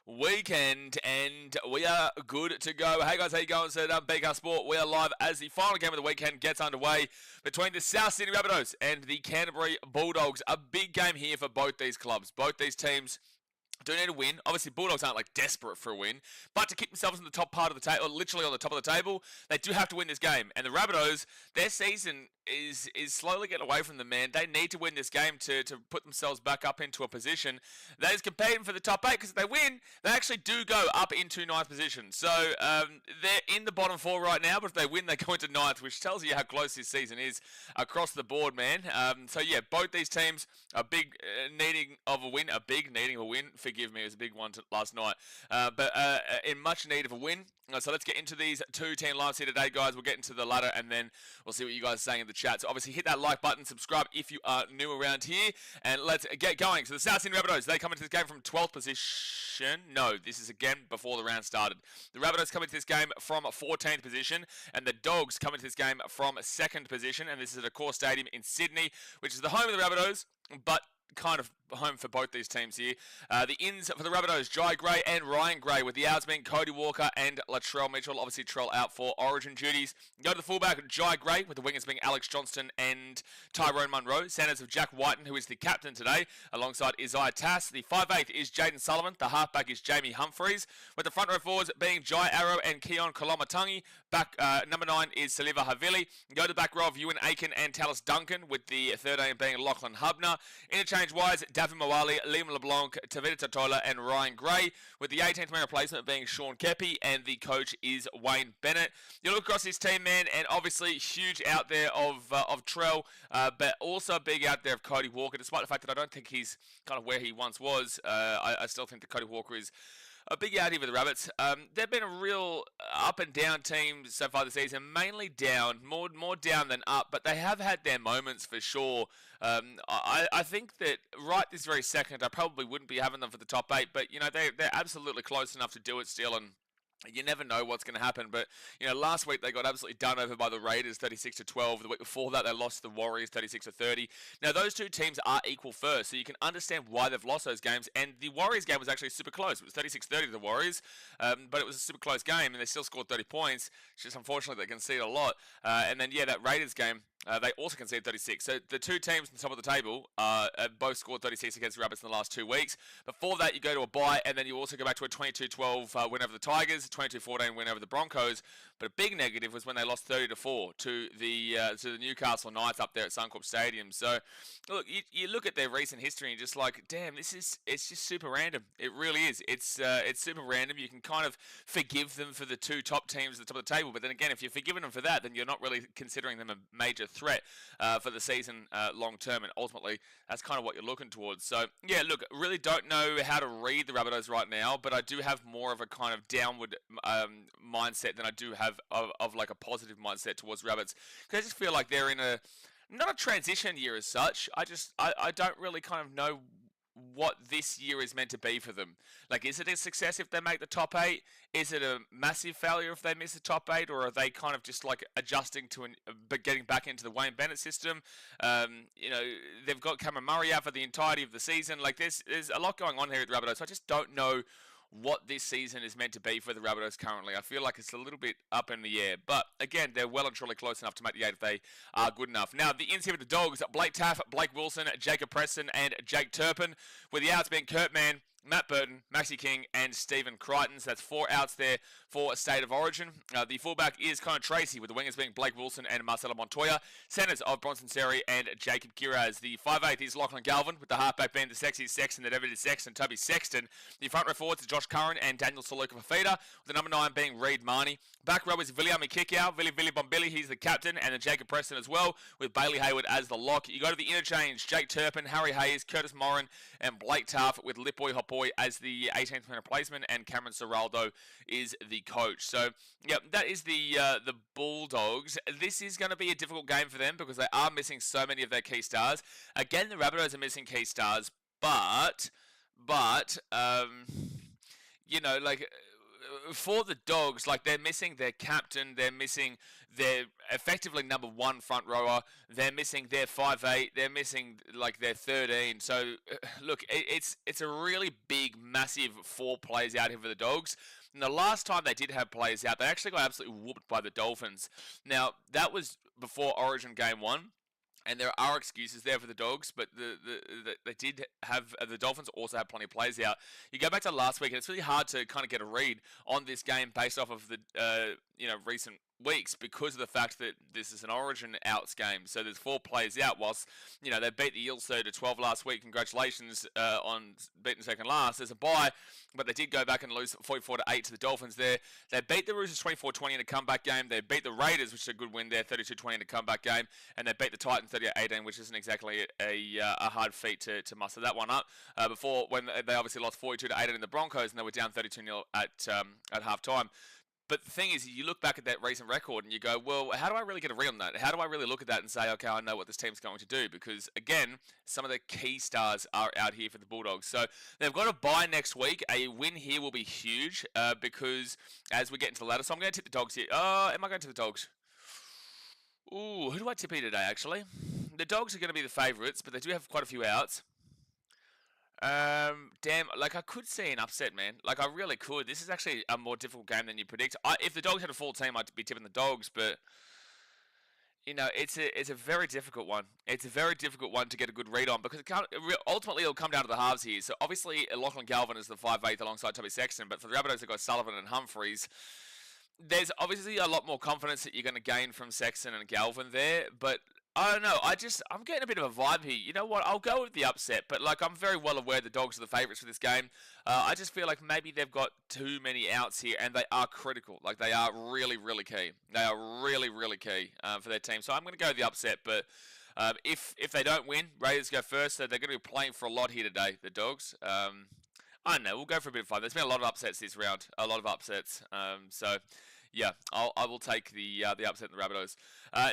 weekend, and we are good to go. Hey guys, how you going? So BK Sport, we are live as the final game of the weekend gets underway between the South Sydney Rabbitohs and the Canterbury Bulldogs. A big game here for both these clubs. Both these teams do need a win. Obviously, Bulldogs aren't like desperate for a win, but to keep themselves in the top part of the table, or literally on the top of the table, they do have to win this game. And the Rabbitohs, their season is slowly getting away from them, man. They need to win this game to put themselves back up into a position that is competing for the top 8, because if they win, they actually do go up into 9th position. So they're in the bottom 4 right now, but if they win, they go into 9th, which tells you how close this season is across the board, man. So yeah, both these teams are big needing of a win, Forgive me, it was a big one last night, but in much need of a win. So let's get into these two team lives here today, guys. We'll get into the ladder, and then we'll see what you guys are saying in the chat. So obviously hit that like button, subscribe if you are new around here, and let's get going. So the South Sydney Rabbitohs, they come into this game from 12th position. No, this is again before the round started. The Rabbitohs come into this game from 14th position, and the Dogs come into this game from 2nd position, and this is at Accor Stadium in Sydney, which is the home of the Rabbitohs, but kind of home for both these teams here. The ins for the Rabbitohs, Jai Gray and Ryan Gray, with the outs being Cody Walker and Latrell Mitchell. Obviously, Trell out for Origin duties. Go to the fullback, Jai Gray, with the wingers being Alex Johnston and Tyrone Munro. Centers of Jack Whiten, who is the captain today, alongside Isaiah Tass. The 5'8" is Jaden Sullivan. The halfback is Jamie Humphreys, with the front row forwards being Jai Arrow and Keon Kolomatangi. Back number 9 is Saliva Havili. Go to the back row of Ewan Aiken and Tallis Duncan, with the 13 being Lachlan Hubner. Interchange-wise, Davin Mawali, Liam LeBlanc, Tavita Totola, and Ryan Gray, with the 18th man replacement being Sean Kepi, and the coach is Wayne Bennett. You look across this team, man, and obviously huge out there of Trell, but also a big out there of Cody Walker, despite the fact that I don't think he's kind of where he once was. I still think that Cody Walker is a big outie for the Rabbits. They've been a real up and down team so far this season, mainly down, more down than up, but they have had their moments for sure. I think that right this very second, I probably wouldn't be having them for the top 8, but you know, they're absolutely close enough to do it still, and you never know what's going to happen. But you know, last week they got absolutely done over by the Raiders, 36-12. The week before that, they lost to the Warriors, 36-30. Now those two teams are equal first, so you can understand why they've lost those games. And the Warriors game was actually super close. It was 36-30 to the Warriors, but it was a super close game, and they still scored 30 points. It's just unfortunately they conceded a lot. And then yeah, that Raiders game, they also conceded 36. So the two teams on the top of the table both scored 36 against the Rabbits in the last 2 weeks. Before that, you go to a bye, and then you also go back to a 22-12 win over the Tigers, 22-14 win over the Broncos. But a big negative was when they lost 30-4 to the Newcastle Knights up there at Suncorp Stadium. So look, you look at their recent history and just like, damn, it's just super random. It really is. It's super random. You can kind of forgive them for the two top teams at the top of the table, but then again, if you're forgiving them for that, then you're not really considering them a major threat for the season long term, and ultimately that's kind of what you're looking towards. So yeah, look, really don't know how to read the Rabbitohs right now, but I do have more of a kind of downward mindset than I do have of like a positive mindset towards Rabbits, because I just feel like they're in not a transition year as such. I don't really kind of know what this year is meant to be for them. Like, is it a success if they make the top 8? Is it a massive failure if they miss the top 8? Or are they kind of just like adjusting to but getting back into the Wayne Bennett system? You know, they've got Cameron Murray out for the entirety of the season. Like, there's a lot going on here at the Rabbitohs. So I just don't know what this season is meant to be for the Rabbitohs currently. I feel like it's a little bit up in the air. But again, they're well and truly close enough to make the 8 if they are good enough. Now, the ins here with the Dogs, Blake Taff, Blake Wilson, Jacob Preston, and Jake Turpin, with the outs being Kurt Mann, Matt Burton, Maxi King, and Stephen Crichton. So that's 4 outs there for State of Origin. The fullback is Connor Tracy, with the wingers being Blake Wilson and Marcelo Montoya. Centers of Bronson Seri and Jacob Kiraz. The 5'8" is Lachlan Galvin, with the halfback being the sexiest Sexton that ever did Sexton, Toby Sexton. The front row forwards is Josh Curran and Daniel Saluka Fafita, with the number 9 being Reed Marnie. Back row is Viliami Kikau, Vili Bombili, he's the captain, and then Jacob Preston as well, with Bailey Hayward as the lock. You go to the interchange, Jake Turpin, Harry Hayes, Curtis Morin, and Blake Taff, with Lipboy Hopoy as the 18th man replacement, and Cameron Serraldo is the coach. So, yeah, that is the Bulldogs. This is going to be a difficult game for them because they are missing so many of their key stars. Again, the Rabbitohs are missing key stars, but you know, like, for the Dogs, like they're missing their captain, they're missing their effectively number one front rower, they're missing their 5'8", they're missing like their 13. So look, it's a really big, massive 4 players out here for the Dogs. And the last time they did have players out, they actually got absolutely whooped by the Dolphins. Now that was before Origin Game 1. And there are excuses there for the Dogs, but they did have the Dolphins also have plenty of players out. You go back to last week, and it's really hard to kind of get a read on this game based off of the recent weeks because of the fact that this is an Origin outs game. So there's 4 players out. Whilst they beat the Eels 30-12 last week. Congratulations on beating second last. There's a bye, but they did go back and lose 44-8 to the Dolphins there. They beat the Roosters 24-20 in a comeback game. They beat the Raiders, which is a good win there, 32-20 in a comeback game, and they beat the Titans 38-18, which isn't exactly a hard feat to muster that one up. Before when they obviously lost 42-18 in the Broncos, and they were down 32-0 at half time. But the thing is, you look back at that recent record and you go, well, how do I really get a read on that? How do I really look at that and say, okay, I know what this team's going to do? Because, again, some of the key stars are out here for the Bulldogs. So they've got a bye next week. A win here will be huge because as we get into the ladder, so I'm going to tip the Dogs here. Am I going to the Dogs? Ooh, who do I tip here today, actually? The Dogs are going to be the favourites, but they do have quite a few outs. Damn, like I could see an upset, man. Like I really could. This is actually a more difficult game than you predict. If the Dogs had a full team, I'd be tipping the Dogs, but it's a very difficult one. It's a very difficult one to get a good read on because ultimately it'll come down to the halves here. So obviously Lachlan Galvin is the 5'8" alongside Toby Sexton, but for the Rabbitohs they've got Sullivan and Humphreys. There's obviously a lot more confidence that you're going to gain from Sexton and Galvin there, but I don't know. I'm getting a bit of a vibe here. You know what? I'll go with the upset, but like I'm very well aware the Dogs are the favourites for this game. I just feel like maybe they've got too many outs here, and they are critical. Like they are really, really key. They are really, really key for their team. So I'm going to go with the upset, but if they don't win, Raiders go first. So they're going to be playing for a lot here today, the Dogs. I don't know. We'll go for a bit of fun. There's been a lot of upsets this round. A lot of upsets. So. Yeah, I will take the upset in the Rabbitohs.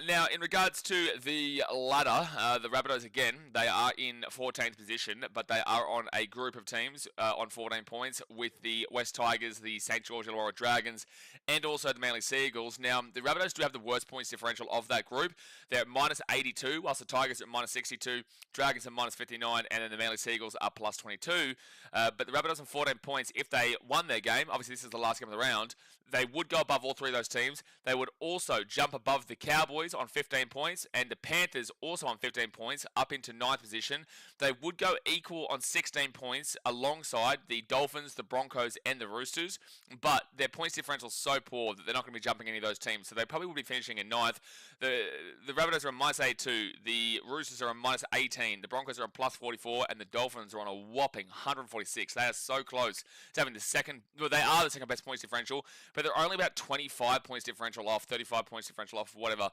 Now, in regards to the ladder, the Rabbitohs, again, they are in 14th position, but they are on a group of teams on 14 points with the West Tigers, the St. George Illawarra Dragons, and also the Manly Seagulls. Now, the Rabbitohs do have the worst points differential of that group. They're at minus 82, whilst the Tigers are at minus 62, Dragons are minus 59, and then the Manly Seagulls are plus 22. But the Rabbitohs on 14 points, if they won their game, obviously this is the last game of the round, they would go above all 3 of those teams. They would also jump above the Cowboys on 15 points and the Panthers also on 15 points up into 9th position. They would go equal on 16 points alongside the Dolphins, the Broncos and the Roosters, but their points differential is so poor that they're not going to be jumping any of those teams, so they probably will be finishing in 9th. The Rabbitohs are on minus 82, the Roosters are on minus 18, the Broncos are on plus 44, and the Dolphins are on a whopping 146. They are so close to having the second, well, they are the second best points differential, but they're only about 25 points differential off, 35 points differential off, whatever,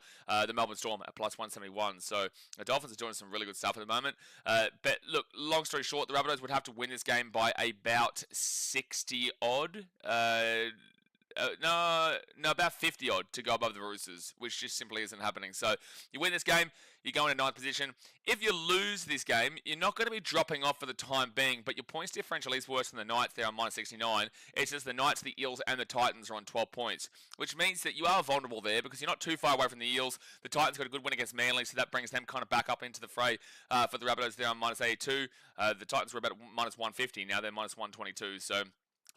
the Melbourne Storm at plus 171. So the Dolphins are doing some really good stuff at the moment. But look, long story short, the Rabbitohs would have to win this game by about 60 odd. No, about 50 odd to go above the Roosters, which just simply isn't happening. So you win this game, you go into 9th position. If you lose this game, you're not going to be dropping off for the time being, but your points differential is worse than the Knights. They're on minus 69. It's just the Knights, the Eels, and the Titans are on 12 points, which means that you are vulnerable there because you're not too far away from the Eels. The Titans got a good win against Manly, so that brings them kind of back up into the fray. For the Rabbitohs, they're on minus 82. The Titans were about minus 150. Now they're minus 122. So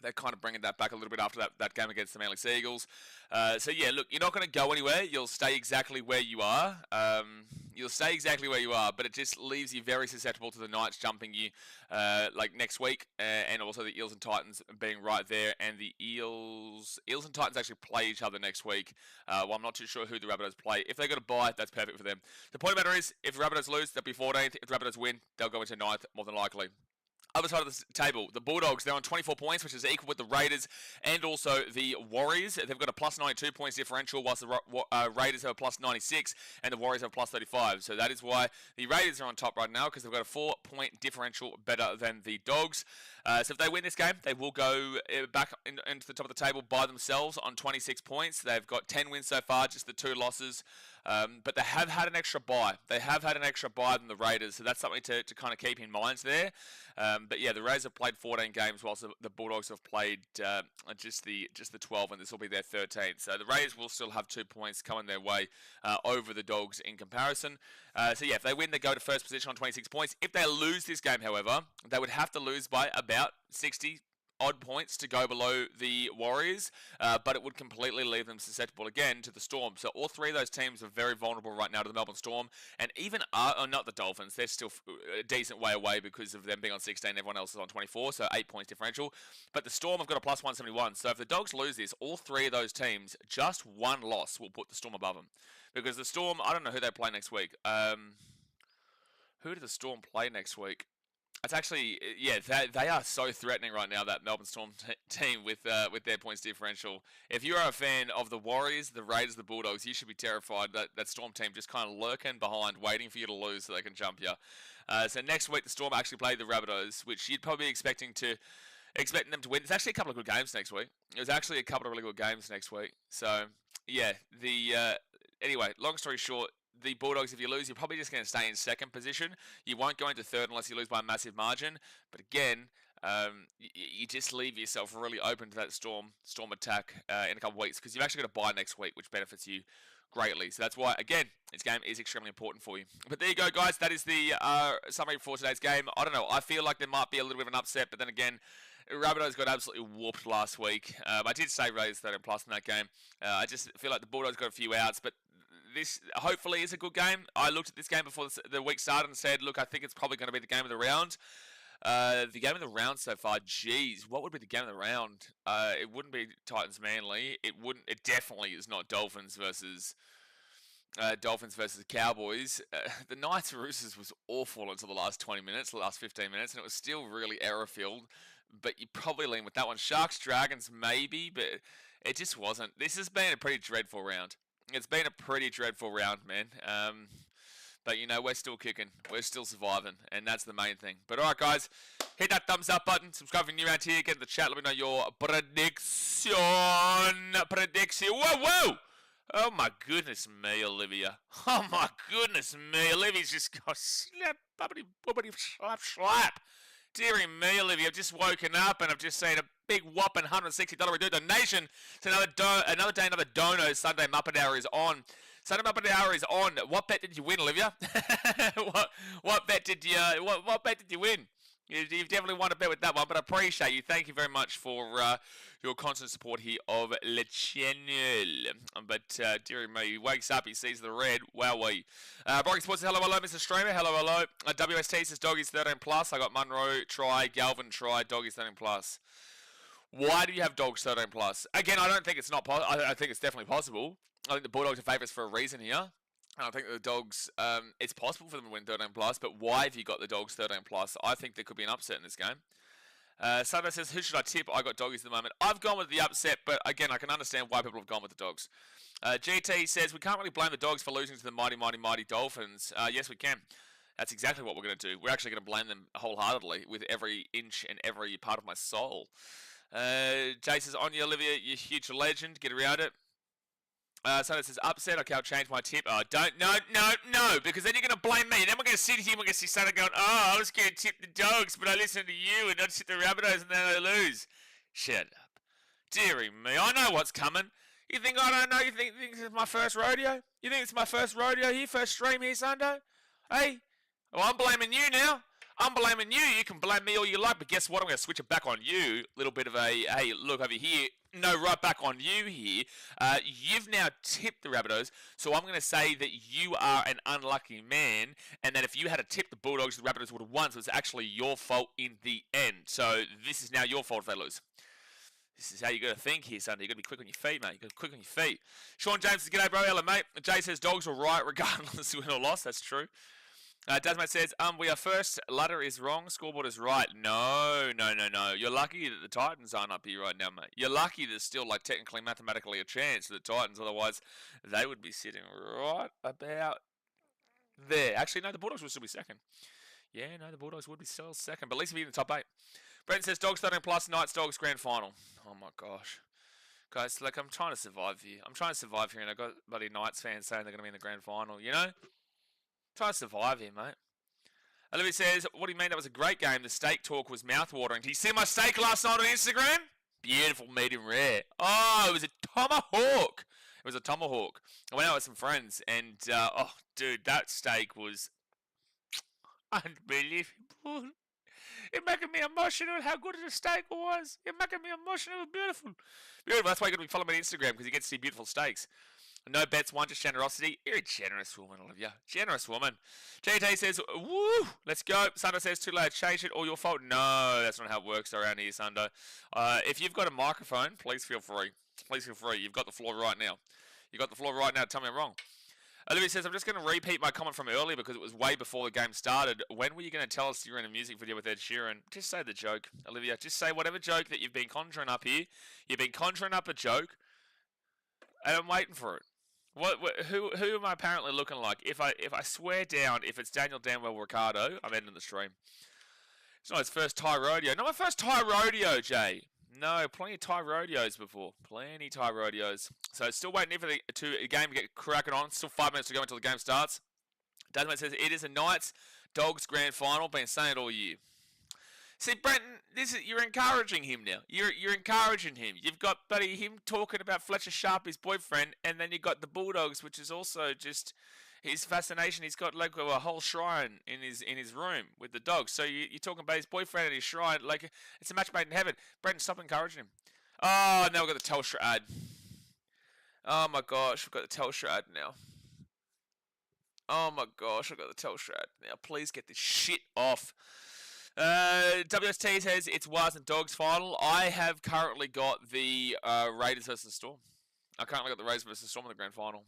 they're kind of bringing that back a little bit after that game against the Manly Seagulls. So, yeah, look, you're not going to go anywhere. You'll stay exactly where you are. But it just leaves you very susceptible to the Knights jumping you like next week, and also the Eels and Titans being right there. And the Eels and Titans actually play each other next week. Well, I'm not too sure who the Rabbitohs play. If they got a bye, that's perfect for them. The point of the matter is, if the Rabbitohs lose, they'll be 14th. If the Rabbitohs win, they'll go into 9th, more than likely. Other side of the table, the Bulldogs, they're on 24 points, which is equal with the Raiders and also the Warriors. They've got a plus 92 points differential, whilst the Raiders have a plus 96 and the Warriors have a plus 35. So that is why the Raiders are on top right now, because they've got a 4-point differential better than the Dogs. So if they win this game, they will go back into the top of the table by themselves on 26 points. They've got 10 wins so far, just the 2 losses. But they have had an extra bye. They have had an extra bye than the Raiders, so that's something to kind of keep in mind there. But yeah, the Raiders have played 14 games, whilst the Bulldogs have played just the 12, and this will be their 13th. So the Raiders will still have 2 points coming their way over the Dogs in comparison. So yeah, if they win, they go to first position on 26 points. If they lose this game, however, they would have to lose by about 60 odd points to go below the Warriors, but it would completely leave them susceptible again to the Storm. So all three of those teams are very vulnerable right now to the Melbourne Storm, and even not the Dolphins. They're still a decent way away because of them being on 16. Everyone else is on 24, so 8 points differential. But the Storm have got a plus 171. So if the Dogs lose this, all three of those teams, just one loss will put the Storm above them, because the Storm, I don't know who they play next week. Who do the Storm play next week? It's actually, yeah, they are so threatening right now, that Melbourne Storm team with their points differential. If you are a fan of the Warriors, the Raiders, the Bulldogs, you should be terrified that Storm team just kind of lurking behind, waiting for you to lose so they can jump you. So next week, the Storm actually play the Rabbitohs, which you'd probably be expecting them to win. There's actually a couple of good games next week. There's actually a couple of really good games next week. So, yeah, anyway, long story short, the Bulldogs, if you lose, you're probably just going to stay in second position. You won't go into third unless you lose by a massive margin. But again, you just leave yourself really open to that Storm attack in a couple of weeks, because you've actually got a bye next week, which benefits you greatly. So that's why, again, this game is extremely important for you. But there you go, guys. That is the summary for today's game. I don't know. I feel like there might be a little bit of an upset, but then again, Rabbitohs got absolutely whooped last week. I did say Raiders 13 plus in that game. I just feel like the Bulldogs got a few outs, but this hopefully is a good game. I looked at this game before the week started and said, look, I think it's probably going to be the game of the round. The game of the round so far, geez, what would be the game of the round? It wouldn't be Titans Manly. It definitely is not Dolphins versus Cowboys. The Knights Roosters was awful until the last 20 minutes, the last 15 minutes, and it was still really error-filled. But you probably lean with that one. Sharks Dragons maybe, but it just wasn't. This has been a pretty dreadful round. It's been a pretty dreadful round, man. But, you know, we're still kicking. We're still surviving. And that's the main thing. But, all right, guys. Hit that thumbs up button. Subscribe if you're new around here. Get in the chat. Let me know your prediction. Whoa, whoa. Oh, my goodness me, Olivia. Oh, my goodness me. Olivia's just got slap, bubbly, bubbly, slap, slap. Deary me, Olivia. I've just woken up and I've just seen a big whopping $160 redo donation to another day, another dono. Sunday Muppet Hour is on. Sunday Muppet Hour is on. What bet did you win, Olivia? what bet did you win? You've definitely won a bet with that one, but I appreciate you. Thank you very much for your constant support here of Le Channel. But, dearie me, he wakes up, he sees the red. Wowee. Brocky Sports says, hello, Mr. Streamer. Hello. WST says, Doggies 13 plus. I got Munro, try, Galvin, try, Doggies 13 plus. Why do you have Dogs 13 plus? Again, I don't think it's not possible. I think it's definitely possible. I think the Bulldogs are favourites for a reason here. I think the Dogs, it's possible for them to win 13 plus, but why have you got the Dogs 13 plus? I think there could be an upset in this game. Sunday says, who should I tip? I got Doggies at the moment. I've gone with the upset, but again, I can understand why people have gone with the Dogs. GT says, we can't really blame the Dogs for losing to the mighty Dolphins. Yes, we can. That's exactly what we're going to do. We're actually going to blame them wholeheartedly with every inch and every part of my soul. Jay says, on you, Olivia, you're a huge legend. Get around it. So it says upset. Okay, I'll change my tip. Oh, no, because then you're going to blame me. Then we're going to sit here and we're going to see Sunday going, oh, I was going to tip the Dogs, but I listened to you and not tip the Rabbitohs and then I lose. Shut up. Deary me, I know what's coming. You think I don't know? You think this is my first rodeo? You think it's my first rodeo here, first stream here Sunday? Hey, well, I'm blaming you now. I'm blaming you. You can blame me all you like, but guess what? I'm going to switch it back on you. A little bit of a, hey, look over here. No, right back on you here. You've now tipped the Rabbitohs, so I'm going to say that you are an unlucky man, and that if you had to tip the Bulldogs, the Rabbitohs would have won, so it's actually your fault in the end. So this is now your fault if they lose. This is how you got to think here, Sunday. You got to be quick on your feet, mate. You got to be quick on your feet. Sean James says, g'day, bro. Hello, mate. Jay says, Dogs are right regardless of win or loss. That's true. Dasmate says, we are first. Ladder is wrong. Scoreboard is right. No. You're lucky that the Titans aren't up here right now, mate. You're lucky there's still, like, technically, mathematically a chance for the Titans. Otherwise, they would be sitting right about there. Actually, no, the Bulldogs would still be second. Yeah, no, the Bulldogs would be still second. But at least be in the top 8. Brent says, Dogs 13 plus, Knights Dogs grand final. Oh, my gosh. Guys, like, I'm trying to survive here. I'm trying to survive here, and I got bloody Knights fans saying they're going to be in the grand final, you know? Trying to survive here, mate. Olivia says, what do you mean? That was a great game. The steak talk was mouth-watering. Did you see my steak last night on Instagram? Beautiful, medium rare. Oh, it was a tomahawk. It was a tomahawk. I went out with some friends, and, oh, dude, that steak was unbelievable. It making me emotional how good the steak was. It making me emotional. Beautiful. Beautiful. That's why you're going to be following me on Instagram, because you get to see beautiful steaks. No bets, one, just generosity. You're a generous woman, Olivia. Generous woman. JT says, woo, let's go. Sundo says, too late, change it, all your fault. No, that's not how it works around here, Sundo. If you've got a microphone, please feel free. Please feel free. You've got the floor right now. You've got the floor right now. Tell me I'm wrong. Olivia says, I'm just going to repeat my comment from earlier because it was way before the game started. When were you going to tell us you're in a music video with Ed Sheeran? Just say the joke, Olivia. Just say whatever joke that you've been conjuring up here. You've been conjuring up a joke, and I'm waiting for it. Who am I apparently looking like? If I swear down, if it's Daniel Danwell Ricardo, I'm ending the stream. It's not his first Thai rodeo. Not my first Thai rodeo, Jay. No, plenty of Thai rodeos before. Plenty of Thai rodeos. So still waiting for the game to get cracking on. Still 5 minutes to go until the game starts. Dasmate says it is a Knights Dogs grand final. Been saying it all year. See, Brenton, you're encouraging him now. You're encouraging him. You've got him talking about Fletcher Sharp, his boyfriend, and then you've got the Bulldogs, which is also just his fascination. He's got like a whole shrine in his room with the dogs. So you're talking about his boyfriend and his shrine, like it's a match made in heaven. Brenton, stop encouraging him. Oh, now we've got the Telstra ad. Oh my gosh, we've got the Telstra ad now. Oh my gosh, I've got the Telstra ad now. Please get this shit off. WST says it's Wars and Dogs final. I have currently got the Raiders versus Storm. I currently got the Raiders versus Storm in the grand final.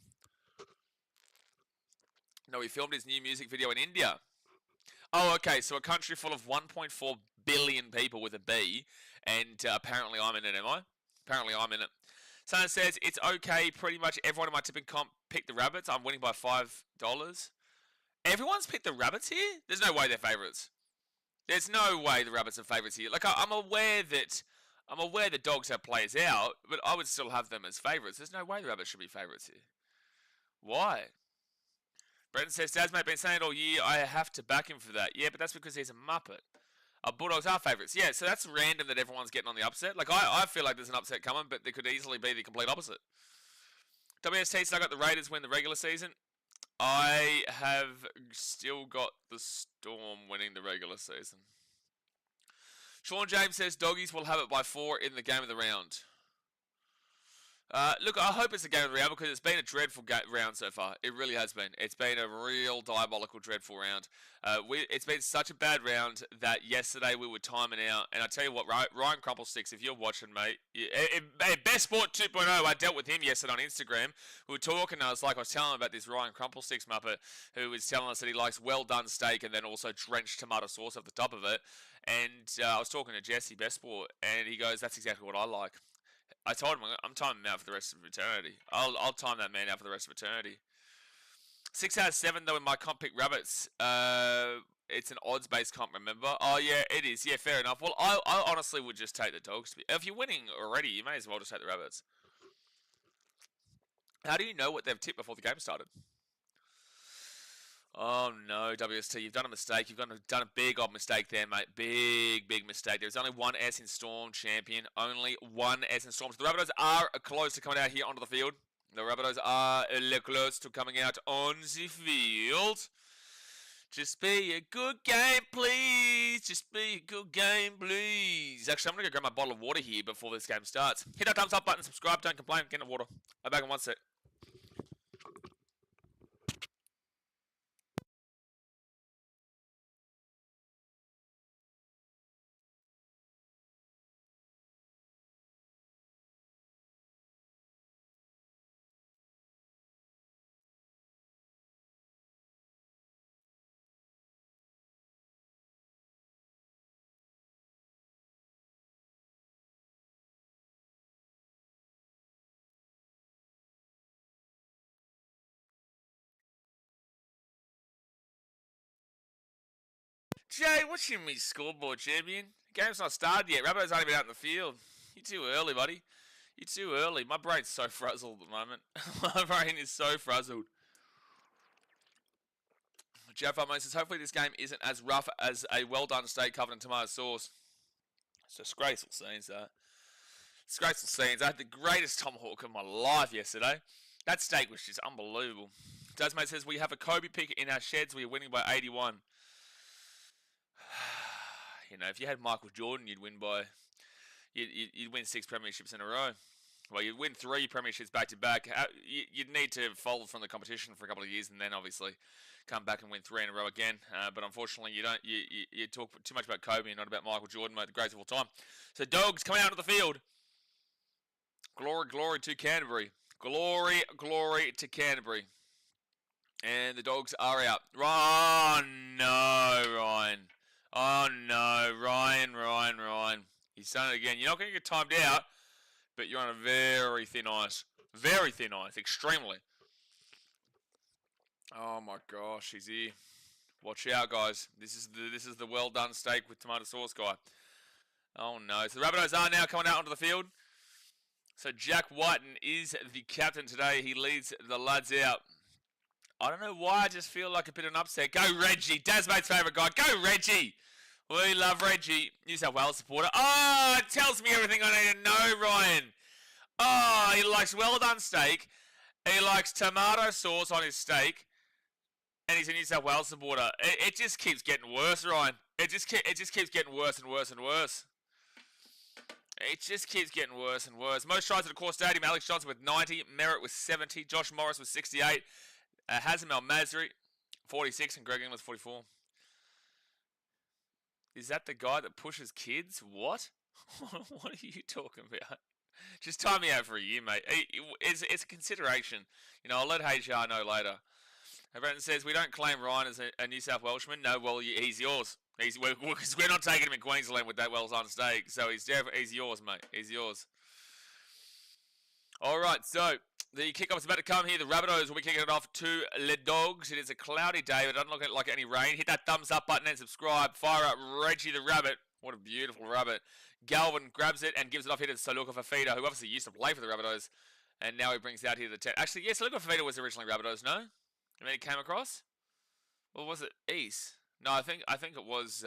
No, he filmed his new music video in India. Oh, okay, so a country full of 1.4 billion people with a B, and apparently I'm in it, am I? Apparently I'm in it. Someone says, it's okay, pretty much everyone in my tipping comp picked the Rabbits. I'm winning by $5. Everyone's picked the Rabbits here? There's no way they're favourites. There's no way the Rabbits are favourites here. Like, I'm aware the Dogs have players out, but I would still have them as favourites. There's no way the Rabbits should be favourites here. Why? Brenton says, Dasmate been saying it all year, I have to back him for that. Yeah, but that's because he's a muppet. Bulldogs are favourites. Yeah, so that's random that everyone's getting on the upset. Like, I feel like there's an upset coming, but there could easily be the complete opposite. WST said I got the Raiders win the regular season. I have still got the Storm winning the regular season. Sean James says Doggies will have it by 4 in the game of the round. Look, I hope it's a game of the round because it's been a dreadful round so far. It really has been. It's been a real diabolical, dreadful round. It's been such a bad round that yesterday we were timing out. And I tell you what, Ryan Crumplesticks, if you're watching, mate, Best Sport 2.0, I dealt with him yesterday on Instagram. We were talking, I was telling him about this Ryan Crumplesticks muppet who was telling us that he likes well-done steak and then also drenched tomato sauce off the top of it. And I was talking to Jesse, Best Sport, and he goes, that's exactly what I like. I told him I'm timing him out for the rest of eternity. I'll time that man out for the rest of eternity. 6 out of 7 though in my comp pick Rabbits. It's an odds-based comp, remember? Oh yeah, it is. Yeah, fair enough. Well, I honestly would just take the Dogs. If you're winning already, you may as well just take the Rabbits. How do you know what they've tipped before the game started? Oh no, WST, you've done a mistake. You've done a big old mistake there, mate. Big mistake. There's only one S in Storm champion. Only one S in Storm. So the Rabbitohs are close to coming out here onto the field. The Rabbitohs are close to coming out on the field. Just be a good game, please. Just be a good game, please. Actually, I'm going to go grab my bottle of water here before this game starts. Hit that thumbs up button, subscribe, don't complain, get the water. I'm back in 1 sec. Jay, what's your me scoreboard, champion? The game's not started yet. Rabbitohs aren't even out in the field. You're too early, buddy. You're too early. My brain's so frazzled at the moment. My brain is so frazzled. Jeff says, hopefully this game isn't as rough as a well-done steak covered in tomato sauce. It's disgraceful scenes, though. Disgraceful scenes. I had the greatest tomahawk of my life yesterday. That steak was just unbelievable. Dasmate says, we have a Kobe pick in our sheds. We are winning by 81. You know, if you had Michael Jordan, you'd win by... You'd win 6 premierships in a row. Well, you'd win 3 premierships back-to-back. You'd need to fold from the competition for a couple of years and then obviously come back and win 3 in a row again. But unfortunately, you don't. You talk too much about Kobe and not about Michael Jordan, mate, the greatest of all time. So Dogs coming out of the field. Glory, glory to Canterbury. Glory, glory to Canterbury. And the Dogs are out. Oh, no, Ryan. Oh, no, Ryan. He's done it again. You're not going to get timed out, but you're on a very thin ice. Very thin ice, extremely. Oh my gosh, he's here. Watch out, guys. This is the well done steak with tomato sauce guy. Oh no. So the Rabbitohs are now coming out onto the field. So Jack Whiten is the captain today. He leads the lads out. I don't know why, I just feel like a bit of an upset. Go Reggie, Dasmate's favourite guy. Go Reggie. We love Reggie. New South Wales supporter. Oh, it tells me everything I need to know, Ryan. Oh, he likes well done steak. He likes tomato sauce on his steak. And he's a New South Wales supporter. It just keeps getting worse, Ryan. It just keeps getting worse and worse and worse. It just keeps getting worse and worse. Most tries at the core stadium. Alex Johnson with 90. Merritt with 70. Josh Morris with 68. Hazem El Masri 46. And Greg Inglis 44. Is that the guy that pushes kids? What? What are you talking about? Just time me out for a year, mate. It's a consideration. You know, I'll let HR know later. Brenton says, we don't claim Ryan as a New South Welshman. No, well, he's yours. We're not taking him in Queensland with that well-done steak. So he's yours, mate. He's yours. All right, so the kickoff is about to come here. The Rabbitohs will be kicking it off to Le Dogs. It is a cloudy day, but it doesn't look like any rain. Hit that thumbs up button and subscribe. Fire up Reggie the Rabbit. What a beautiful rabbit. Galvin grabs it and gives it off here to Saluka Fafita, who obviously used to play for the Rabbitohs. And now he brings it out here to the 10. Actually, yes, Saluka Fafita was originally Rabbitohs, no? And then he came across? Or was it East? No, I think it was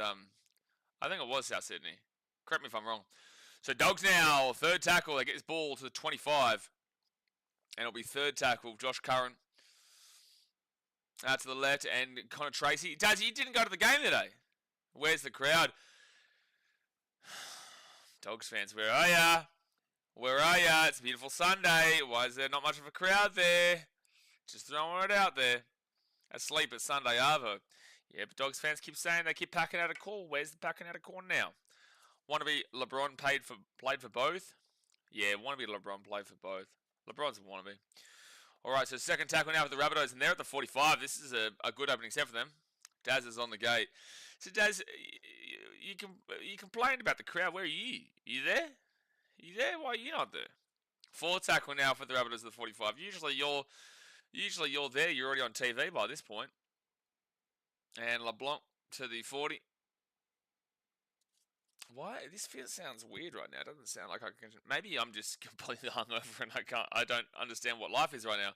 South Sydney. Correct me if I'm wrong. So Dogs now, third tackle. They get this ball to the 25. And it'll be third tackle. Josh Curran out to the left. And Connor Tracy. Daz, you didn't go to the game today. Where's the crowd? Dogs fans, where are ya? Where are ya? It's a beautiful Sunday. Why is there not much of a crowd there? Just throwing it out there. Asleep at Sunday Arvo. Yeah, but Dogs fans keep saying they keep packing out a call. Where's the packing out a call now? Wannabe LeBron played for both? Yeah, wannabe LeBron played for both. LeBron's a wannabe. Alright, so second tackle now with the Rabbitohs, and they're at the 45. This is a good opening set for them. Daz is on the gate. So Daz, you complained about the crowd. Where are you? You there? You there? Why are you not there? Fourth tackle now for the Rabbitohs at the 45. Usually you're there. You're already on TV by this point. And LeBlanc to the 40. Why? This sounds weird right now. It doesn't sound like I can... Maybe I'm just completely hungover and I don't understand what life is right now.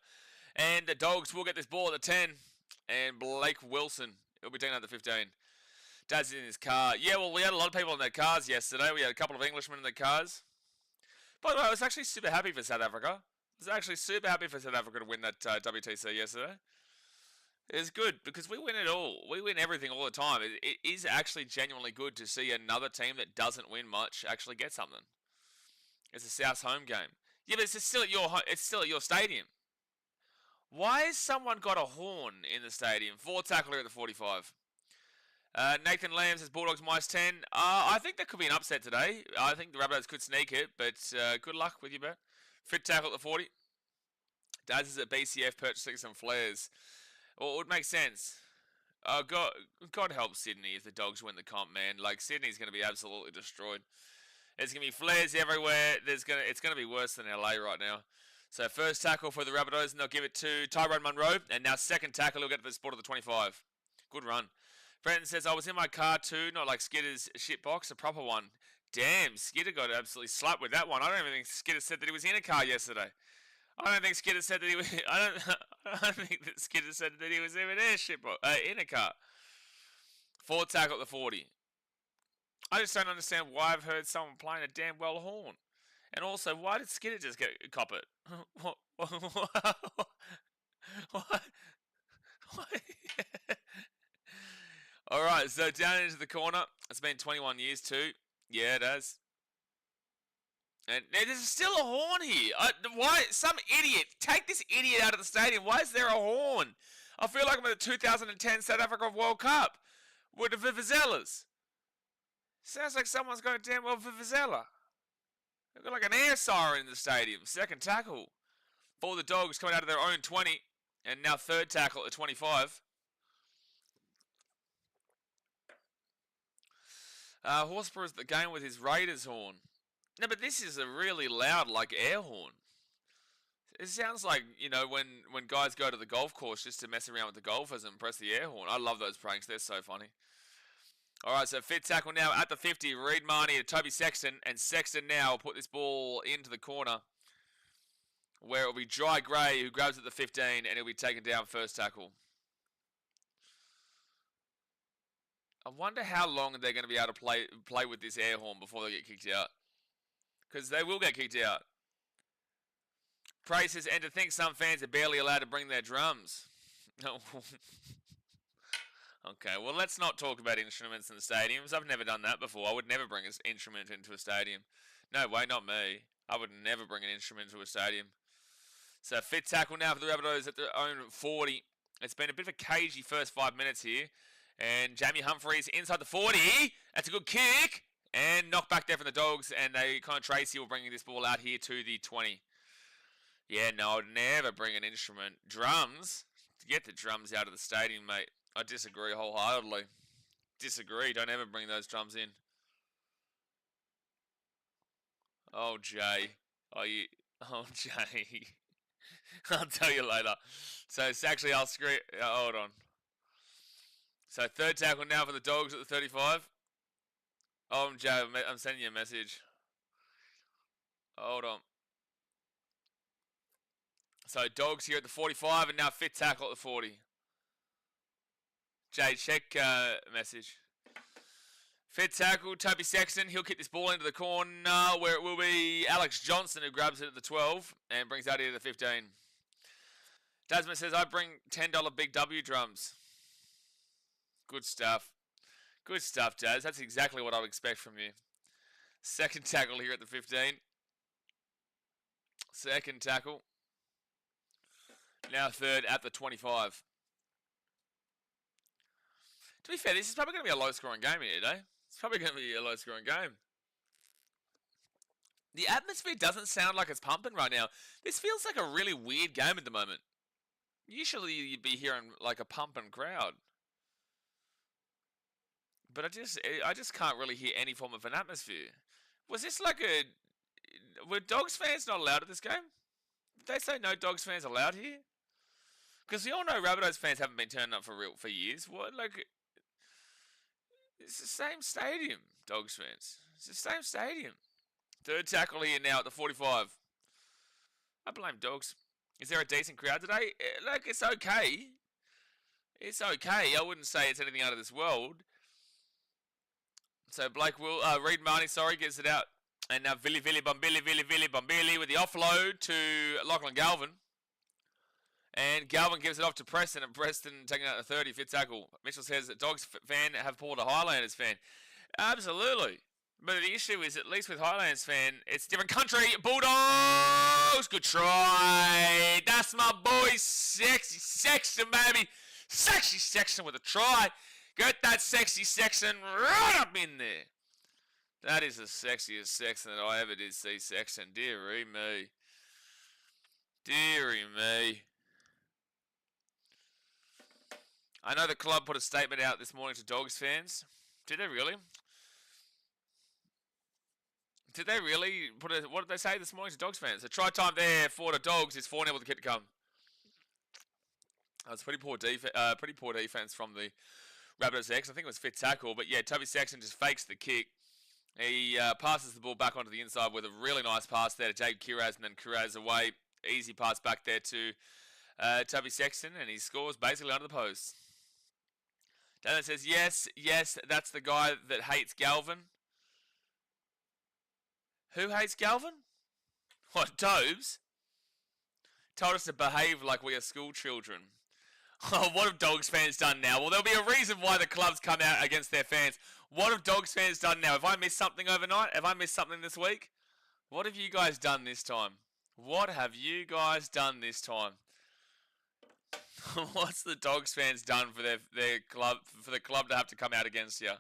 And the Dogs will get this ball at the 10. And Blake Wilson, he'll be taking out the 15. Dad's in his car. Yeah, well, we had a lot of people in their cars yesterday. We had a couple of Englishmen in their cars. By the way, I was actually super happy for South Africa. I was actually super happy for South Africa to win that WTC yesterday. It's good because we win it all. We win everything all the time. It is actually genuinely good to see another team that doesn't win much actually get something. It's a South's home game. Yeah, but it's still at your stadium. Why has someone got a horn in the stadium? Fourth tackle here at the 45. Nathan Lamb says Bulldogs -10. I think that could be an upset today. I think the Rabbitohs could sneak it, but good luck with you, bet. Fifth tackle at the 40. Daz is at BCF purchasing some flares. Well, it would make sense. God help Sydney if the Dogs win the comp, man. Like, Sydney's going to be absolutely destroyed. There's going to be flares everywhere. It's going to be worse than LA right now. So first tackle for the Rabbitohs, and they'll give it to Tyrone Munro. And now second tackle, he'll get to the spot of the 25. Good run. Brenton says, I was in my car too, not like Skidder's shitbox, a proper one. Damn, Skidder got absolutely slapped with that one. I don't even think Skidder said that he was in a car yesterday. I don't think Skidder said that he was. I don't think that Skidder said that he was even in a car. Forward tackle at the 40. I just don't understand why I've heard someone playing a damn well horn. And also, why did Skidder just cop it? What? What? Alright, so down into the corner. It's been 21 years too. Yeah, it has. And there's still a horn here. Why? Some idiot. Take this idiot out of the stadium. Why is there a horn? I feel like I'm at the 2010 South Africa World Cup with the Vuvuzelas. Sounds like someone's got a damn well Vuvuzela. They've got like an air siren in the stadium. Second tackle for the Dogs coming out of their own 20. And now third tackle at 25. Horsburgh's the game with his Raiders horn. No, but this is a really loud, like, air horn. It sounds like, you know, when guys go to the golf course just to mess around with the golfers and press the air horn. I love those pranks. They're so funny. All right, so fifth tackle now at the 50. Reed Marnie to Toby Sexton. And Sexton now will put this ball into the corner where it will be Dry Gray who grabs at the 15 and he'll be taken down first tackle. I wonder how long they're going to be able to play with this air horn before they get kicked out. Because they will get kicked out. Praise says, and to think some fans are barely allowed to bring their drums. Okay, well, let's not talk about instruments in the stadiums. I've never done that before. I would never bring an instrument into a stadium. No way, not me. I would never bring an instrument into a stadium. So, fifth tackle now for the Rabbitohs at their own 40. It's been a bit of a cagey first 5 minutes here. And Jamie Humphries inside the 40. That's a good kick. And knocked back there from the Dogs. And Connor Tracy will bring this ball out here to the 20. Yeah, no, I would never bring an instrument. Drums? To get the drums out of the stadium, mate. I disagree wholeheartedly. Disagree. Don't ever bring those drums in. Oh, Jay. Oh, Jay. I'll tell you later. So, it's actually, I'll scream. Hold on. So, third tackle now for the Dogs at the 35. Oh, Jay, I'm sending you a message. Hold on. So, Dogs here at the 45 and now fifth tackle at the 40. Jay, check message. Fifth tackle, Toby Sexton. He'll kick this ball into the corner where it will be Alex Johnson who grabs it at the 12 and brings that into the 15. Tasman says, I bring $10 Big W drums. Good stuff. Good stuff, Jazz. That's exactly what I would expect from you. Second tackle here at the 15. Second tackle. Now third at the 25. To be fair, this is probably going to be a low-scoring game here today. It's probably going to be a low-scoring game. The atmosphere doesn't sound like it's pumping right now. This feels like a really weird game at the moment. Usually you'd be hearing like a pumping crowd. But I just can't really hear any form of an atmosphere. Was this like were Dogs fans not allowed at this game? Did they say no Dogs fans allowed here? Because we all know Rabbitohs fans haven't been turning up for years. What, like, it's the same stadium, Dogs fans. It's the same stadium. Third tackle here now at the 45. I blame Dogs. Is there a decent crowd today? Like, it's okay. It's okay. I wouldn't say it's anything out of this world. So Blake will, Reed Marnie, gets it out. And now Vili Bombili with the offload to Lachlan Galvin. And Galvin gives it off to Preston, and Preston taking out the 30, fifth tackle. Mitchell says that Dogs fan have pulled a Highlanders fan. Absolutely. But the issue is, at least with Highlanders fan, it's different country. Bulldogs! Good try. That's my boy, Sexy Sexton, baby. Sexy Sexton with a try. Get that Sexy Sexton right up in there. That is the sexiest Sexton that I ever did see, Sexton. Dearie me. Dearie me. I know the club put a statement out this morning to Dogs fans. Did they really? Did they really what did they say this morning to Dogs fans? The try time there for the Dogs is 4-0 with the kid to come. That's pretty poor defense from the Rabbitohs X. I think it was fifth tackle, but yeah, Toby Sexton just fakes the kick. He passes the ball back onto the inside with a really nice pass there to Jake Kiraz, and then Kiraz away. Easy pass back there to Tubby Sexton, and he scores basically under the post. Dana says, yes, that's the guy that hates Galvin. Who hates Galvin? What, Tobes? Told us to behave like we are school children. Oh, what have Dogs fans done now? Well, there'll be a reason why the clubs come out against their fans. What have Dogs fans done now? Have I missed something overnight? Have I missed something this week? What have you guys done this time? What have you guys done this time? What's the Dogs fans done for their club, for the club to have to come out against you?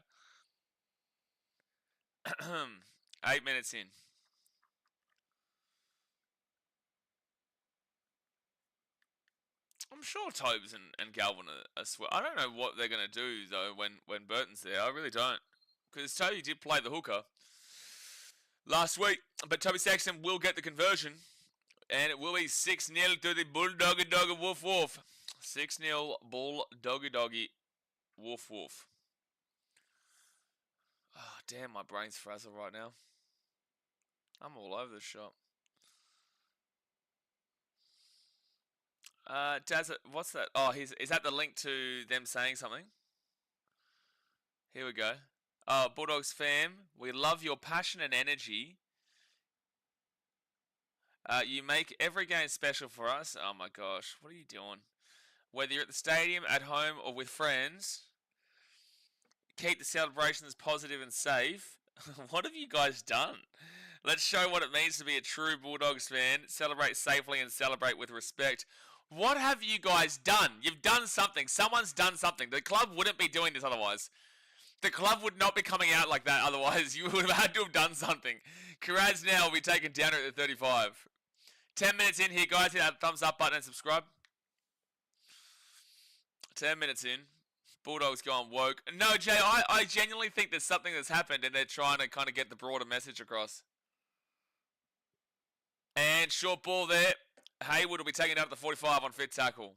8 minutes in. I'm sure Tobes and Galvin are I don't know what they're going to do, though, when Burton's there. I really don't. Because Toby did play the hooker last week. But Toby Sexton will get the conversion. And it will be 6-0 to the Bulldoggy Doggy Woof Woof. 6-0 Bulldoggy Doggy Woof Woof. Oh, damn, my brain's frazzled right now. I'm all over the shop. Daz, what's that? Oh, is that the link to them saying something? Here we go. Oh, Bulldogs fam, we love your passion and energy. You make every game special for us. Oh my gosh, what are you doing? Whether you're at the stadium, at home, or with friends, keep the celebrations positive and safe. What have you guys done? Let's show what it means to be a true Bulldogs fan. Celebrate safely and celebrate with respect. What have you guys done? You've done something. Someone's done something. The club wouldn't be doing this otherwise. The club would not be coming out like that otherwise. You would have had to have done something. Kiraz now will be taken down at the 35. 10 minutes in here, guys. Hit that thumbs up button and subscribe. 10 minutes in. Bulldogs gone woke. No, Jay, I genuinely think there's something that's happened and they're trying to kind of get the broader message across. And short ball there. Hayward will be taken out at the 45 on fit tackle.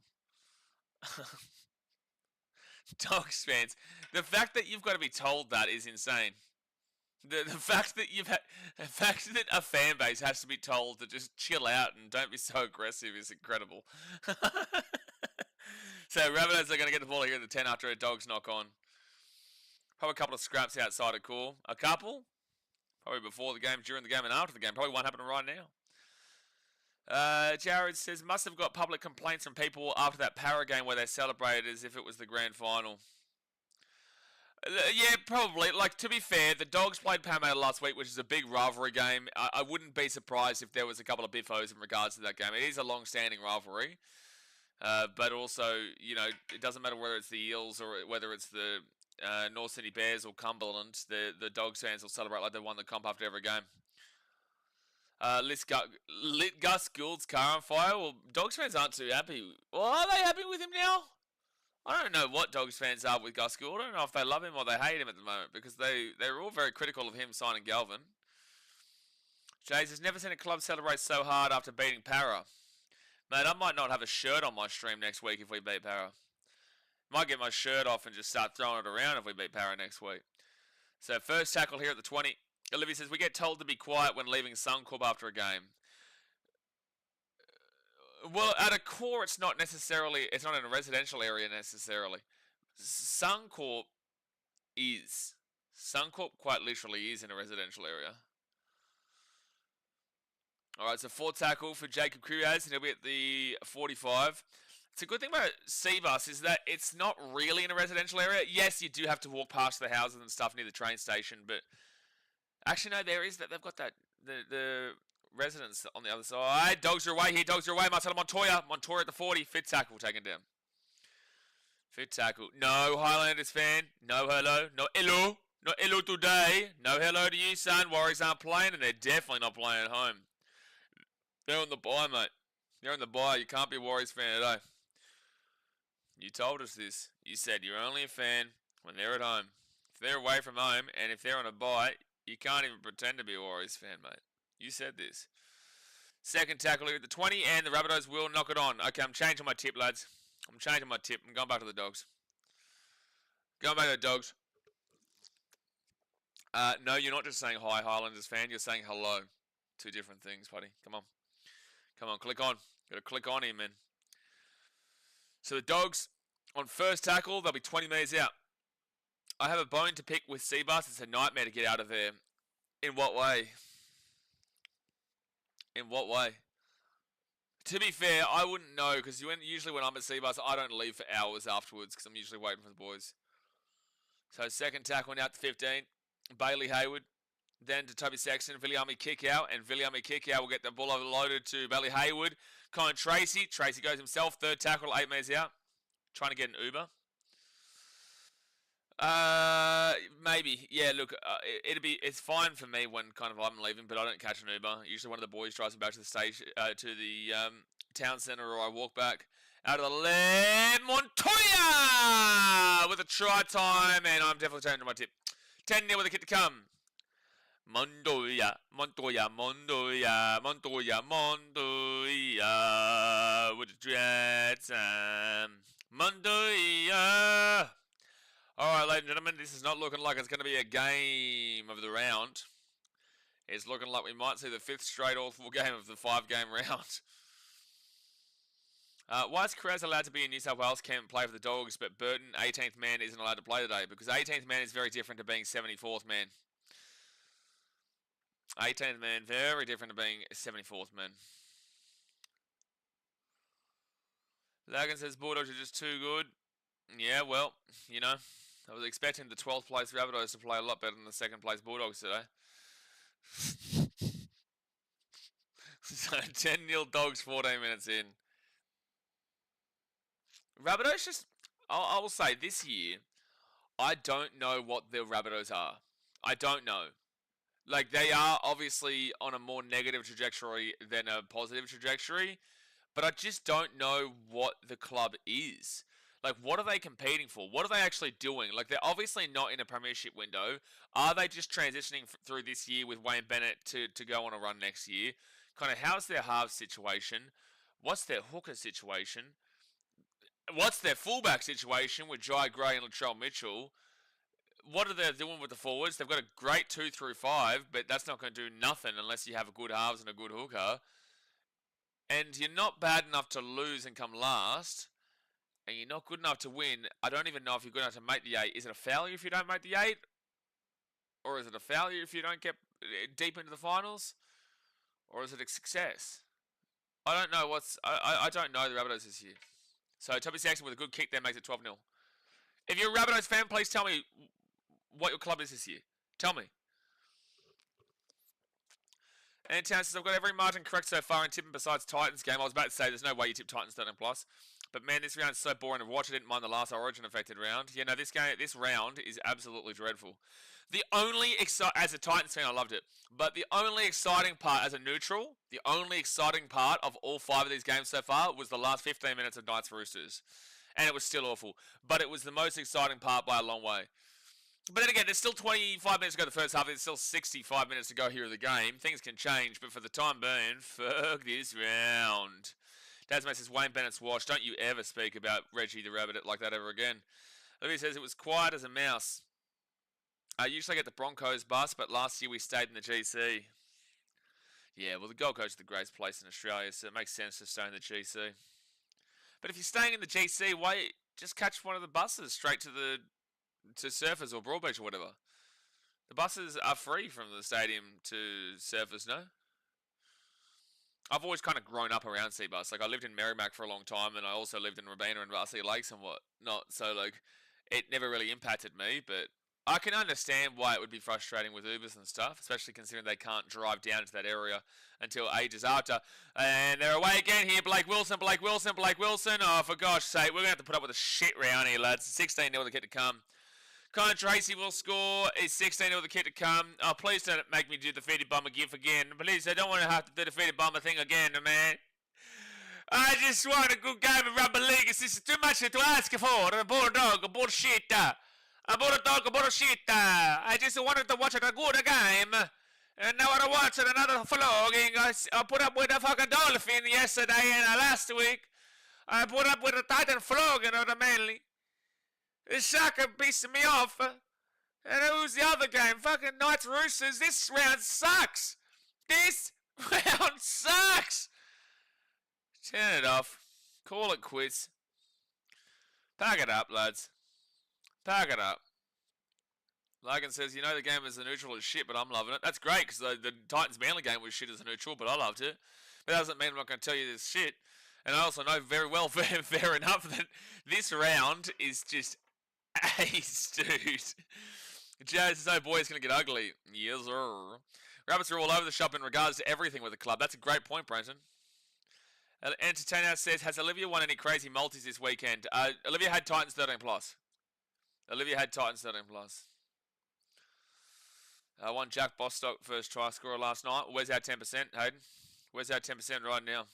Dogs fans, the fact that you've got to be told that is insane. The fact that the fact that a fan base has to be told to just chill out and don't be so aggressive is incredible. So Rabbitohs are going to get the ball here at the 10 after a Dogs knock on. Probably a couple of scraps outside of cool. A couple? Probably before the game, during the game, and after the game. Probably one happening right now. Jared says, must have got public complaints from people after that Para game where they celebrated as if it was the grand final. Yeah, probably. Like, to be fair, the Dogs played Parramatta last week, which is a big rivalry game. I wouldn't be surprised if there was a couple of biffos in regards to that game. It is a long-standing rivalry. But also, you know, it doesn't matter whether it's the Eels or whether it's the North Sydney Bears or Cumberland. The Dogs fans will celebrate like they won the comp after every game. Lit Gus Gould's car on fire. Well, Dogs fans aren't too happy. Well, are they happy with him now? I don't know what Dogs fans are with Gus Gould. I don't know if they love him or they hate him at the moment because they're all very critical of him signing Galvin. Jays has never seen a club celebrate so hard after beating Para. Mate, I might not have a shirt on my stream next week if we beat Para. Might get my shirt off and just start throwing it around if we beat Para next week. So first tackle here at the 20. Olivia says, we get told to be quiet when leaving Suncorp after a game. Well, at a core, it's not in a residential area necessarily. Suncorp quite literally is in a residential area. Alright, so fourth tackle for Jacob Kiraz, and he'll be at the 45. It's a good thing about Seabus is that it's not really in a residential area. Yes, you do have to walk past the houses and stuff near the train station, but actually, no, there is that. They've got that, the residents on the other side. Dogs are away here. Dogs are away. Marcelo Montoya. Montoya at the 40. Fit tackle taken down. Fit tackle. No Highlanders fan. No hello. No hello. No hello today. No hello to you, son. Warriors aren't playing, and they're definitely not playing at home. They're on the bye, mate. They're on the bye. You can't be a Warriors fan today. You told us this. You said you're only a fan when they're at home. If they're away from home, and if they're on a bye, you can't even pretend to be a Warriors fan, mate. You said this. Second tackle here at the 20, and the Rabbitohs will knock it on. Okay, I'm changing my tip, lads. I'm changing my tip. I'm going back to the Dogs. Going back to the Dogs. No, you're not just saying hi, Highlanders fan. You're saying hello. Two different things, buddy. Come on. Come on, click on. Got to click on him, man. So the Dogs, on first tackle, they'll be 20 metres out. I have a bone to pick with Seabus. It's a nightmare to get out of there. In what way? In what way? To be fair, I wouldn't know, because usually when I'm at Seabus, I don't leave for hours afterwards, because I'm usually waiting for the boys. So second tackle now to 15. Bailey Hayward. Then to Toby Sexton, Viliami kick out, and Viliami kick out will get the ball overloaded to Bailey Hayward. Colin Tracy. Tracy goes himself. Third tackle, 8 metres out. Trying to get an Uber. Maybe. Yeah, look, it's fine for me when kind of I'm leaving, but I don't catch an Uber. Usually one of the boys drives me back to the station, to the town centre, or I walk back. Out of the left, Montoya with a try time, and I'm definitely changing my tip. 10-0 with a kick to come. Montoya with the try time. Montoya. All right, ladies and gentlemen, this is not looking like it's going to be a game of the round. It's looking like we might see the 5th straight all-full game of the 5-game round. Why is Krause allowed to be in New South Wales camp and play for the Dogs, but Burton, 18th man, isn't allowed to play today? Because 18th man is very different to being 74th man. 18th man, very different to being 74th man. Lagan says Bulldogs are just too good. Yeah, well, you know, I was expecting the 12th place Rabbitohs to play a lot better than the 2nd place Bulldogs today. So 10-0 Dogs 14 minutes in. Rabbitohs just, I will say this year, I don't know what the Rabbitohs are. I don't know. Like, they are obviously on a more negative trajectory than a positive trajectory, but I just don't know what the club is. Like, what are they competing for? What are they actually doing? Like, they're obviously not in a premiership window. Are they just transitioning through this year with Wayne Bennett to go on a run next year? Kind of, how's their halves situation? What's their hooker situation? What's their fullback situation with Jai Gray and Latrell Mitchell? What are they doing with the forwards? They've got a great 2 through 5, but that's not going to do nothing unless you have a good halves and a good hooker. And you're not bad enough to lose and come last, and you're not good enough to win. I don't even know if you're good enough to make the 8. Is it a failure if you don't make the 8? Or is it a failure if you don't get deep into the finals? Or is it a success? I don't know I don't know the Rabbitohs this year. So Toby Saxon with a good kick there makes it 12-0. If you're a Rabbitohs fan, please tell me what your club is this year. Tell me. And Town says, I've got every margin correct so far in tipping besides Titans game. I was about to say there's no way you tip Titans 13+. But man, this round's so boring to watch. I didn't mind the last Origin affected round. Yeah, no, this round is absolutely dreadful. The only as a Titans fan, I loved it. But the only exciting part as a neutral, the only exciting part of all 5 of these games so far was the last 15 minutes of Knights Roosters. And it was still awful. But it was the most exciting part by a long way. But then again, there's still 25 minutes to go the first half. There's still 65 minutes to go here of the game. Things can change, but for the time being, fuck this round. Tasman says, Wayne Bennett's washed. Don't you ever speak about Reggie the Rabbit like that ever again. Olivia says, it was quiet as a mouse. I usually get the Broncos bus, but last year we stayed in the GC. Yeah, well, the Gold Coast is the greatest place in Australia, so it makes sense to stay in the GC. But if you're staying in the GC, why just catch one of the buses straight to Surfers or Broadbeach or whatever? The buses are free from the stadium to Surfers, no? I've always kind of grown up around Seabus. Like, I lived in Merrimack for a long time, and I also lived in Robina and Varsity Lakes and whatnot. So, like, it never really impacted me, but I can understand why it would be frustrating with Ubers and stuff, especially considering they can't drive down to that area until ages after. And they're away again here. Blake Wilson. Oh, for gosh sake, we're going to have to put up with a shit round here, lads. 16-0 with the kid to come. Colin Tracy will score. It's 16-0 with the kid to come. Oh, please don't make me do the defeated bomber gif again. Please, I don't want to have to do the defeated bomber thing again, man. I just want a good game of rugby league. This is too much to ask for. A bulldog, a bullshit. A bulldog, a bullshit. I just wanted to watch a good game. And now I watch another flogging. I put up with a fucking dolphin yesterday and last week. I put up with a Titan flogging of the Manly. This sucker pissed me off. And it was the other game. Fucking Knights Roosters. This round sucks. This round sucks. Turn it off. Call it quits. Pack it up, lads. Pack it up. Logan says, you know the game as a neutral is shit, but I'm loving it. That's great, because the Titans-Manly game was shit as a neutral, but I loved it. But that doesn't mean I'm not going to tell you this shit. And I also know very well, fair enough, that this round is just ace, dude. Jazz says, oh boy, it's going to get ugly. Yes, sir. Rabbits are all over the shop in regards to everything with the club. That's a great point, Brenton. Entertainer says, has Olivia won any crazy multis this weekend? Olivia had Titans 13+. Olivia had Titans 13+. Won Jack Bostock first try scorer last night. Where's our 10%, Hayden? Where's our 10% right now?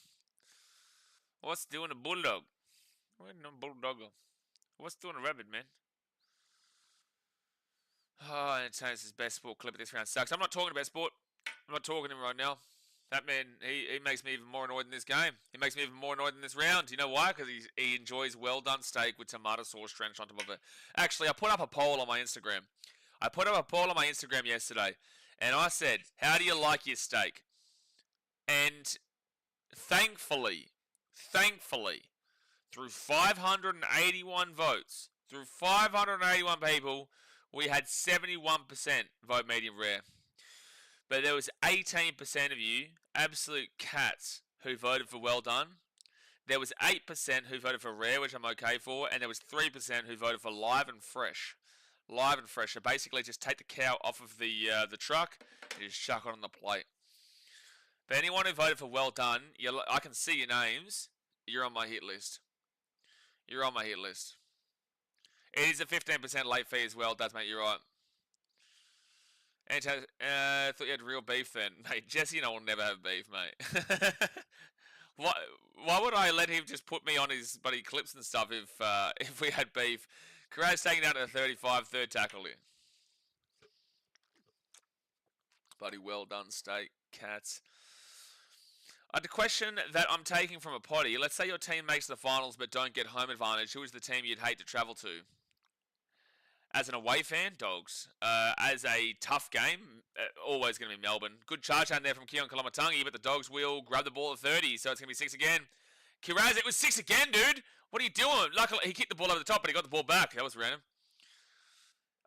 What's doing a bulldog? Where's no bulldog? What's doing a rabbit, man? Oh, Entertainer says, best sport clip of this round sucks. I'm not talking about sport. I'm not talking to him right now. That man, he makes me even more annoyed in this game. He makes me even more annoyed in this round. You know why? Because he enjoys well-done steak with tomato sauce drenched on top of it. Actually, I put up a poll on my Instagram. I put up a poll on my Instagram yesterday, and I said, how do you like your steak? And thankfully, through 581 votes, through 581 people, we had 71% vote medium rare. But there was 18% of you, absolute cats, who voted for well done. There was 8% who voted for rare, which I'm okay for, and there was 3% who voted for live and fresh. Live and fresh. So basically just take the cow off of the truck and just chuck it on the plate. But anyone who voted for well done, I can see your names. You're on my hit list. You're on my hit list. It is a 15% late fee as well, does, mate. You're right. And thought you had real beef then. Mate, Jesse and I will never have beef, mate. Why would I let him just put me on his buddy clips and stuff if we had beef? Carrer's taking down to the 35, third tackle here. Buddy, well done, steak, cats. The question that I'm taking from a potty, let's say your team makes the finals but don't get home advantage. Who is the team you'd hate to travel to? As an away fan, Dogs. As a tough game, always going to be Melbourne. Good charge down there from Keon Kolomatangi, but the Dogs will grab the ball at 30, so it's going to be 6 again. Kiraz, it was 6 again, dude. What are you doing? Luckily, he kicked the ball over the top, but he got the ball back. That was random.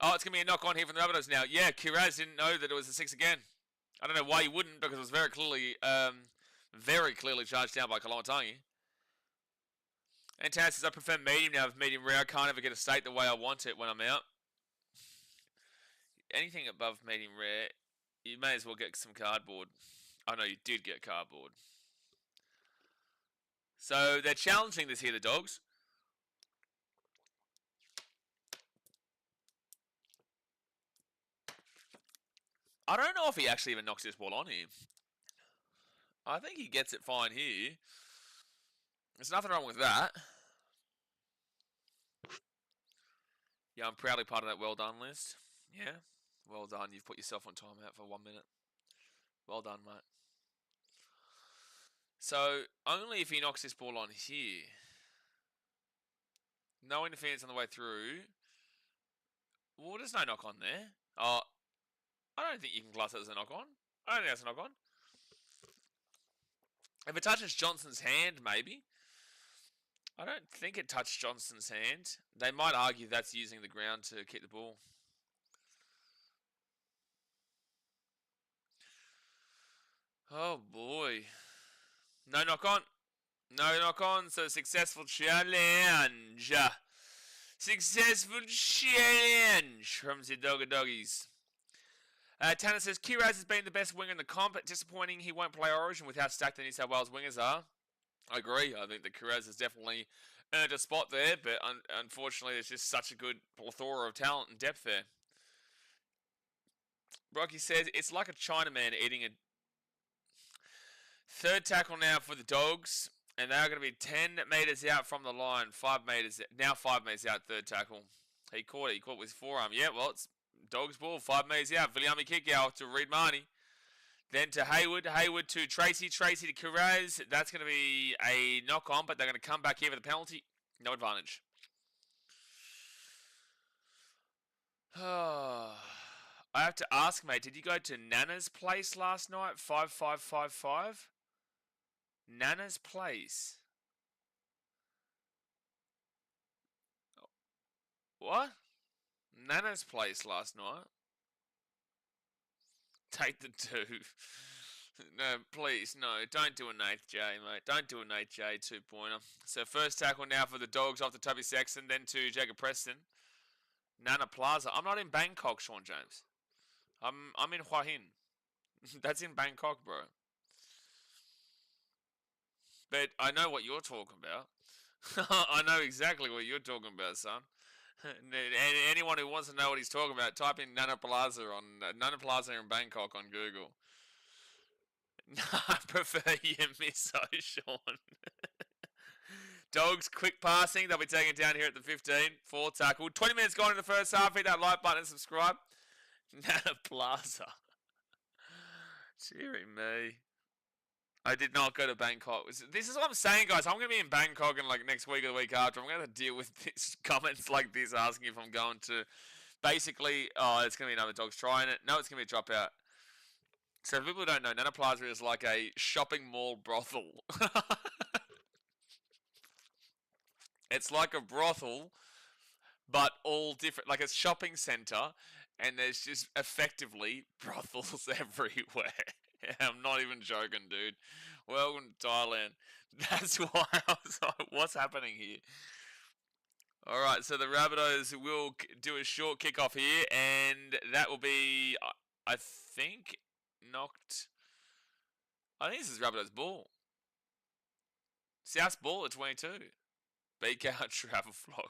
Oh, it's going to be a knock-on here from the Rabbitohs now. Yeah, Kiraz didn't know that it was a 6 again. I don't know why he wouldn't, because it was very clearly charged down by Kolomatangi. And Taz says, I prefer medium now with medium rare. I can't ever get a steak the way I want it when I'm out. Anything above medium rare, you may as well get some cardboard. Oh no, you did get cardboard. So they're challenging this here, the Dogs. I don't know if he actually even knocks this ball on here. I think he gets it fine here. There's nothing wrong with that. Yeah, I'm proudly part of that well done list. Yeah, well done. You've put yourself on timeout for 1 minute. Well done, mate. So, only if he knocks this ball on here. No interference on the way through. Well, there's no knock on there. Oh, I don't think you can class that as a knock on. I don't think that's a knock on. If it touches Johnson's hand, maybe. I don't think it touched Johnson's hand. They might argue that's using the ground to kick the ball. Oh boy. No knock on. No knock on. So successful challenge. Successful challenge from the Doggies. Tanner says, Kiraz has been the best winger in the comp. Disappointing he won't play Origin with how stacked the New South Wales wingers are. I agree. I think that Kiraz has definitely earned a spot there, but unfortunately there's just such a good plethora of talent and depth there. Rocky says, it's like a Chinaman eating a third tackle now for the Dogs, and they're going to be 10 metres out from the line. 5 metres, now 5 metres out, third tackle. He caught it with his forearm. Yeah, well, it's Dogs ball, 5 metres out. Viliami kick out to Reed Marnie. Then to Hayward. Hayward to Tracy. Tracy to Kiraz. That's going to be a knock on, but they're going to come back here for the penalty. No advantage. I have to ask, mate, did you go to Nana's place last night? 5555? Nana's place? What? Nana's place last night? Take the 2. No, please, no. Don't do an 8th J, mate. Don't do an 8th J 2-pointer. So first tackle now for the Dogs off the Toby Sexton, then to Jacob Preston. Nana Plaza. I'm not in Bangkok, Sean James. I'm in Hua Hin. That's in Bangkok, bro. But I know what you're talking about. I know exactly what you're talking about, son. And anyone who wants to know what he's talking about, type in Nana Plaza in Bangkok on Google. I prefer you miss Sean. Dogs, quick passing. They'll be taking it down here at the 15. 4 tackle. 20 minutes gone in the first half. Hit that like button and subscribe. Nana Plaza. Cheery me. I did not go to Bangkok. This is what I'm saying, guys. I'm going to be in Bangkok in like next week or the week after. I'm going to deal with this, comments like this asking if I'm going to. Basically, it's going to be another Dogs trying it. No, it's going to be a dropout. So if people don't know, Nana Plaza is like a shopping mall brothel. It's like a brothel, but all different. Like a shopping centre, and there's just effectively brothels everywhere. I'm not even joking, dude. Welcome to Thailand. That's why I was like, what's happening here? Alright, so the Rabbitohs will do a short kickoff here, and that will be, I think, knocked. I think this is Rabbitohs ball. South's ball at 22. BKRtravel vlog.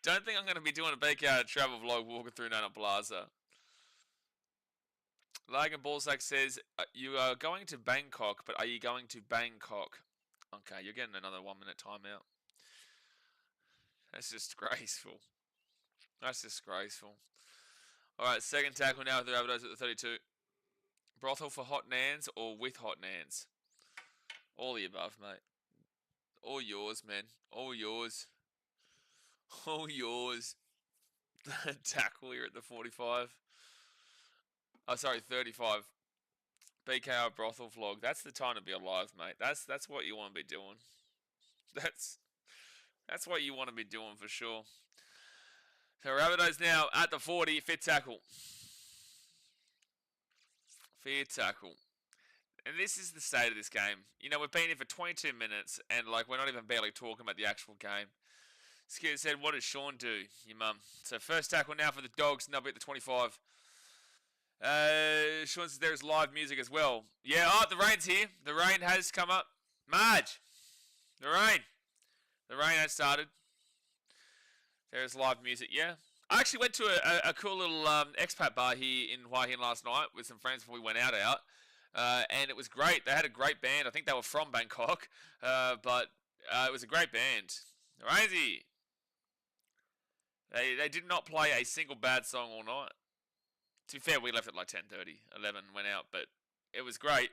Don't think I'm going to be doing a BKRtravel vlog walking through Nana Plaza. Logan Ballsack says, you are going to Bangkok, but are you going to Bangkok? Okay, you're getting another 1 minute timeout. That's disgraceful. That's disgraceful. Alright, second tackle now with the Rabbitohs at the 32. Brothel for hot nans or with hot nans? All the above, mate. All yours, man. All yours. All yours. Tackle here at the 45. Oh, sorry, 35. BKR brothel vlog. That's the time to be alive, mate. That's what you want to be doing. That's what you want to be doing for sure. So Rabbitohs now at the 40. Fit tackle. Fit tackle. And this is the state of this game. You know, we've been here for 22 minutes, and like we're not even barely talking about the actual game. Skid said, what does Sean do? Your mum. So first tackle now for the Dogs, and they'll be at the 25. Sean says there is live music as well. Yeah, the rain's here. The rain has come up. Marge! The rain. The rain has started. There is live music, yeah. I actually went to a cool little expat bar here in Hua Hin last night with some friends before we went out. And it was great. They had a great band. I think they were from Bangkok. But it was a great band. Crazy. They did not play a single bad song all night. To be fair, we left at like 10:30, 11 went out, but it was great.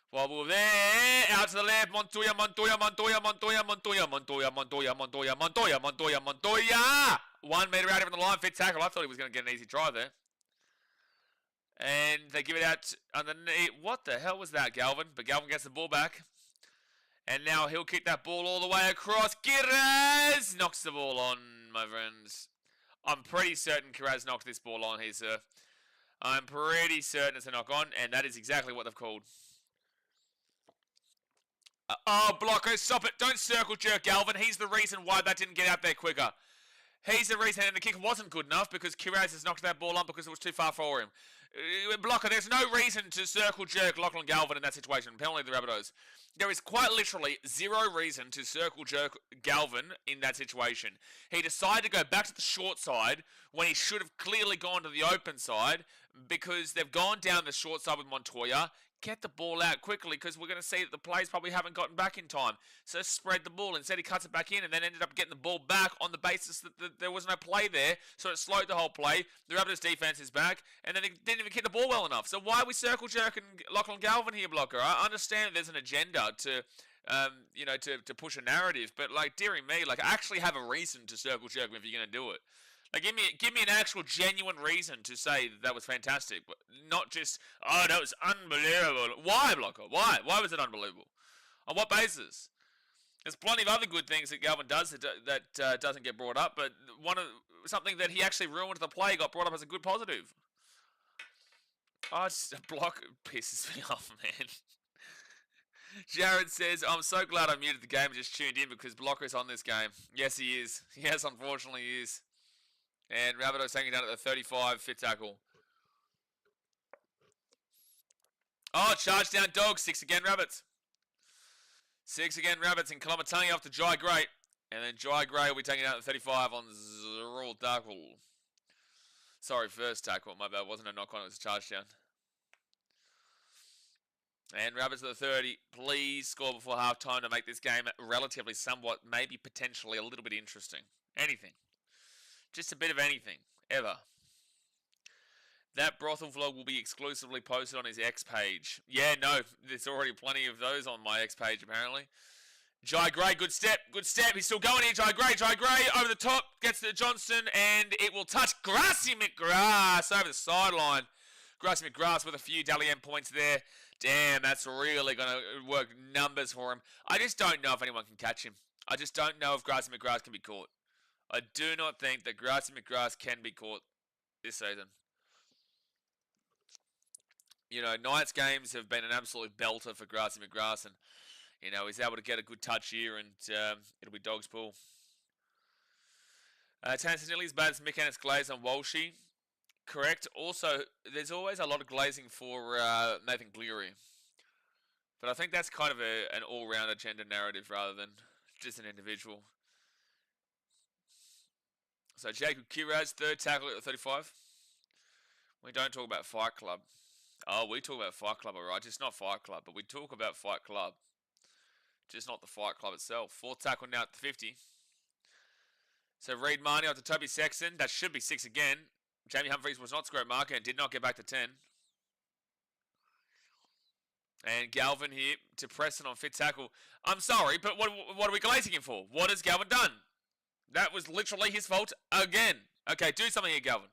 While we were there, out to the left, Montoya, Montoya, Montoya, Montoya, Montoya, Montoya, Montoya, Montoya, Montoya, Montoya, Montoya. 1 metre out of the line, fit tackle. I thought he was going to get an easy try there. And they give it out underneath. What the hell was that, Galvin? But Galvin gets the ball back. And now he'll kick that ball all the way across. Kiraz knocks the ball on, my friends. I'm pretty certain Kiraz knocked this ball on here, sir. I'm pretty certain it's a knock on, and that is exactly what they've called. Oh, Blocker, stop it. Don't circle jerk, Galvin. He's the reason why that didn't get out there quicker. He's the reason, and the kick wasn't good enough because Kiraz has knocked that ball on because it was too far for him. Blocker, there's no reason to circle jerk Lachlan Galvin in that situation. Penalty the Rabbitohs. There is quite literally zero reason to circle jerk Galvin in that situation. He decided to go back to the short side when he should have clearly gone to the open side because they've gone down the short side with Montoya. Get the ball out quickly because we're going to see that the players probably haven't gotten back in time. So spread the ball. Instead he cuts it back in and then ended up getting the ball back on the basis that there was no play there. So it slowed the whole play. The Rabbitohs defense is back and then they didn't even kick the ball well enough. So why are we circle jerking Lachlan Galvin here, Blocker? I understand there's an agenda to to push a narrative, but like, dearie me, like, I actually have a reason to circle jerk him if you're going to do it. Like, give me an actual genuine reason to say that was fantastic, but not just, oh, that was unbelievable. Why, Blocker? Why? Why was it unbelievable? On what basis? There's plenty of other good things that Galvin does that doesn't get brought up, but something that he actually ruined the play got brought up as a good positive. Oh, just a block pisses me off, man. Jared says, I'm so glad I muted the game and just tuned in because Blocker is on this game. Yes, he is. Yes, unfortunately, he is. And Rabbitohs taking down at the 35, fit tackle. Oh, charge down Dogs. 6 again, Rabbits. 6 again, Rabbits. And Kolomatangi off to Jai Gray. And then Jai Gray will be taking down at the 35 on Zerul tackle. Sorry, first tackle. My bad. Wasn't a knock on. It was a charge down. And Rabbits at the 30. Please score before halftime to make this game relatively somewhat, maybe potentially a little bit interesting. Anything. Just a bit of anything. Ever. That brothel vlog will be exclusively posted on his X page. Yeah, no. There's already plenty of those on my X page, apparently. Jai Gray, good step. Good step. He's still going here. Jai Gray. Jai Gray over the top. Gets to Johnston. And it will touch Grassy McGrath over the sideline. Grassy McGrath with a few Dally M points there. Damn, that's really going to work numbers for him. I just don't know if anyone can catch him. I just don't know if Grassy McGrath can be caught. I do not think that Grassy McGrath can be caught this season. You know, Knights games have been an absolute belter for Grassy McGrath, and, you know, he's able to get a good touch here, and it'll be Dogs' pool. Tansen nearly as bad as Mick Glaze on Walshy. Correct. Also, there's always a lot of glazing for Nathan Cleary. But I think that's kind of an all-round agenda narrative rather than just an individual. So Jacob Kiraz, third tackle at the 35. We don't talk about Fight Club. Oh, we talk about Fight Club, alright. Just not Fight Club, but we talk about Fight Club. Just not the Fight Club itself. Fourth tackle now at the 50. So Reed Marnie up to Toby Sexton. That should be 6 again. Jamie Humphries was not square marker and did not get back to 10. And Galvin here to Preston on fit tackle. I'm sorry, but what are we glazing him for? What has Galvin done? That was literally his fault again. Okay, do something here, Galvin.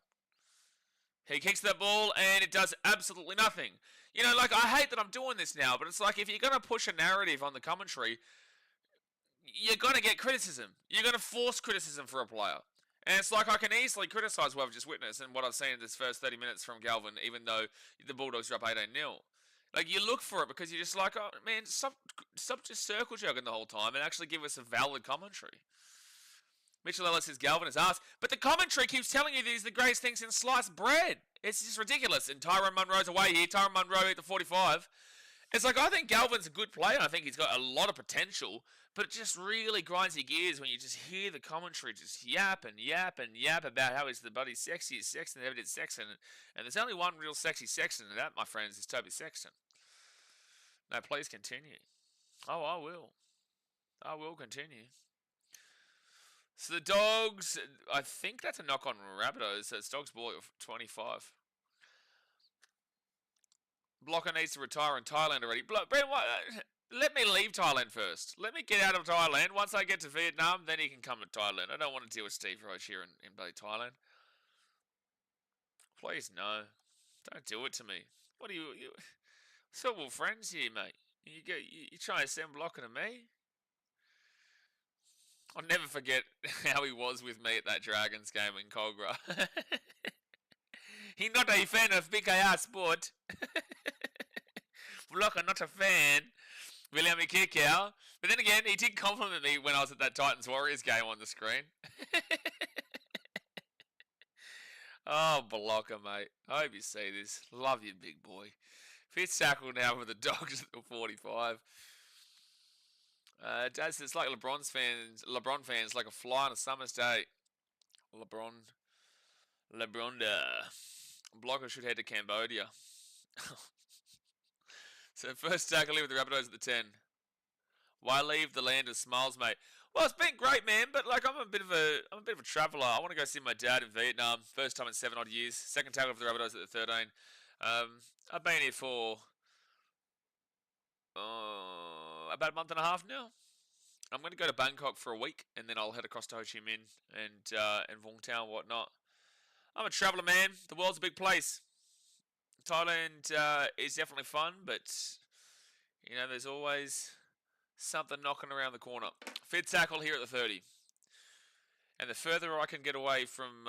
He kicks that ball and it does absolutely nothing. You know, like, I hate that I'm doing this now, but it's like if you're going to push a narrative on the commentary, you're going to get criticism. You're going to force criticism for a player. And it's like I can easily criticise what I've just witnessed and what I've seen in this first 30 minutes from Galvin, even though the Bulldogs are up 18-0. Like, you look for it because you're just like, oh, man, stop just circle joking the whole time and actually give us a valid commentary. Mitchell Ellis says Galvin is asked, but the commentary keeps telling you these are the greatest things in sliced bread. It's just ridiculous. And Tyrone Munro's away here. Tyrone Munro at the 45. It's like, I think Galvin's a good player. I think he's got a lot of potential, but it just really grinds your gears when you just hear the commentary just yap and yap and yap about how he's the bloody sexiest Sexton ever did Sexton. And there's only one real sexy Sexton, and that, my friends, is Toby Sexton. No, please continue. Oh, I will. I will continue. So the Dogs, I think that's a knock on Rabbitohs. So it's Dogs ball at 25. Blocker needs to retire in Thailand already. Brent, let me leave Thailand first. Let me get out of Thailand. Once I get to Vietnam, then he can come to Thailand. I don't want to deal with Steve Roach here in bloody Thailand. Please, no. Don't do it to me. What are you civil friends here, mate. You try to send Blocker to me? I'll never forget how he was with me at that Dragons game in Cogra. He's not a fan of BKR sport. Blocker, not a fan. William Kikau. But then again, he did compliment me when I was at that Titans Warriors game on the screen. Oh, Blocker, mate. I hope you see this. Love you, big boy. Fifth tackle now with the Dogs at the 45. Dad says it's like LeBron fans, like a fly on a summer's day. LeBron Blocker should head to Cambodia. So first tackle here with the Rabbitohs at the 10. Why leave the land of smiles, mate? Well, it's been great, man, but like I'm a bit of a traveller. I want to go see my dad in Vietnam. First time in 7 odd years. Second tackle for the Rabbitohs at the 13. I've been here for about a month and a half now. I'm going to go to Bangkok for a week, and then I'll head across to Ho Chi Minh and Vung Tau and whatnot. I'm a traveller, man. The world's a big place. Thailand is definitely fun, but you know, there's always something knocking around the corner. Fifth tackle here at the 30. And the further I can get away from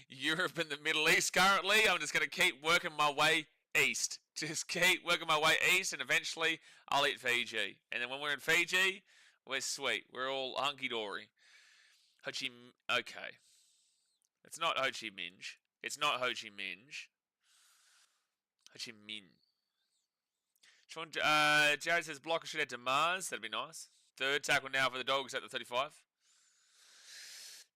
Europe and the Middle East currently, I'm just going to keep working my way east. Just keep working my way east, and eventually I'll hit Fiji. And then when we're in Fiji, we're sweet. We're all hunky-dory. Okay. It's not Ho Chi Minh. It's not Ho Chi Minh. Ho Chi Minh. Jared says blocker should head to Mars. That'd be nice. Third tackle now for the Dogs at the 35.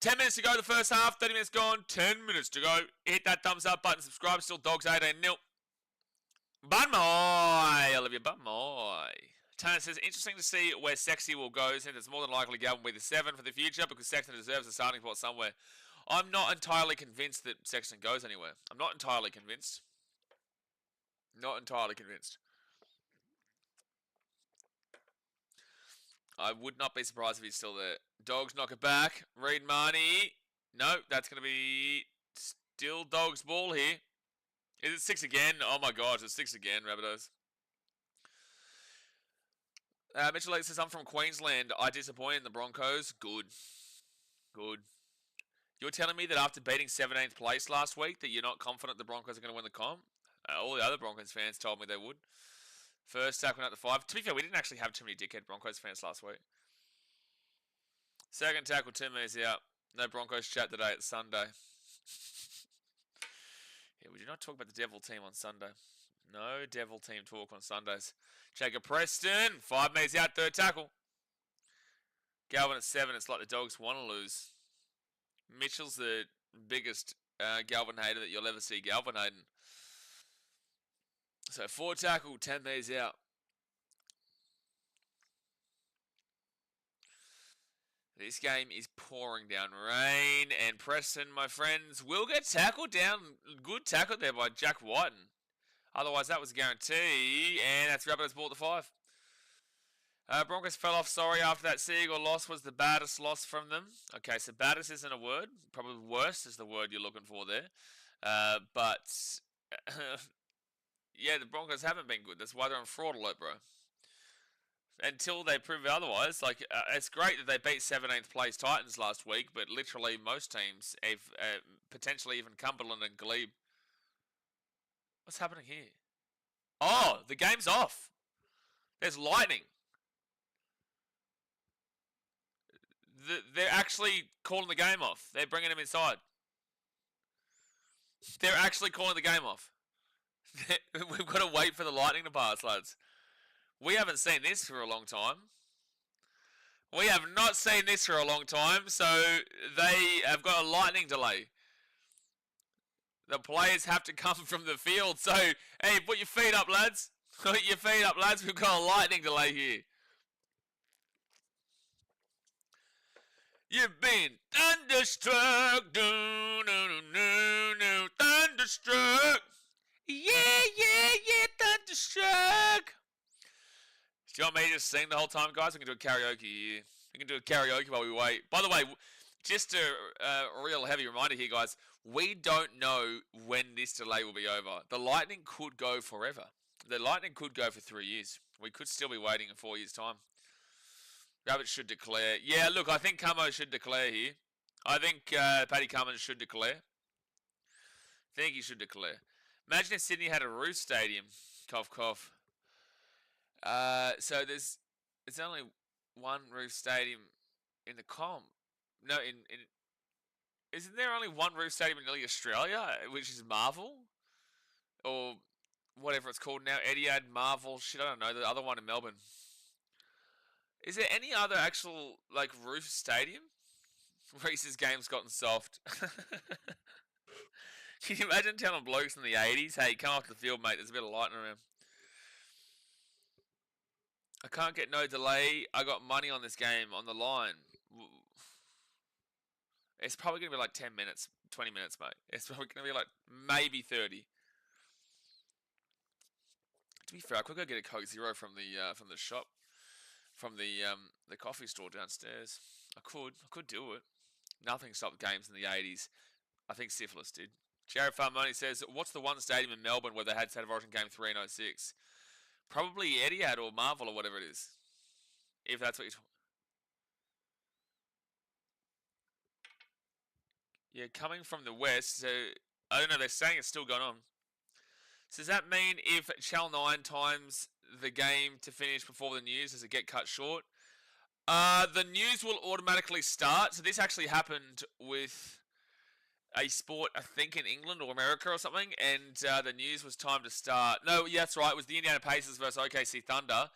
10 minutes to go the first half. 30 minutes gone. 10 minutes to go. Hit that thumbs up button. Subscribe. Still Dogs 18-0. Bunmoy. I love you, Bunmoy. Tanner says, interesting to see where Sexy will go, since it's more than likely Galvin will be the 7 for the future, because Sexton deserves a starting spot somewhere. I'm not entirely convinced that Sexton goes anywhere. I'm not entirely convinced. Not entirely convinced. I would not be surprised if he's still there. Dogs knock it back. Reed Marnie. No, that's going to be still Dogs ball here. Is it 6 again? Oh my gosh, it's 6 again, Rabbitohs. Mitchell Lake says, I'm from Queensland. I disappointed in the Broncos. Good. Good. You're telling me that after beating 17th place last week that you're not confident the Broncos are going to win the comp? All the other Broncos fans told me they would. First tackle at the 5. To be fair, we didn't actually have too many dickhead Broncos fans last week. Second tackle, 2 minutes out. No Broncos chat today. It's Sunday. Yeah, we do not talk about the Devil team on Sunday. No Devil team talk on Sundays. Jacob Preston, 5 minutes out, third tackle. Galvin at 7. It's like the Dogs want to lose. Mitchell's the biggest Galvin hater that you'll ever see Galvin hating. So 4 tackle, 10 minutes out. This game is pouring down rain, and Preston, my friends, will get tackled down. Good tackle there by Jack Whiten. Otherwise, that was a guarantee, and that's Rabbitohs ball at the 5. Broncos fell off, sorry, after that Seagull loss was the baddest loss from them. Okay, so baddest isn't a word. Probably worst is the word you're looking for there. But, yeah, the Broncos haven't been good. That's why they're on fraud alert, bro. Until they prove otherwise. Like, it's great that they beat 17th place Titans last week, but literally most teams, have, potentially even Cumberland and Glebe. What's happening here? Oh, the game's off. There's lightning. They're actually calling the game off. They're bringing him inside. They're actually calling the game off. We've got to wait for the lightning to pass, lads. We haven't seen this for a long time. We have not seen this for a long time, so they have got a lightning delay. The players have to come from the field, so, hey, put your feet up, lads. Put your feet up, lads. We've got a lightning delay here. You've been thunderstruck. Thunderstruck. Yeah, thunderstruck. Do you want me to just sing the whole time, guys? We can do a karaoke here. We can do a karaoke while we wait. By the way, just a real heavy reminder here, guys. We don't know when this delay will be over. The lightning could go forever. The lightning could go for 3 years. We could still be waiting in 4 years' time. Rabbit should declare. Yeah, look, I think Camo should declare here. I think Paddy Cummins should declare. I think he should declare. Imagine if Sydney had a roof stadium. Cough, cough. So there's only one roof stadium in the comp. No, isn't there only one roof stadium in nearly Australia, which is Marvel? Or whatever it's called now, Etihad, Marvel, shit, I don't know, the other one in Melbourne. Is there any other actual, like, roof stadium? Reese's game's gotten soft. Can you imagine telling blokes in the 80s, hey, come off the field, mate, there's a bit of lightning around. I can't get no delay. I got money on this game on the line. It's probably going to be like 10 minutes, 20 minutes, mate. It's probably going to be like maybe 30. To be fair, I could go get a Coke Zero from the shop. from the coffee store downstairs. I could do it. Nothing stopped games in the 80s. I think syphilis did. Jared Farmoni says, what's the one stadium in Melbourne where they had State of Origin Game 3 in 06? Probably Etihad or Marvel or whatever it is. If that's what you're talking. Yeah, coming from the west, so I don't know, they're saying it's still going on. So does that mean if Channel 9 times the game to finish before the news, does it get cut short? The news will automatically start. So this actually happened with a sport, I think, in England or America or something, and the news was timed to start. No, yeah, that's right. It was the Indiana Pacers versus OKC Thunder,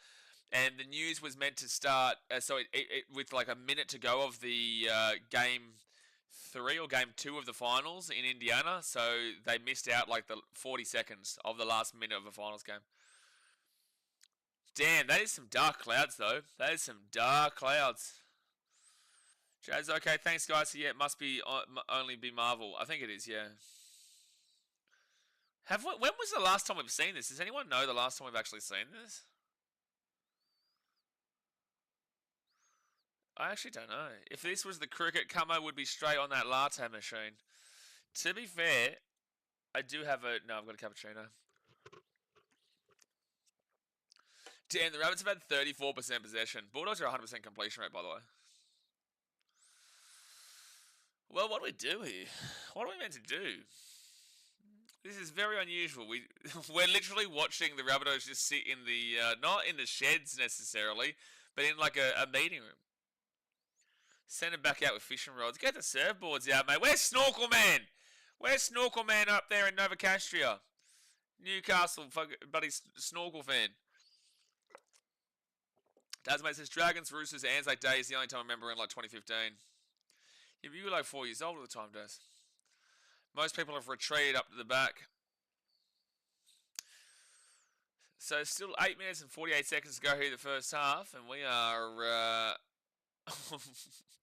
and the news was meant to start. So it with like a minute to go of the game 3 or game 2 of the finals in Indiana, so they missed out like the 40 seconds of the last minute of a finals game. Damn, that is some dark clouds though. That is some dark clouds. Jazz, okay, thanks guys. So, yeah, it must be only be Marvel. I think it is, yeah. When was the last time we've seen this? Does anyone know the last time we've actually seen this? I actually don't know. If this was the cricket, Camo would be straight on that latte machine. To be fair, I do have a... No, I've got a cappuccino. Damn, the Rabbits have had 34% possession. Bulldogs are 100% completion rate, by the way. Well, what do we do here? What are we meant to do? This is very unusual. We're literally watching the Rabbitohs just sit in the... not in the sheds, necessarily, but in, like, a meeting room. Send him back out with fishing rods. Get the surfboards out, mate. Where's Snorkel Man? Where's Snorkel Man up there in Nova Castria? Newcastle, buddy snorkel fan. Tasmate says, Dragons, Roosters, Anzac Day is the only time I remember in like 2015. Yeah, but you were like 4 years old at the time, Daz. Most people have retreated up to the back. So still 8 minutes and 48 seconds to go here in the first half, and we are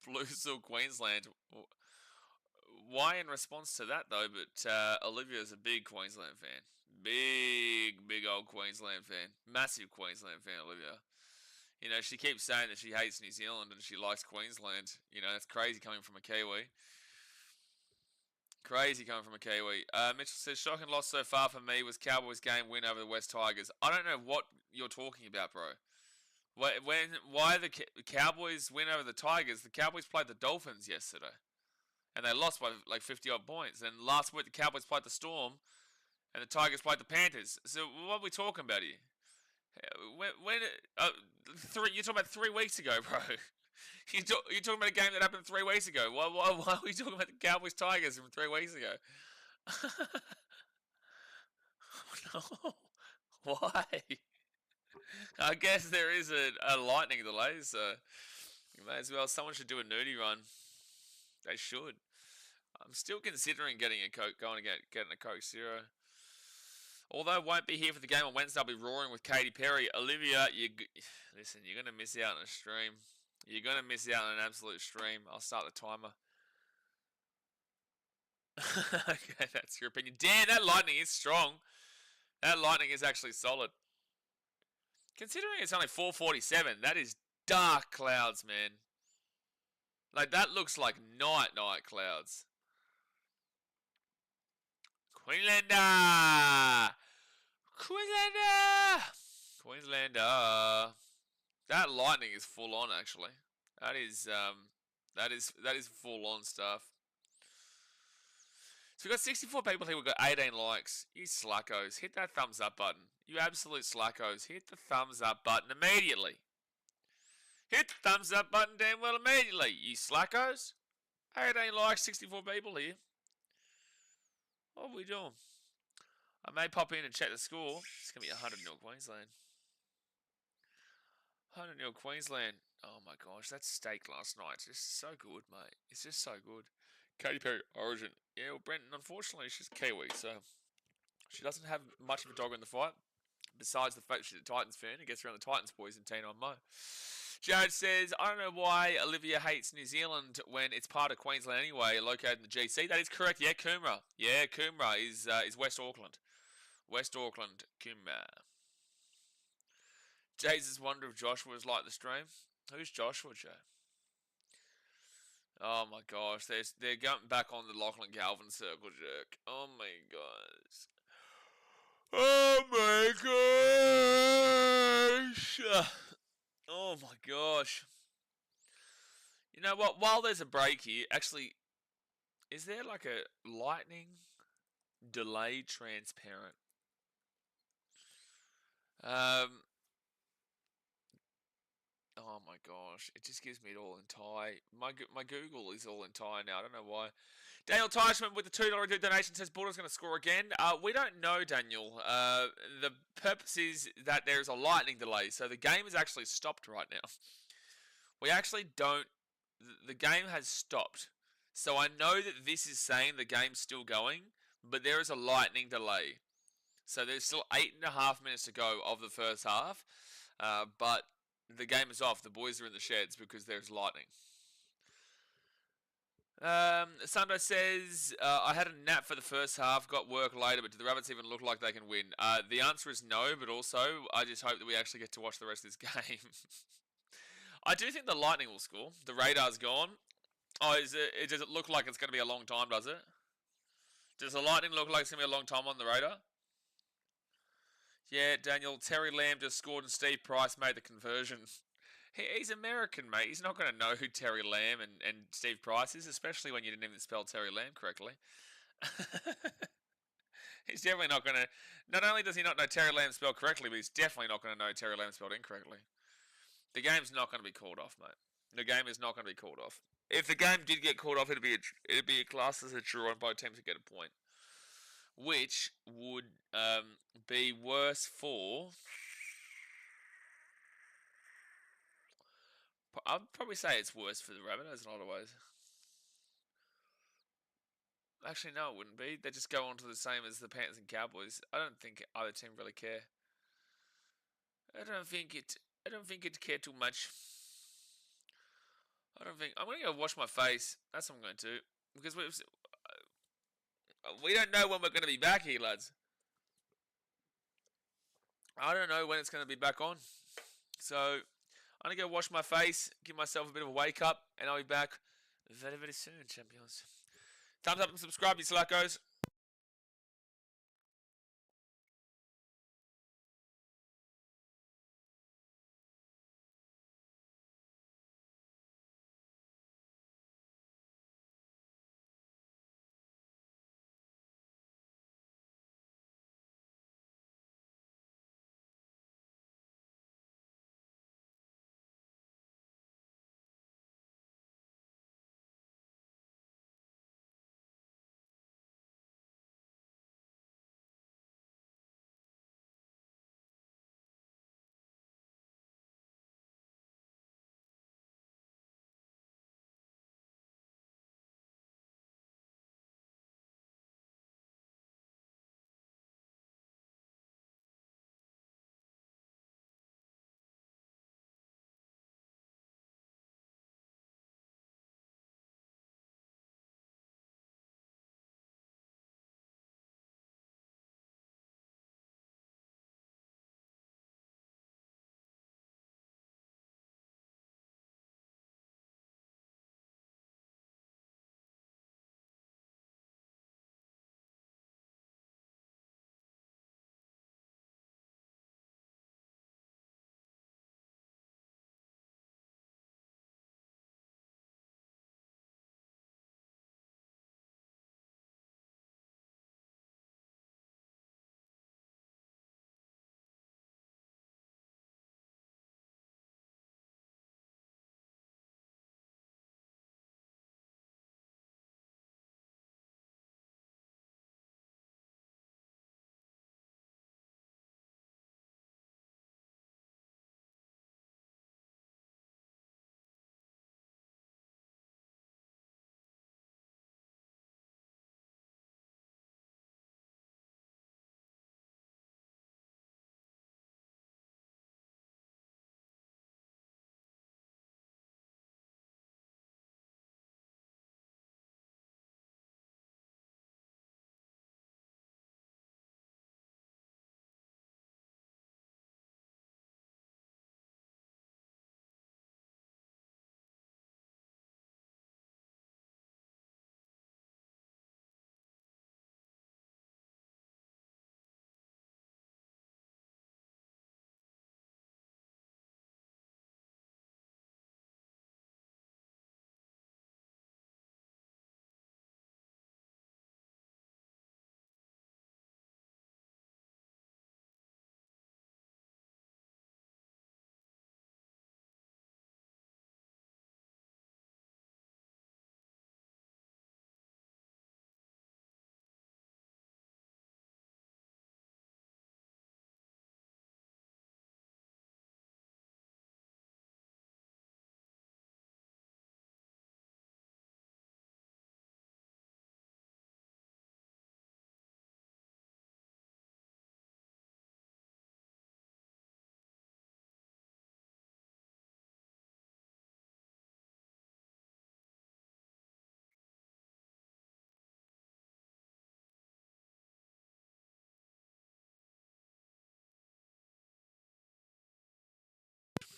Blue Silk Queensland. Why in response to that though? But Olivia's a big Queensland fan. Big old Queensland fan. Massive Queensland fan, Olivia. You know, she keeps saying that she hates New Zealand and she likes Queensland. You know, that's crazy coming from a Kiwi. Crazy coming from a Kiwi. Mitchell says, shocking loss so far for me was Cowboys game win over the West Tigers. I don't know what you're talking about, bro. Why the Cowboys win over the Tigers? The Cowboys played the Dolphins yesterday. And they lost by like 50-odd points. And last week the Cowboys played the Storm. And the Tigers played the Panthers. So what are we talking about here? You're talking about 3 weeks ago, bro. You're talking about a game that happened 3 weeks ago. Why are we talking about the Cowboys Tigers from 3 weeks ago? No. Why? I guess there is a lightning delay, so you may as well. Someone should do a nudie run. They should. I'm still considering getting a Coke, getting a Coke Zero. Although I won't be here for the game on Wednesday, I'll be roaring with Katy Perry. Olivia, listen, you're going to miss out on a stream. You're going to miss out on an absolute stream. I'll start the timer. Okay, that's your opinion. Damn, that lightning is strong. That lightning is actually solid. Considering it's only 4:47, that is dark clouds, man. Like, that looks like night clouds. Queenslander! That lightning is full on, actually. That is full on stuff. So we've got 64 people here. We've got 18 likes. You slackos, hit that thumbs up button. You absolute slackos, hit the thumbs up button immediately. Hit the thumbs up button damn well immediately, you slackos. 18 likes, 64 people here. What are we doing? I may pop in and check the score. It's going to be 100-0 Queensland. 100-0 Queensland. Oh my gosh, that steak last night. It's just so good, mate. It's just so good. Katy Perry, Origin. Yeah, well, Brenton, unfortunately, she's Kiwi, so she doesn't have much of a dog in the fight. Besides the fact she's a Titans fan and gets around the Titans boys in Teen on Mo. Jared says, I don't know why Olivia hates New Zealand when it's part of Queensland anyway, located in the GC. That is correct. Yeah, Coomera. Yeah, Coomera is West Auckland. West Auckland, Coomera. Jesus wonder if Joshua was like the stream. Who's Joshua, Joe? Oh my gosh, they're going back on the Lachlan Galvin circle jerk. Oh my gosh. Oh my gosh. Oh my gosh. You know what? While there's a break here, actually, is there like a lightning delay transparent? Um. Oh my gosh, it just gives me it all in Thai. My Google is all in Thai now. I don't know why. Daniel Teichman with the $2 donation says Bulldogs going to score again. We don't know, Daniel. The purpose is that there is a lightning delay, so the game is actually stopped right now. We actually don't. The game has stopped, so I know that this is saying the game's still going, but there is a lightning delay. So there's still 8.5 minutes to go of the first half, but the game is off. The boys are in the sheds because there's lightning. Sando says, I had a nap for the first half, got work later, but do the Rabbits even look like they can win? The answer is no, but also I just hope that we actually get to watch the rest of this game. I do think the Lightning will score. The radar's gone. Oh, does it look like it's going to be a long time, does it? Does the Lightning look like it's going to be a long time on the radar? Yeah, Daniel, Terry Lamb just scored and Steve Price made the conversion. He's American, mate. He's not going to know who Terry Lamb and Steve Price is, especially when you didn't even spell Terry Lamb correctly. He's definitely not going to... Not only does he not know Terry Lamb spelled correctly, but he's definitely not going to know Terry Lamb spelled incorrectly. The game's not going to be called off, mate. The game is not going to be called off. If the game did get called off, it'd be a class as a draw and both teams would get a point. Which would be worse for... I'd probably say it's worse for the Rabbitohs in a lot of ways. Actually, no, it wouldn't be. They just go on to the same as the Panthers and Cowboys. I don't think either team really care. I don't think it care too much. I'm gonna go wash my face. That's what I'm going to, because we don't know when we're gonna be back here, lads. I don't know when it's gonna be back on. So I'm gonna go wash my face, give myself a bit of a wake up, and I'll be back very, very soon, champions. Thumbs up and subscribe, you slackos.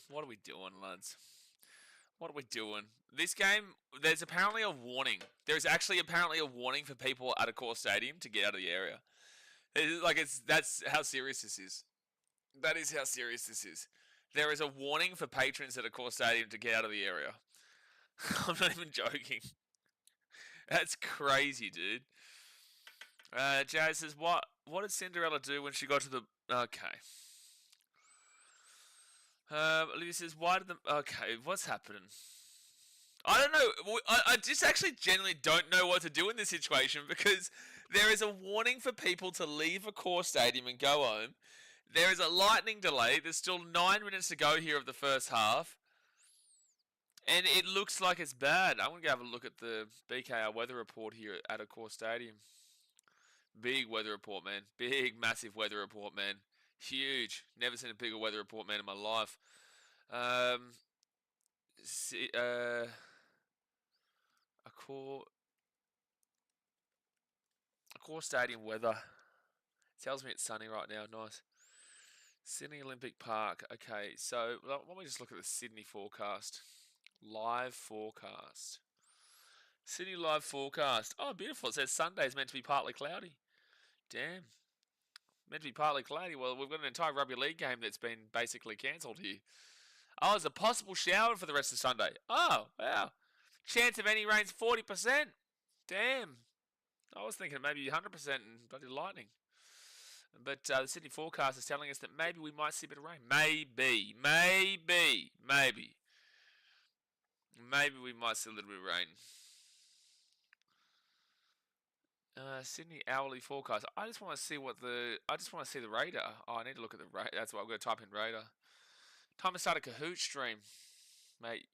What are we doing, lads? What are we doing? This game, there's apparently a warning. There's actually apparently a warning for people at a core stadium to get out of the area. That's how serious this is. That is how serious this is. There is a warning for patrons at a core stadium to get out of the area. I'm not even joking. That's crazy, dude. Jazz says, what did Cinderella do when she got to the... Okay. Olivia says, why did the... Okay, what's happening? I don't know. I just actually genuinely don't know what to do in this situation because there is a warning for people to leave a core stadium and go home. There is a lightning delay. There's still 9 minutes to go here of the first half. And it looks like it's bad. I'm going to go have a look at the BKR weather report here at a core stadium. Big weather report, man. Big, massive weather report, man. Huge. Never seen a bigger weather report, man, in my life. A core stadium weather. Tells me it's sunny right now. Nice. Sydney Olympic Park. Okay, so why don't we just look at the Sydney forecast? Live forecast. Sydney live forecast. Oh, beautiful. It says Sunday's meant to be partly cloudy. Damn. Meant to be partly cloudy. Well, we've got an entire rugby league game that's been basically cancelled here. Oh, there's a possible shower for the rest of Sunday. Oh, wow. Chance of any rain's 40%. Damn. I was thinking maybe 100% and bloody lightning. But the Sydney forecast is telling us that maybe we might see a bit of rain. Maybe. Maybe we might see a little bit of rain. Sydney hourly forecast. I just want to see the radar. Oh, I need to look at the radar. That's why I'm going to type in radar. Time to start a Kahoot stream. Mate,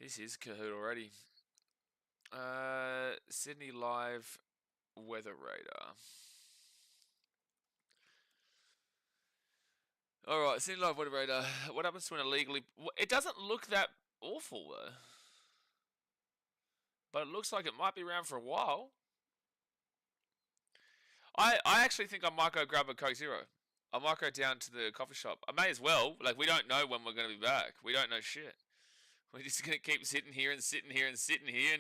this is Kahoot already. Sydney live weather radar. Alright, Sydney live weather radar. What happens to an illegally... It doesn't look that awful, though. But it looks like it might be around for a while. I actually think I might go grab a Coke Zero. I might go down to the coffee shop. I may as well. Like, we don't know when we're going to be back. We don't know shit. We're just going to keep sitting here and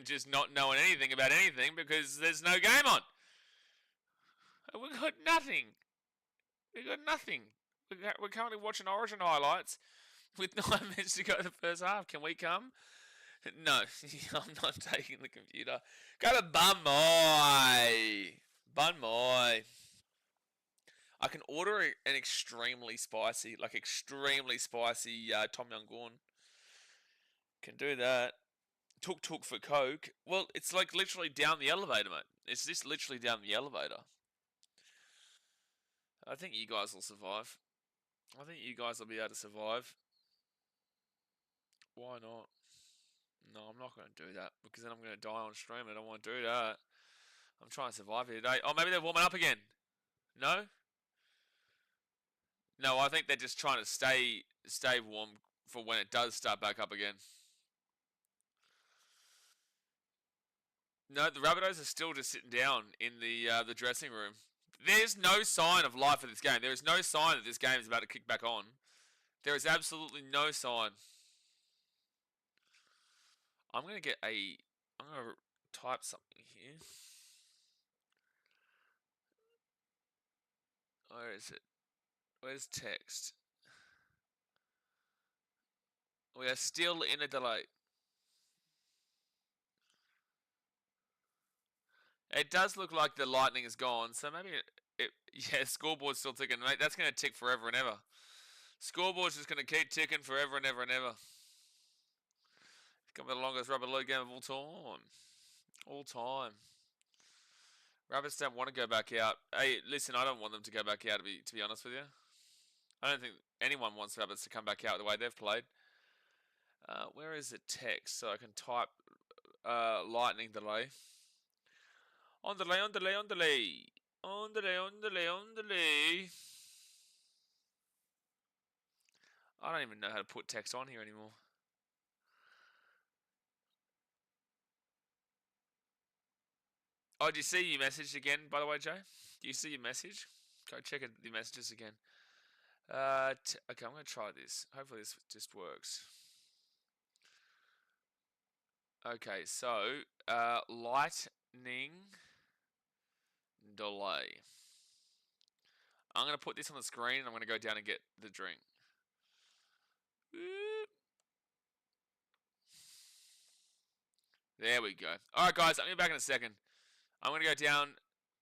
just not knowing anything about anything because there's no game on. We've got nothing. We're currently watching Origin highlights with 9 minutes to go to the first half. Can we come? No, I'm not taking the computer. Go to Bunmoy. I can order an extremely spicy Tom Yum Goong. Can do that. Tuk for Coke. Well, it's like literally down the elevator, mate. It's just literally down the elevator. I think you guys will survive. I think you guys will be able to survive. Why not? No, I'm not going to do that because then I'm going to die on stream. I don't want to do that. I'm trying to survive here today. Oh, maybe they're warming up again. No? No, I think they're just trying to stay warm for when it does start back up again. No, the Rabbitohs are still just sitting down in the dressing room. There's no sign of life in this game. There is no sign that this game is about to kick back on. There is absolutely no sign. I'm going to type something here. Where is it? Where's text? We are still in a delay. It does look like the lightning is gone, so maybe yeah, scoreboard's still ticking. Mate, that's going to tick forever and ever. Scoreboard's just going to keep ticking forever and ever and ever. It's going to be the longest rubber league game of all time. All time. Rabbits don't want to go back out. Hey, listen, I don't want them to go back out, to be honest with you. I don't think anyone wants Rabbits to come back out the way they've played. Where is the text so I can type lightning delay? On delay. I don't even know how to put text on here anymore. Oh, do you see your message again, by the way, Jay? Do you see your message? Go check the messages again. Okay, I'm going to try this. Hopefully this just works. Okay, so lightning delay. I'm going to put this on the screen and I'm going to go down and get the drink. There we go. All right, guys, I'm going to be back in a second. I'm going to go down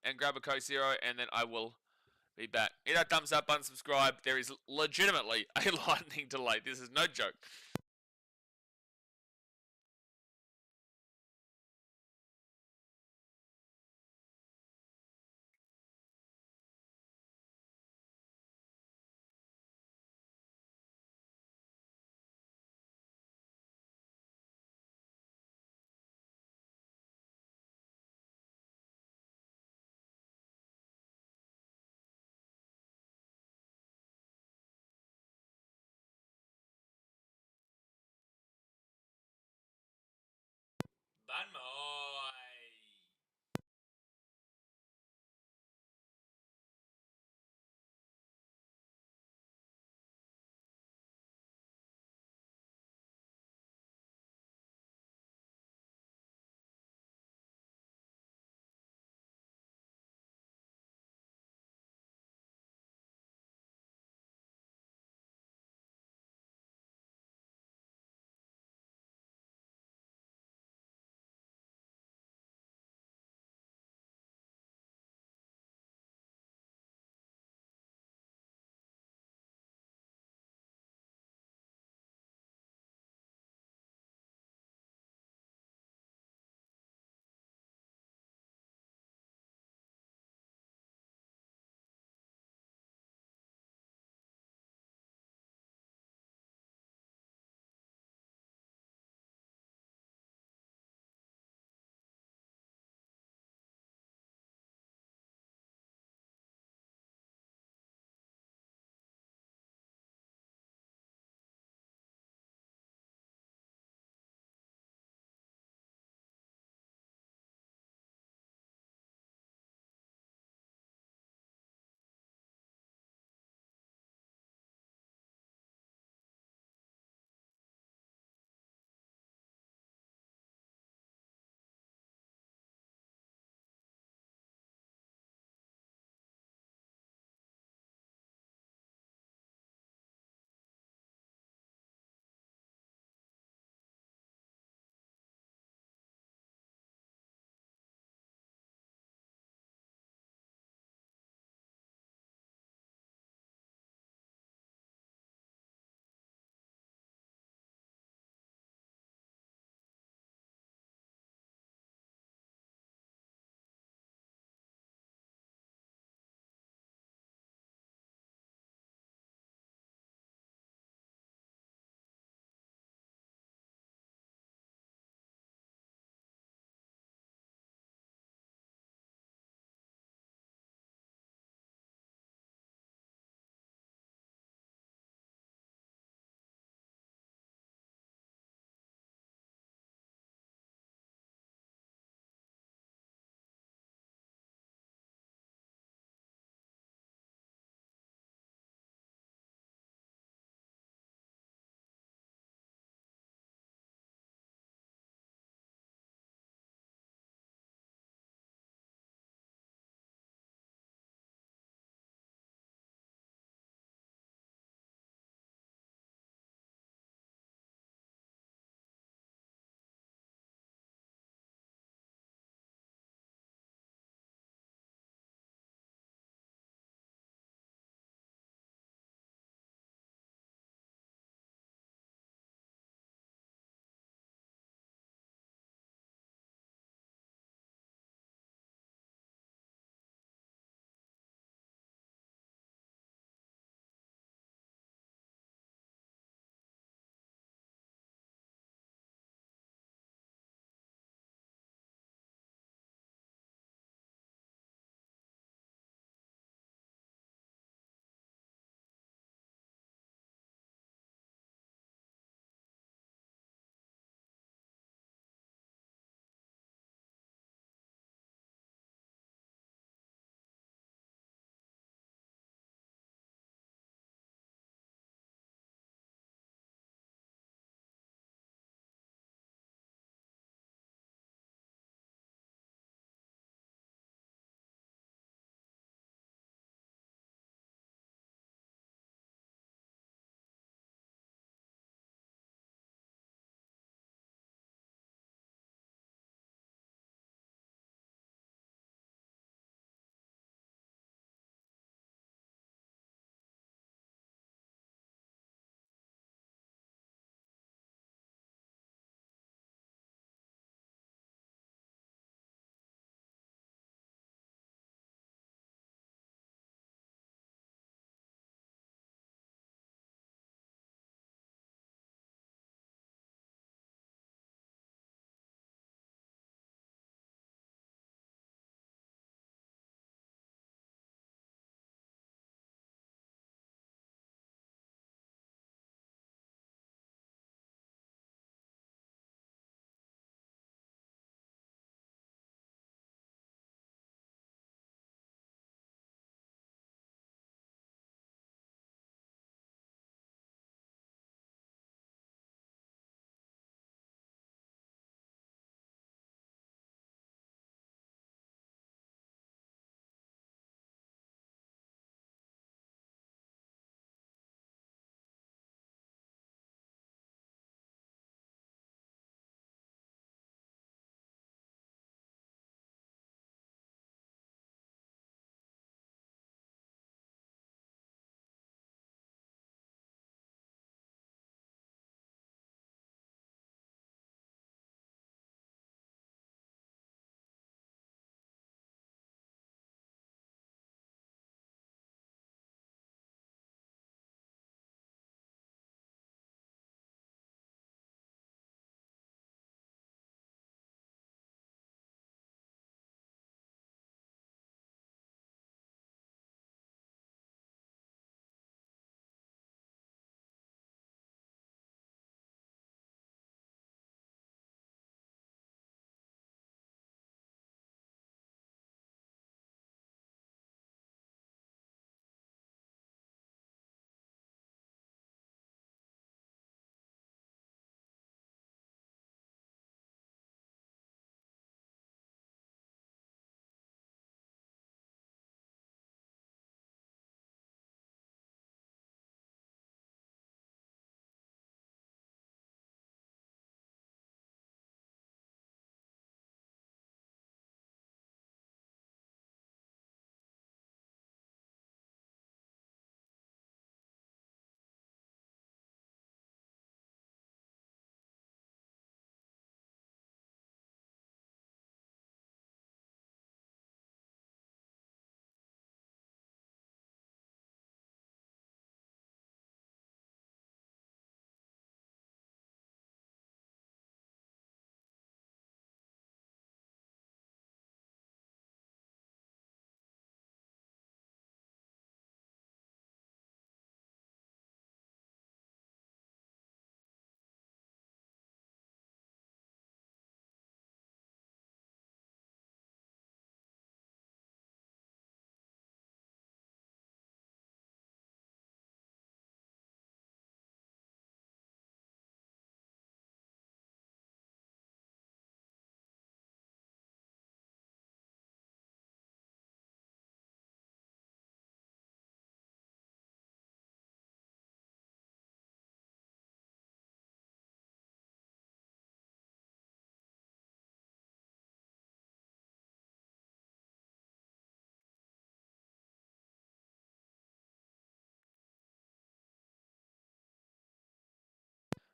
and grab a Coke Zero and then I will be back. Hit that thumbs up button, subscribe. There is legitimately a lightning delay. This is no joke. Ban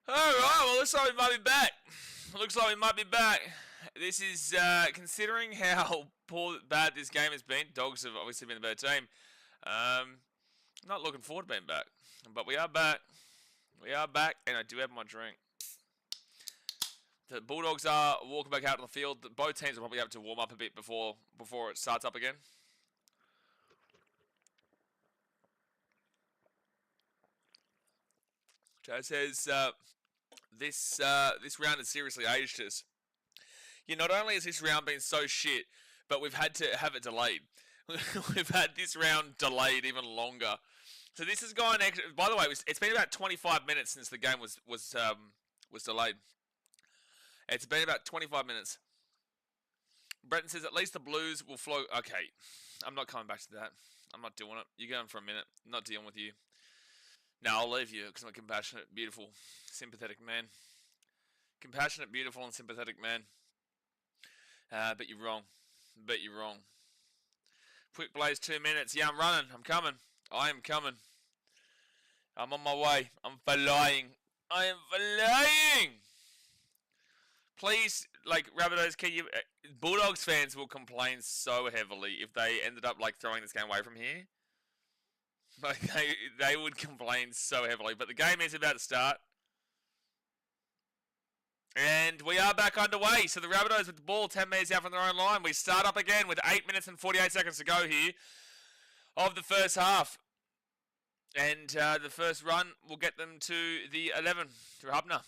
Alright, well, looks like we might be back. Looks like we might be back. This is, considering how bad this game has been, Dogs have obviously been the better team. Not looking forward to being back. But we are back. We are back, and I do have my drink. The Bulldogs are walking back out on the field. Both teams will probably have to warm up a bit before it starts up again. Joe says, this round has seriously aged us. Yeah, not only has this round been so shit, but we've had to have it delayed. We've had this round delayed even longer. So this has gone. By the way, it's been about 25 minutes since the game was delayed. It's been about 25 minutes. Bretton says at least the Blues will flow. Okay, I'm not coming back to that. I'm not doing it. You're going for a minute. I'm not dealing with you. No, I'll leave you because I'm a compassionate, beautiful, sympathetic man. Compassionate, beautiful, and sympathetic man. But you're wrong. Bet you're wrong. Quick Blaze, 2 minutes. Yeah, I'm running. I'm coming. I am coming. I'm on my way. I'm flying. I am flying. Please, like, Rabbitohs, can you... Bulldogs fans will complain so heavily if they ended up, like, throwing this game away from here. Like, they would complain so heavily. But the game is about to start. And we are back underway. So the Rabbitohs with the ball 10 metres out from their own line. We start up again with 8 minutes and 48 seconds to go here of the first half. And the first run will get them to the 11 through Hubner.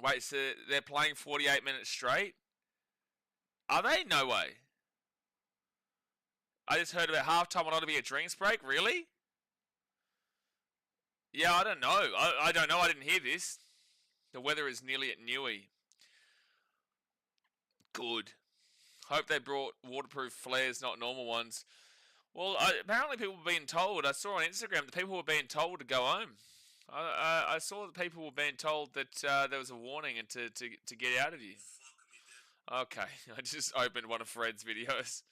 Wait, so they're playing 48 minutes straight? Are they? No way. I just heard about halftime will not be a drinks break. Really? Yeah, I don't know. I don't know. I didn't hear this. The weather is nearly at Newey. Good. Hope they brought waterproof flares, not normal ones. Well, apparently people were being told. I saw on Instagram that people were being told to go home. I saw that people were being told that there was a warning and to get out of here. Okay, I just opened one of Fred's videos.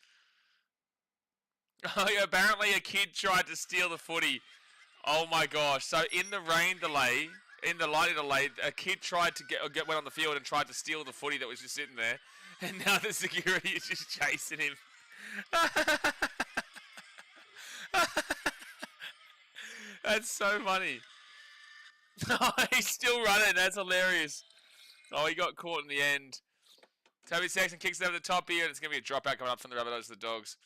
Apparently a kid tried to steal the footy. Oh my gosh. So in the rain delay, in the lightning delay, a kid tried to went on the field and tried to steal the footy that was just sitting there. And now the security is just chasing him. That's so funny. He's still running. That's hilarious. Oh, he got caught in the end. Toby Sexton kicks it over the top here, and it's going to be a dropout coming up from the Rabbitohs to the Dogs.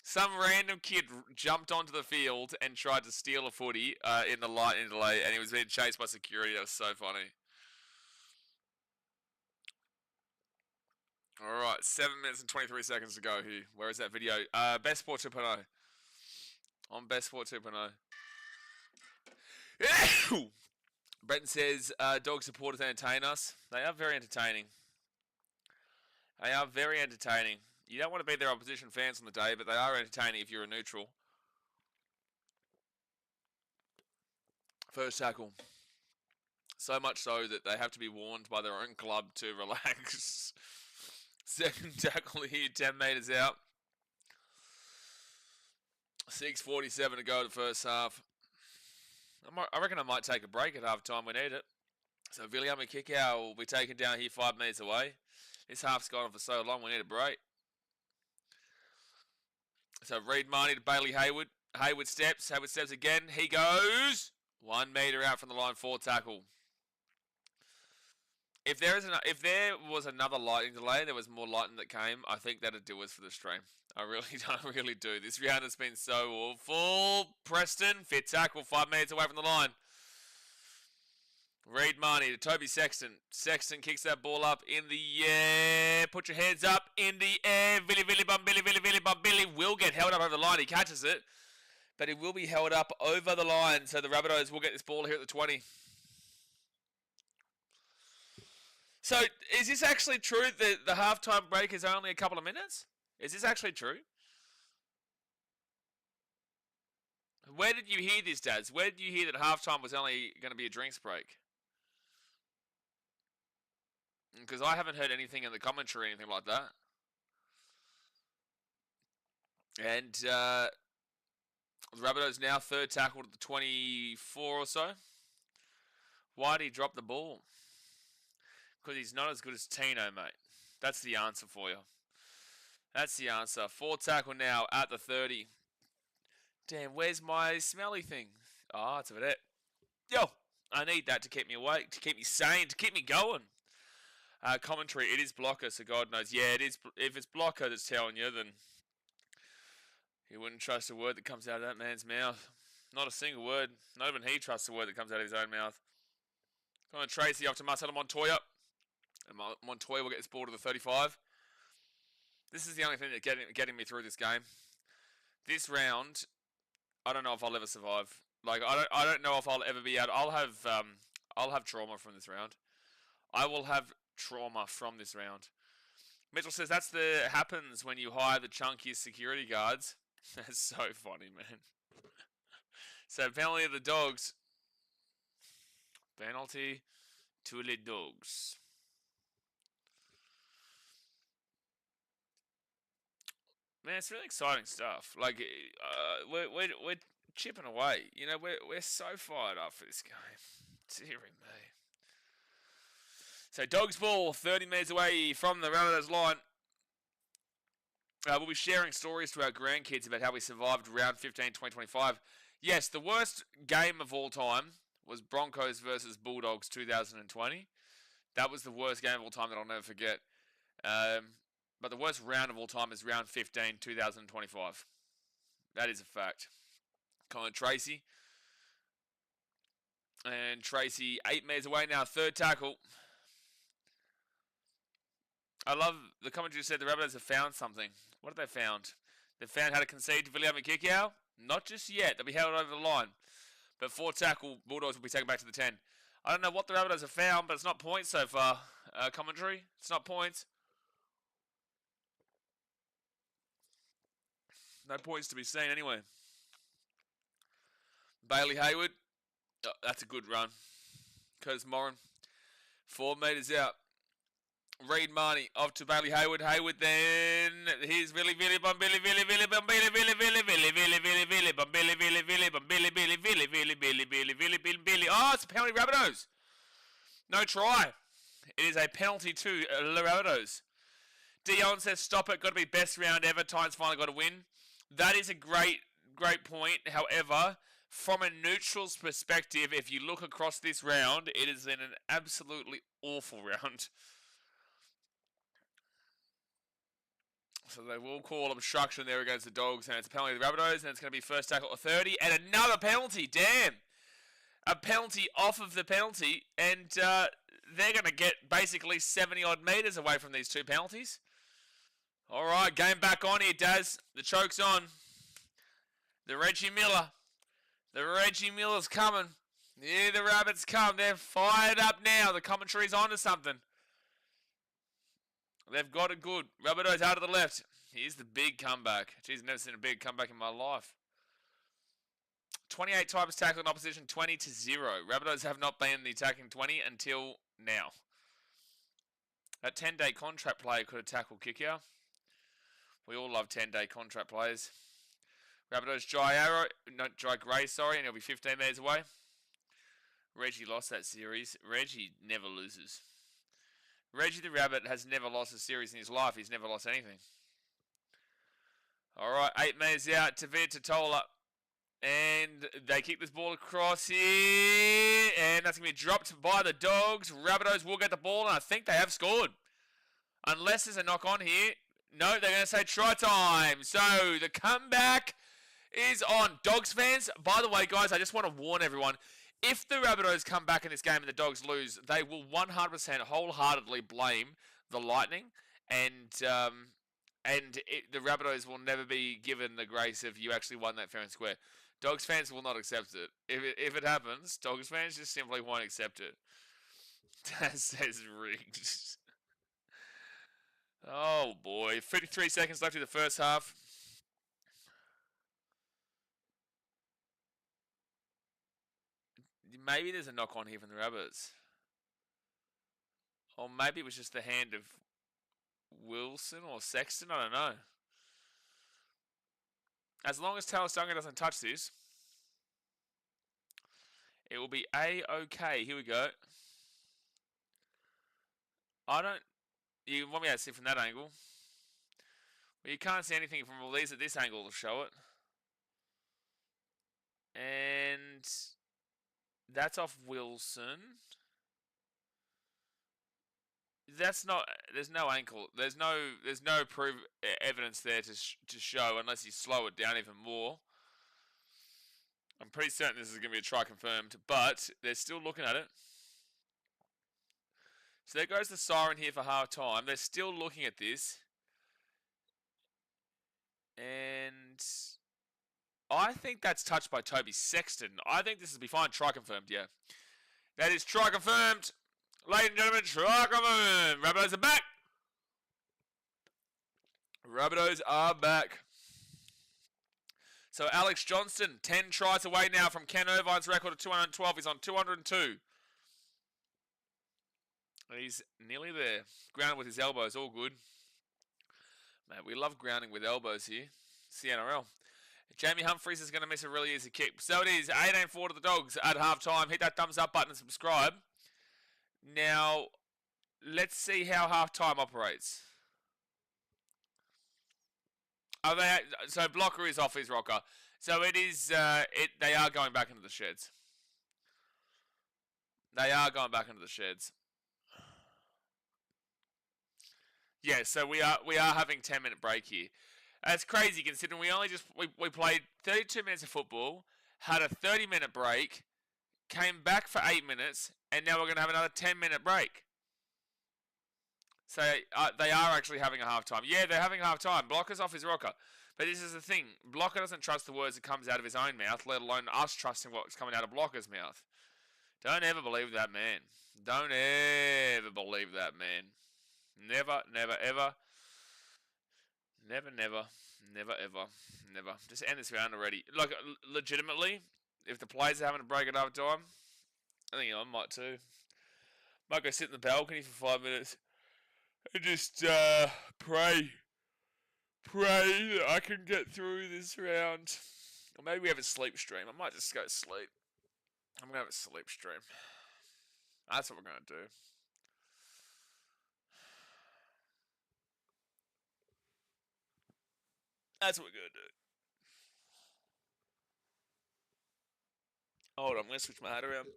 Some random kid jumped onto the field and tried to steal a footy in the lightning delay, and he was being chased by security. That was so funny. All right, 7 minutes and 23 seconds to go here. Where is that video? Best Sport 2.0. On Best Sport 2.0. Bretton says, dog supporters entertain us. They are very entertaining. They are very entertaining. You don't want to be their opposition fans on the day, but they are entertaining if you're a neutral. First tackle. So much so that they have to be warned by their own club to relax. Second tackle here, 10 metres out. 6:47 to go to the first half. I reckon I might take a break at half time. We need it. So William and Kickow will be taken down here 5 metres away. This half's gone on for so long, we need a break. So Reed Marnie to Bailey Hayward. Hayward steps again. He goes 1 metre out from the line, 4 tackle. If there was another lightning delay, there was more lightning that came, I think that'd do us for the stream. I really do. This round has been so awful. Preston, fit tackle, 5 metres away from the line. Reed Marnie to Toby Sexton. Sexton kicks that ball up in the air. Put your hands up in the air. Billy will get held up over the line. He catches it. But he will be held up over the line. So the Rabbitohs will get this ball here at the 20. So, is this actually true that the halftime break is only a couple of minutes? Is this actually true? Where did you hear this, Dads? Where did you hear that halftime was only going to be a drinks break? Because I haven't heard anything in the commentary or anything like that. And the Rabbitohs now third tackle to the 24 or so. Why did he drop the ball? Because he's not as good as Tino, mate. That's the answer for you. That's the answer. 4 tackle now at the 30. Damn, where's my smelly thing? Oh, it's over there. Yo, I need that to keep me awake, to keep me sane, to keep me going. Commentary, it is blocker, so God knows. Yeah, it is. If it's blocker that's telling you, then you wouldn't trust a word that comes out of that man's mouth. Not a single word. Not even he trusts a word that comes out of his own mouth. Come on, Tracy off to Marcelo Montoya. And Montoya will get this ball to the 35. This is the only thing that's getting me through this game. This round, I don't know if I'll ever survive. Like I don't know if I'll ever be out. I'll have trauma from this round. I will have trauma from this round. Mitchell says that's happens when you hire the chunkiest security guards. That's so funny, man. So penalty of the Dogs. Penalty to the Dogs. Man, it's really exciting stuff. Like we're chipping away. You know, we're so fired up for this game. Dear me. So Dogs ball, 30 metres away from the Rabbitohs line. We'll be sharing stories to our grandkids about how we survived round 15, 2025. Yes, the worst game of all time was Broncos versus Bulldogs 2020. That was the worst game of all time that I'll never forget. But the worst round of all time is round 15, 2025. That is a fact. Colin Tracy. And Tracy 8 metres away now, 3rd tackle. I love the commentary said the Rabbitohs have found something. What have they found? They've found how to concede to William Kikau? Not just yet. They'll be held over the line. But 4 tackle, Bulldogs will be taken back to the 10. I don't know what the Rabbitohs have found, but it's not points so far. Commentary, it's not points. No points to be seen anyway. Bailey Hayward. Oh, that's a good run. Curtis Moran. 4 metres out. Reed Marnie off to Bailey Hayward. Hayward then. Here's Billy Bombili. Oh, it's a penalty, Rabbitohs. No try. It is a penalty to the Rabbitohs. Dion says, stop it. Got to be best round ever. Titans finally got a win. That is a great point. However, from a neutral's perspective, if you look across this round, it is in an absolutely awful round. So they will call obstruction there against the Dogs, and it's a penalty to the Rabbitohs, and it's going to be first tackle at 30, and another penalty. Damn! A penalty off of the penalty, and they're going to get basically 70-odd metres away from these 2 penalties. All right, game back on here, Daz. The choke's on. The Reggie Miller. The Reggie Miller's coming. Yeah, the Rabbits come. They're fired up now. The commentary's on to something. They've got it good. Rabbitohs out of the left. Here's the big comeback. Jeez, never seen a big comeback in my life. 28 times tackled in opposition, 20-0. Rabbitohs have not been in the attacking 20 until now. That 10-day contract player could have tackled Kikau. We all love 10-day contract players. Rabbitohs dry grey, and he'll be 15 metres away. Reggie lost that series. Reggie never loses. Reggie the Rabbit has never lost a series in his life. He's never lost anything. All right, 8 metres out. Tavir Totola. And they kick this ball across here. And that's going to be dropped by the Dogs. Rabbitohs will get the ball, and I think they have scored. Unless there's a knock on here. No, they're going to say try time. So the comeback is on. Dogs fans, by the way, guys, I just want to warn everyone. If the Rabbitohs come back in this game and the Dogs lose, they will 100% wholeheartedly blame the Lightning, and the Rabbitohs will never be given the grace of you actually won that fair and square. Dogs fans will not accept it. If it happens, Dogs fans just simply won't accept it. That says rigged. Oh boy, 53 seconds left in the first half. Maybe there's a knock on here from the Rabbits. Or maybe it was just the hand of Wilson or Sexton, I don't know. As long as Taylor Stunger doesn't touch this, It will be A-OK. Here we go. You want me to see from that angle? Well, you can't see anything from all these at this angle to show it. And that's off Wilson. That's not. There's no ankle. There's no evidence there to show unless you slow it down even more. I'm pretty certain this is going to be a try confirmed, but they're still looking at it. So there goes the siren here for half time. They're still looking at this. And I think that's touched by Toby Sexton. I think this will be fine. Try confirmed, yeah. That is try confirmed. Ladies and gentlemen, try confirmed. Rabbitohs are back. Rabbitohs are back. So Alex Johnston, 10 tries away now from Ken Irvine's record of 212. He's on 202. He's nearly there. Grounded with his elbows, all good. Mate, we love grounding with elbows here. It's the NRL. Jamie Humphries is going to miss a really easy kick. So it is 18-4 to the Dogs at halftime. Hit that thumbs up button and subscribe. Now, let's see how halftime operates. So blocker is off his rocker. So it is. They are going back into the sheds. They are going back into the sheds. Yeah. So we are having 10-minute break here. That's crazy considering we played 32 minutes of football, had a 30-minute break, came back for 8 minutes, and now we're going to have another 10-minute break. So they are actually having a half-time. Yeah, they're having a half-time. Blocker's off his rocker. But this is the thing. Blocker doesn't trust the words that comes out of his own mouth, let alone us trusting what's coming out of Blocker's mouth. Don't ever believe that man. Don't ever believe that man. Never, never, ever. Never, never, never, ever, never. Just end this round already. Like, legitimately, if the players are having a break at half-time, I think I might too. Might go sit in the balcony for 5 minutes. And just pray that I can get through this round. Or maybe we have a sleep stream. I might just go to sleep. I'm going to have a sleep stream. That's what we're going to do. That's what we're going to do. Hold on, I'm going to switch my hat around.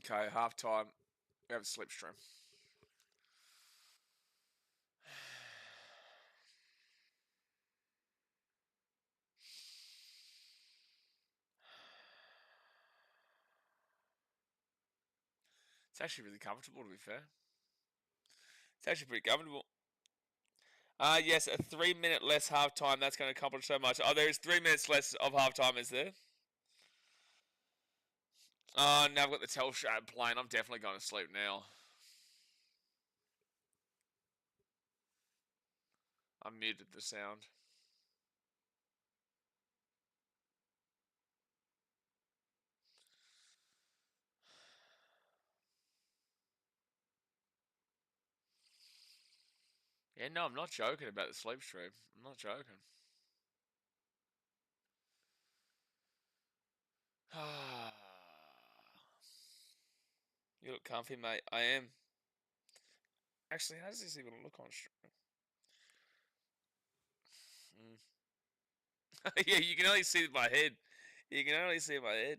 Okay, half time. We have a sleep stream. It's actually really comfortable, to be fair. It's actually pretty comfortable. Yes, a 3-minute less half time. That's going to accomplish so much. Oh, there is 3 minutes less of half time, is there? Oh, now I've got the Telstra app playing. I'm definitely going to sleep now. I muted the sound. Yeah, no, I'm not joking about the sleep stream. I'm not joking. You look comfy, mate. I am. Actually, how does this even look on stream? Yeah, you can only see my head. You can only see my head.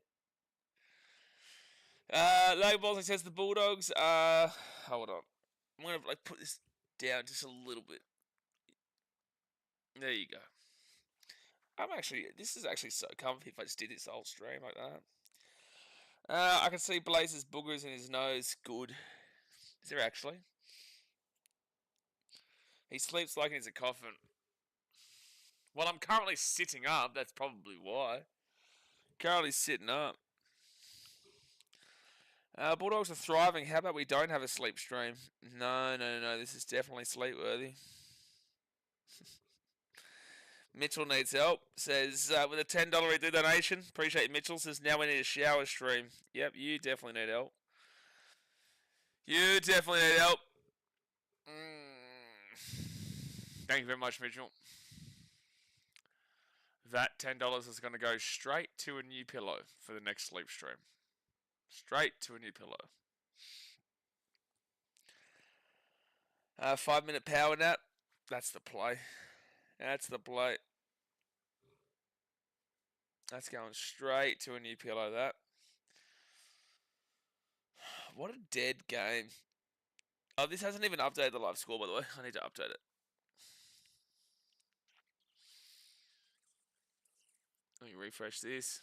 Logan Bolton says the Bulldogs. Hold on. I'm gonna put this down just a little bit. There you go. This is actually so comfy if I just did this whole stream like that. I can see Blaze's boogers in his nose. Good. Is there actually? He sleeps like he's a coffin. Well, I'm currently sitting up. That's probably why. Currently sitting up. Bulldogs are thriving. How about we don't have a sleep stream? No. This is definitely sleep worthy. Mitchell needs help. Says with a $10 donation. Appreciate Mitchell. Says now we need a shower stream. Yep, you definitely need help. You definitely need help. Thank you very much, Mitchell. that $10 is going to go straight to a new pillow for the next sleep stream. Straight to a new pillow. 5-minute power nap. That's the play. That's the play. That's going straight to a new pillow, that. What a dead game. Oh, this hasn't even updated the live score, by the way. I need to update it. Let me refresh this.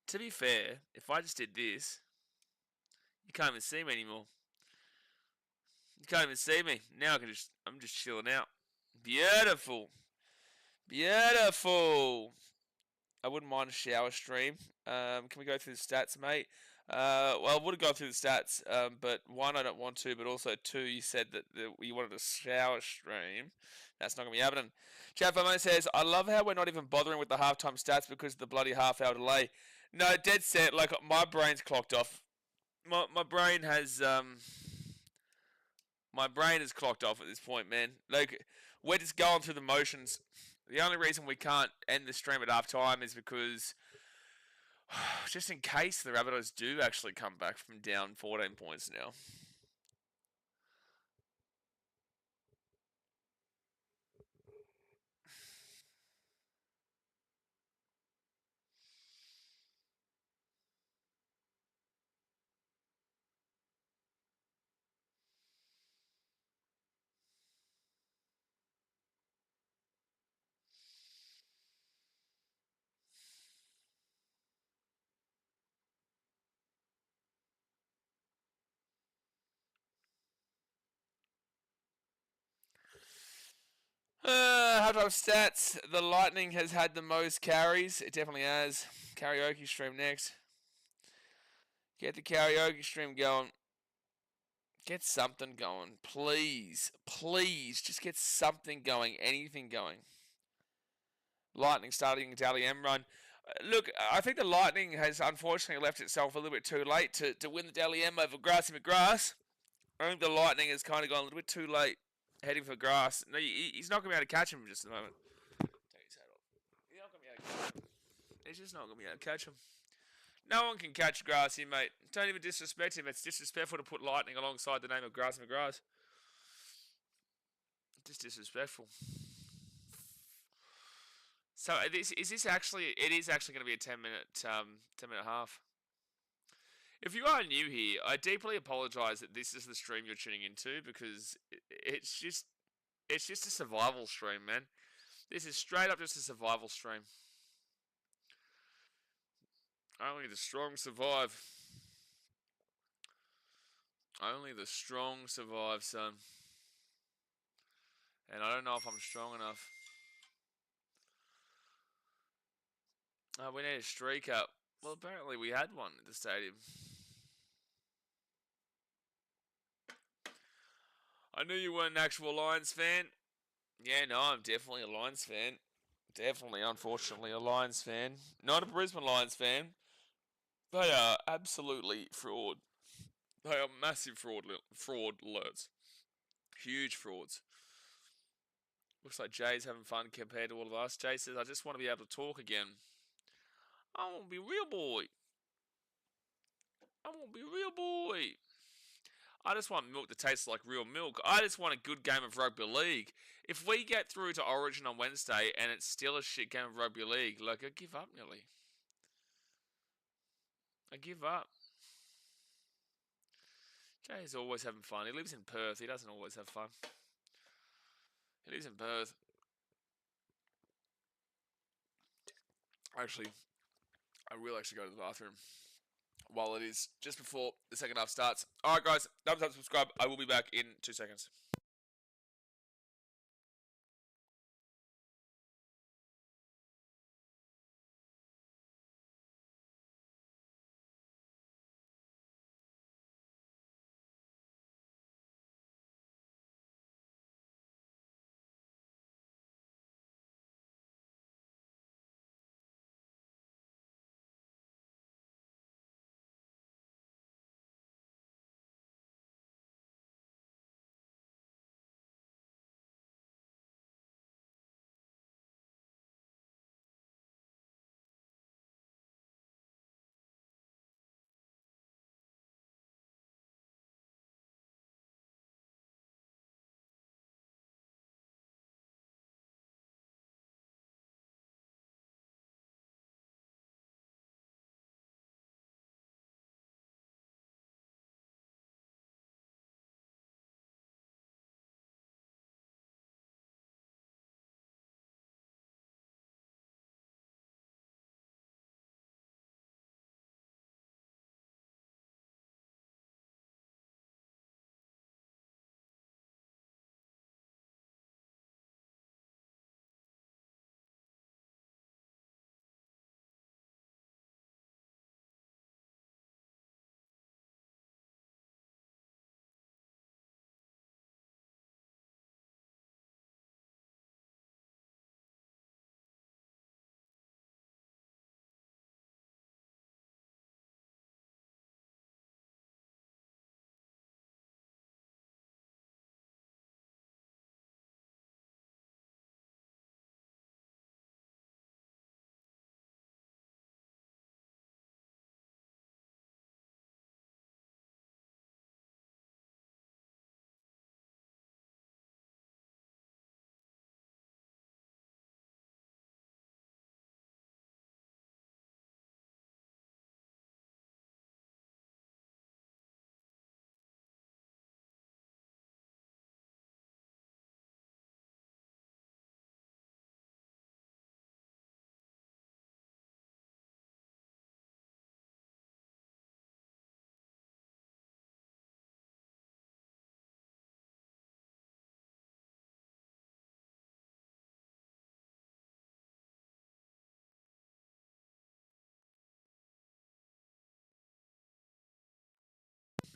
To be fair, if I just did this, you can't even see me anymore. You can't even see me. Now I'm just chilling out. Beautiful. Beautiful. I wouldn't mind a shower stream. Can we go through the stats, mate? Well, I would have gone through the stats, but one, I don't want to, but also two, you said that you wanted a shower stream. That's not going to be happening. Chad Famo says, I love how we're not even bothering with the halftime stats because of the bloody half-hour delay. No, dead set. Like, my brain's clocked off. My brain has clocked off at this point, man. Like, we're just going through the motions. The only reason we can't end the stream at halftime is because just in case the Rabbitohs do actually come back from down 14 points now. Halftime stats. The Lightning has had the most carries. It definitely has. Karaoke stream next. Get the karaoke stream going. Get something going. Please. Please. Just get something going. Anything going. Lightning starting a Dally M run. Look, I think the Lightning has unfortunately left itself a little bit too late to win the Dally M over Grassy McGrath. I think the Lightning has kind of gone a little bit too late heading for Grass. No, he's not going to be able to catch him just at the moment. Take his hat off. He's not going to be able to catch him. He's just not going to be able to catch him. No one can catch Grassy, mate. Don't even disrespect him. It's disrespectful to put Lightning alongside the name of Grassy McGrath. Just disrespectful. So it is actually going to be a 10-minute half. If you are new here, I deeply apologise that this is the stream you're tuning into because it's just a survival stream, man. This is straight up just a survival stream. Only the strong survive. Only the strong survive, son. And I don't know if I'm strong enough. We need a streak up. Well, apparently we had one at the stadium. I knew you weren't an actual Lions fan. Yeah, no, I'm definitely a Lions fan. Definitely, unfortunately, a Lions fan. Not a Brisbane Lions fan. They are absolutely fraud. They are massive fraud alerts. Huge frauds. Looks like Jay's having fun compared to all of us. Jay says, I just want to be able to talk again. I want to be real boy. I want to be real boy. I just want milk that tastes like real milk. I just want a good game of rugby league. If we get through to Origin on Wednesday and it's still a shit game of rugby league, like, I give up nearly. I give up. Jay's always having fun. He lives in Perth. He doesn't always have fun. He lives in Perth. Actually, I will actually go to the bathroom while it is just before the second half starts. Alright, guys. Thumbs up, subscribe. I will be back in 2 seconds.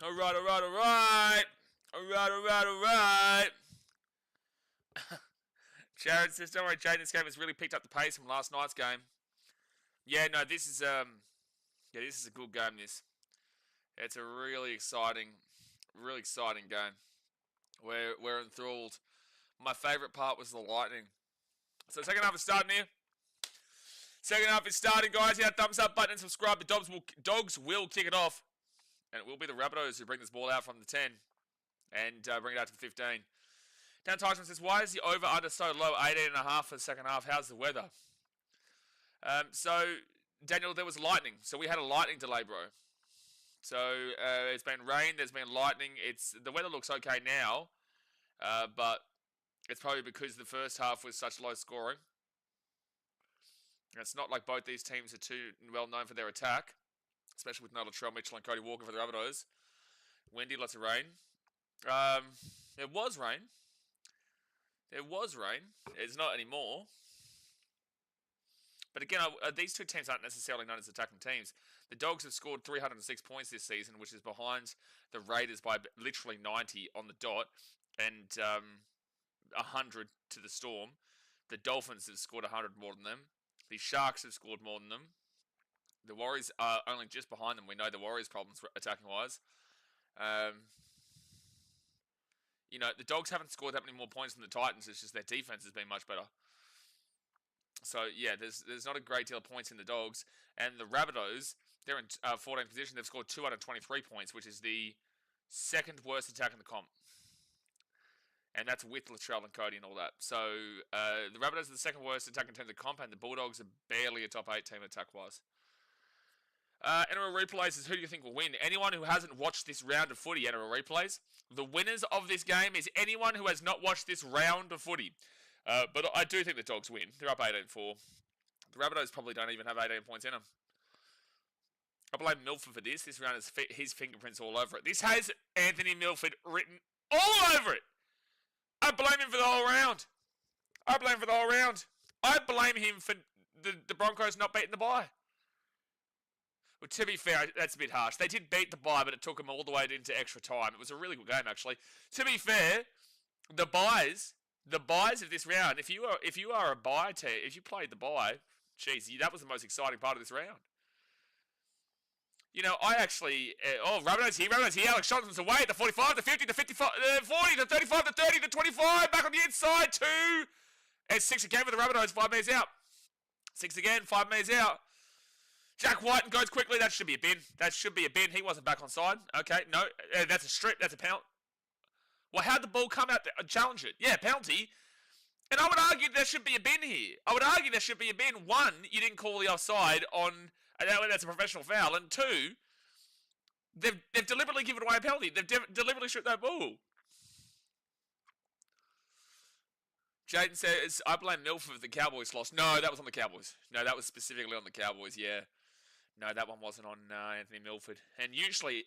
All right. Jared says, don't worry, Jade, this game has really picked up the pace from last night's game. Yeah, no, this is a good game, this. It's a really exciting game. We're enthralled. My favourite part was the lightning. So second half is starting here. Second half is starting, guys. Hit that thumbs up button and subscribe. The dogs will kick it off. And it will be the Rabbitohs who bring this ball out from the 10 and bring it out to the 15. Dan Tyson says, why is the over-under so low, 18.5 for the second half? How's the weather? So, Daniel, there was lightning. So we had a lightning delay, bro. So it's been rain, there's been lightning. The weather looks okay now, but it's probably because the first half was such low scoring. And it's not like both these teams are too well known for their attack, especially with Latrell Mitchell and Cody Walker for the Rabbitohs. Windy, lots of rain. It was rain. It's not anymore. But again, these two teams aren't necessarily known as attacking teams. The Dogs have scored 306 points this season, which is behind the Raiders by literally 90 on the dot, and 100 to the Storm. The Dolphins have scored 100 more than them. The Sharks have scored more than them. The Warriors are only just behind them. We know the Warriors' problems attacking-wise. The Dogs haven't scored that many more points than the Titans. It's just their defense has been much better. So, yeah, there's not a great deal of points in the Dogs. And the Rabbitohs, they're in 14th position. They've scored 223 points, which is the second worst attack in the comp. And that's with Latrell and Cody and all that. So, the Rabbitohs are the second worst attack in terms of comp, and the Bulldogs are barely a top 8 team attack-wise. NRL Replays is who do you think will win? Anyone who hasn't watched this round of footy, NRL Replays. The winners of this game is anyone who has not watched this round of footy. But I do think the Dogs win. They're up 18-4. The Rabbitohs probably don't even have 18 points in them. I blame Milford for this. This round has his fingerprints all over it. This has Anthony Milford written all over it. I blame him for the whole round. I blame him for the Broncos not beating the bye. Well, to be fair, that's a bit harsh. They did beat the bye, but it took them all the way into extra time. It was a really good game, actually. To be fair, the byes of this round, if you are a bye team, if you played the bye, geez, that was the most exciting part of this round. I actually, Rabbitohs here, Alex Johnson's away at the 45, the 50, the 55, the 40, the 35, the 30, the 25, back on the inside, 2, and 6 again for the Rabbitohs, 5 metres out. 6 again, 5 metres out. Jack White goes quickly, that should be a bin. He wasn't back on side. Okay, no, that's a strip, that's a penalty. Well, how'd the ball come out and challenge it? Yeah, penalty. And I would argue there should be a bin here. One, you didn't call the offside on, that's a professional foul. And 2, they've deliberately given away a penalty. They've deliberately stripped that ball. Jaden says, I blame Milford for the Cowboys loss. No, that was on the Cowboys. No, that was specifically on the Cowboys, yeah. No, that one wasn't on Anthony Milford. And usually,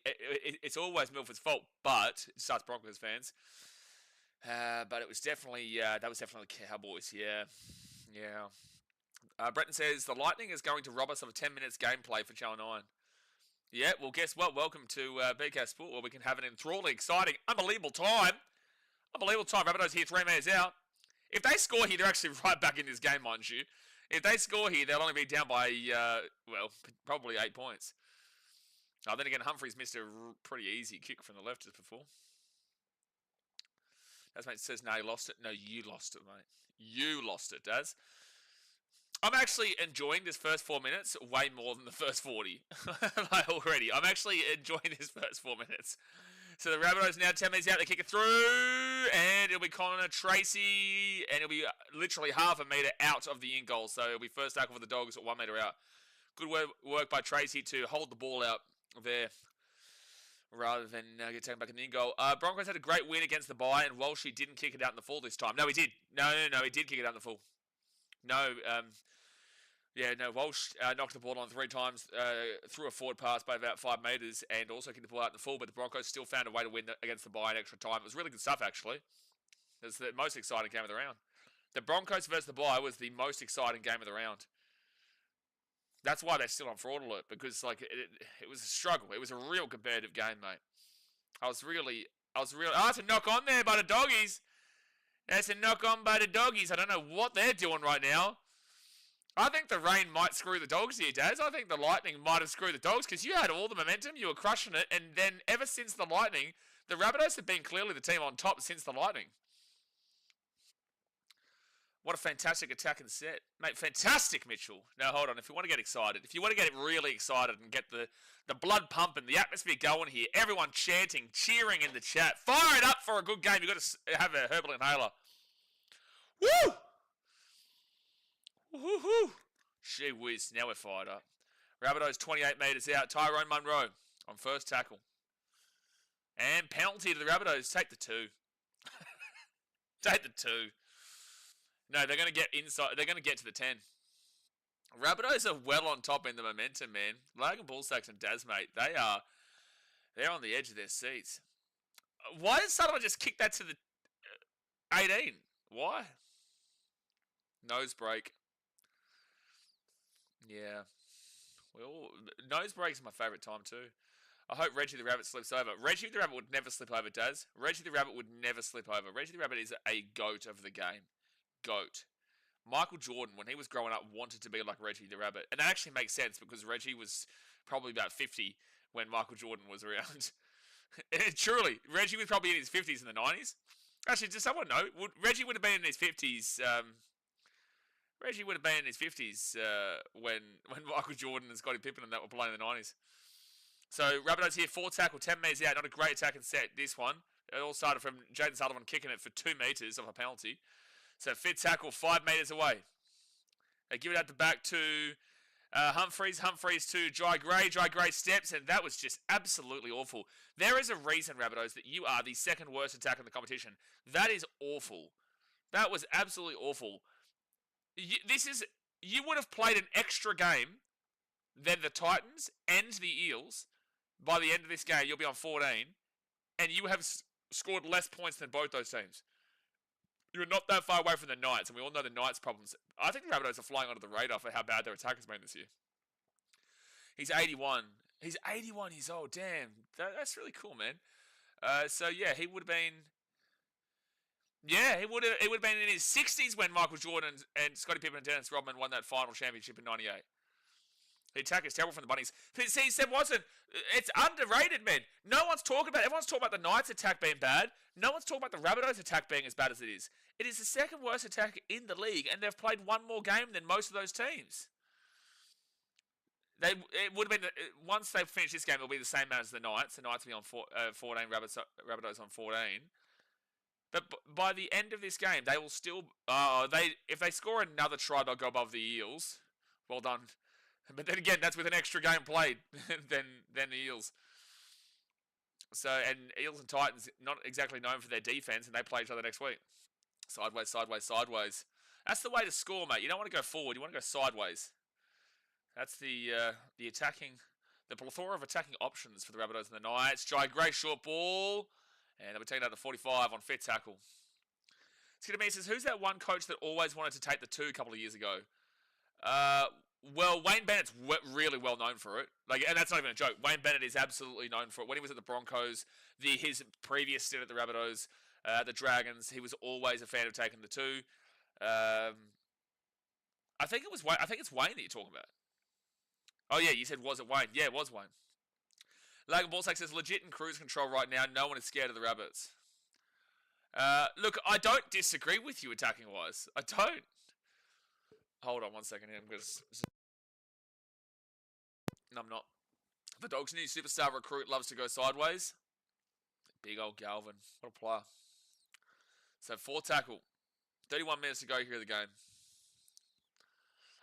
it's always Milford's fault, but it starts Broncos fans. But it was definitely, that was definitely the Cowboys, yeah. Bretton says, the Lightning is going to rob us of a 10 minutes gameplay for Channel 9. Yeah, well, guess what? Welcome to BK Sport, where we can have an enthralling, exciting, unbelievable time. Rabbitohs here 3 minutes out. If they score here, they're actually right back in this game, mind you. If they score here, they'll only be down by, probably 8 points. Then again, Humphries missed a pretty easy kick from the left just before. Daz mate says, no, he lost it. No, you lost it, mate. You lost it, Daz. I'm actually enjoying this first 4 minutes way more than the first 40. Already. I'm actually enjoying this first 4 minutes. So the Rabbitohs now 10 minutes out. They kick it through, and it'll be Connor Tracy, and it'll be literally half a metre out of the in goal. So it'll be first tackle for the Dogs at 1 metre out. Good work by Tracy to hold the ball out there rather than get taken back in the in goal. Broncos had a great win against the bye, and Walshy didn't kick it out in the full this time. No, he did. No, he did kick it out in the full. No, Walsh knocked the ball on 3 times, threw a forward pass by about 5 metres, and also kicked the ball out in the full, but the Broncos still found a way to win against the bye in extra time. It was really good stuff, actually. It was the most exciting game of the round. The Broncos versus the bye was the most exciting game of the round. That's why they're still on fraud alert, because it was a struggle. It was a real competitive game, mate. Oh, that's a knock on there by the doggies. That's a knock on by the doggies. I don't know what they're doing right now. I think the rain might screw the dogs here, Daz. I think the lightning might have screwed the dogs because you had all the momentum. You were crushing it. And then ever since the lightning, the Rabbitohs have been clearly the team on top since the lightning. What a fantastic attack and set. Mate, fantastic, Mitchell. Now, hold on. If you want to get excited, if you want to get really excited and get the blood pumping, the atmosphere going here, everyone chanting, cheering in the chat, fire it up for a good game. You've got to have a herbal inhaler. Woo! Woohoo! Gee whiz, now we're fired up. Rabbitohs 28 metres out. Tyrone Munro on first tackle. And penalty to the Rabbitohs. Take the 2. Take the 2. No, they're going to get inside. They're going to get to the 10. Rabbitohs are well on top in the momentum, man. Logan Bullsacks and Daz, mate, they're on the edge of their seats. Why did Sutherland just kick that to the 18? Why? Nose break. Yeah. Well, nose breaks are my favourite time too. I hope Reggie the Rabbit slips over. Reggie the Rabbit would never slip over, Daz. Reggie the Rabbit would never slip over. Reggie the Rabbit is a goat of the game. Goat. Michael Jordan, when he was growing up, wanted to be like Reggie the Rabbit. And that actually makes sense because Reggie was probably about 50 when Michael Jordan was around. Truly, Reggie was probably in his 50s in the 90s. Actually, does someone know? Reggie would have been in his 50s. Reggie would have been in his 50s when Michael Jordan and Scottie Pippen and that were playing in the 90s. So, Rabbitohs here, 4 tackle, 10 metres out. Not a great attack and set, this one. It all started from Jaden Sullivan kicking it for 2 metres of a penalty. So, 5th tackle, 5 metres away. They give it out the back to Humphreys. Humphreys to Jai Gray. Jai Gray steps, and that was just absolutely awful. There is a reason, Rabbitohs, that you are the second worst attack in the competition. That is awful. That was absolutely awful. You would have played an extra game than the Titans and the Eels. By the end of this game, you'll be on 14, and you have scored less points than both those teams. You're not that far away from the Knights, and we all know the Knights' problems. I think the Rabbitohs are flying under the radar for how bad their attack has been this year. He's 81. He's 81 years old. Damn, that's really cool, man. So yeah, he would have been. Yeah, it would have been in his 60s when Michael Jordan and Scottie Pippen and Dennis Rodman won that final championship in '98. The attack is terrible from the Bunnies. See, Seb Watson, it's underrated, man. No one's talking about it. Everyone's talking about the Knights' attack being bad. No one's talking about the Rabbitohs' attack being as bad as it is. It is the second worst attack in the league, and they've played one more game than most of those teams. It would have been, once they finish this game, it'll be the same amount as the Knights. The Knights will be on 14, Rabbitohs on 14. But by the end of this game, they will still, if they score another try, they'll go above the Eels. Well done. But then again, that's with an extra game played than the Eels. So, and Eels and Titans, not exactly known for their defense, and they play each other next week. Sideways, sideways, sideways. That's the way to score, mate. You don't want to go forward. You want to go sideways. That's the plethora of attacking options for the Rabbitohs and the Knights. Jai Gray, short ball. And they'll be taking out the 45 on 5th tackle. Skidamie says, who's that one coach that always wanted to take the 2 a couple of years ago? Well, Wayne Bennett's really well known for it. And that's not even a joke. Wayne Bennett is absolutely known for it. When he was at the Broncos, his previous stint at the Rabbitohs, the Dragons, he was always a fan of taking the 2. I think it's Wayne that you're talking about. Oh yeah, you said was it Wayne? Yeah, it was Wayne. Logan Ballsack says, legit in cruise control right now. No one is scared of the Rabbits. Look, I don't disagree with you attacking-wise. I don't. Hold on one second here. No, I'm not. The Dogs' new superstar recruit loves to go sideways. Big old Galvin. What a player. So, 4 tackle. 31 minutes to go here in the game.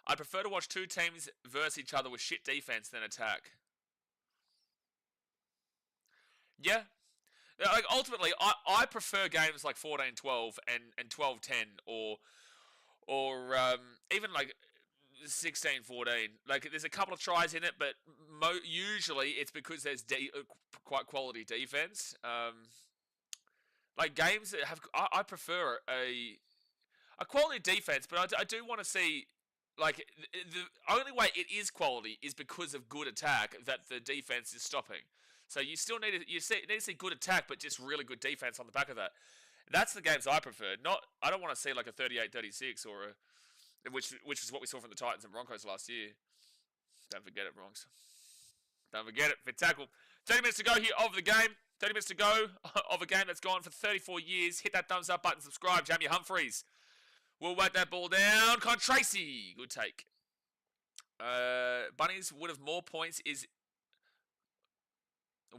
I prefer to watch 2 teams verse each other with shit defense than attack. Yeah. Ultimately, I prefer games like 14-12 and 12-10 or even like 16-14. There's a couple of tries in it, but usually it's because there's quite quality defense. Games that have, I prefer a quality defense, but I do want to see, the only way it is quality is because of good attack that the defense is stopping. So you still need to see good attack, but just really good defense on the back of that. That's the games I prefer. I don't want to see like a 38-36 or which is what we saw from the Titans and Broncos last year. Don't forget it, Bronx. Don't forget it. Fit tackle. 30 minutes to go here of the game. 30 minutes to go of a game that's gone for 34 years. Hit that thumbs up button, subscribe. Jamie Humphreys will whack that ball down. Con Tracy. Good take. Bunnies would have more points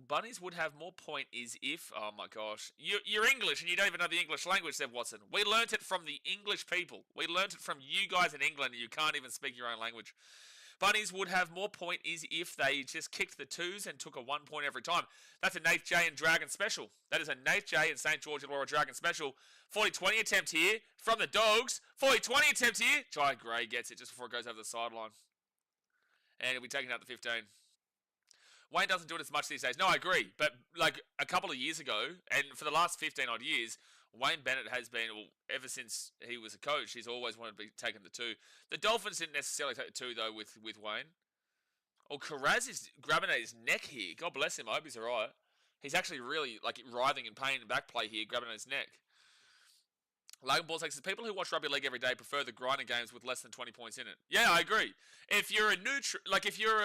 Bunnies would have more point is if... Oh, my gosh. You're English and you don't even know the English language, Seb Watson. We learnt it from the English people. We learnt it from you guys in England and you can't even speak your own language. Bunnies would have more point is if they just kicked the twos and took a 1 point every time. That's a Nath J and Dragon special. That is a Nath J and St. George Illawarra Dragon special. 40-20 attempt here from the Dogs. 40-20 attempt here. Jai Gray gets it just before it goes over the sideline. And he'll be taking out the 15. Wayne doesn't do it as much these days. No, I agree. But like a couple of years ago, and for the last 15 odd years, Wayne Bennett has been, well, ever since he was a coach, he's always wanted to be taking the two. The Dolphins didn't necessarily take the two, though, with Wayne. Oh, Karaz is grabbing at his neck here. God bless him. I hope he's all right. He's actually really, like, writhing in pain in back play here, grabbing at his neck. Logan Ball says, people who watch rugby league every day prefer the grinding games with less than 20 points in it. Yeah, I agree. If you're a neutral, like, if you're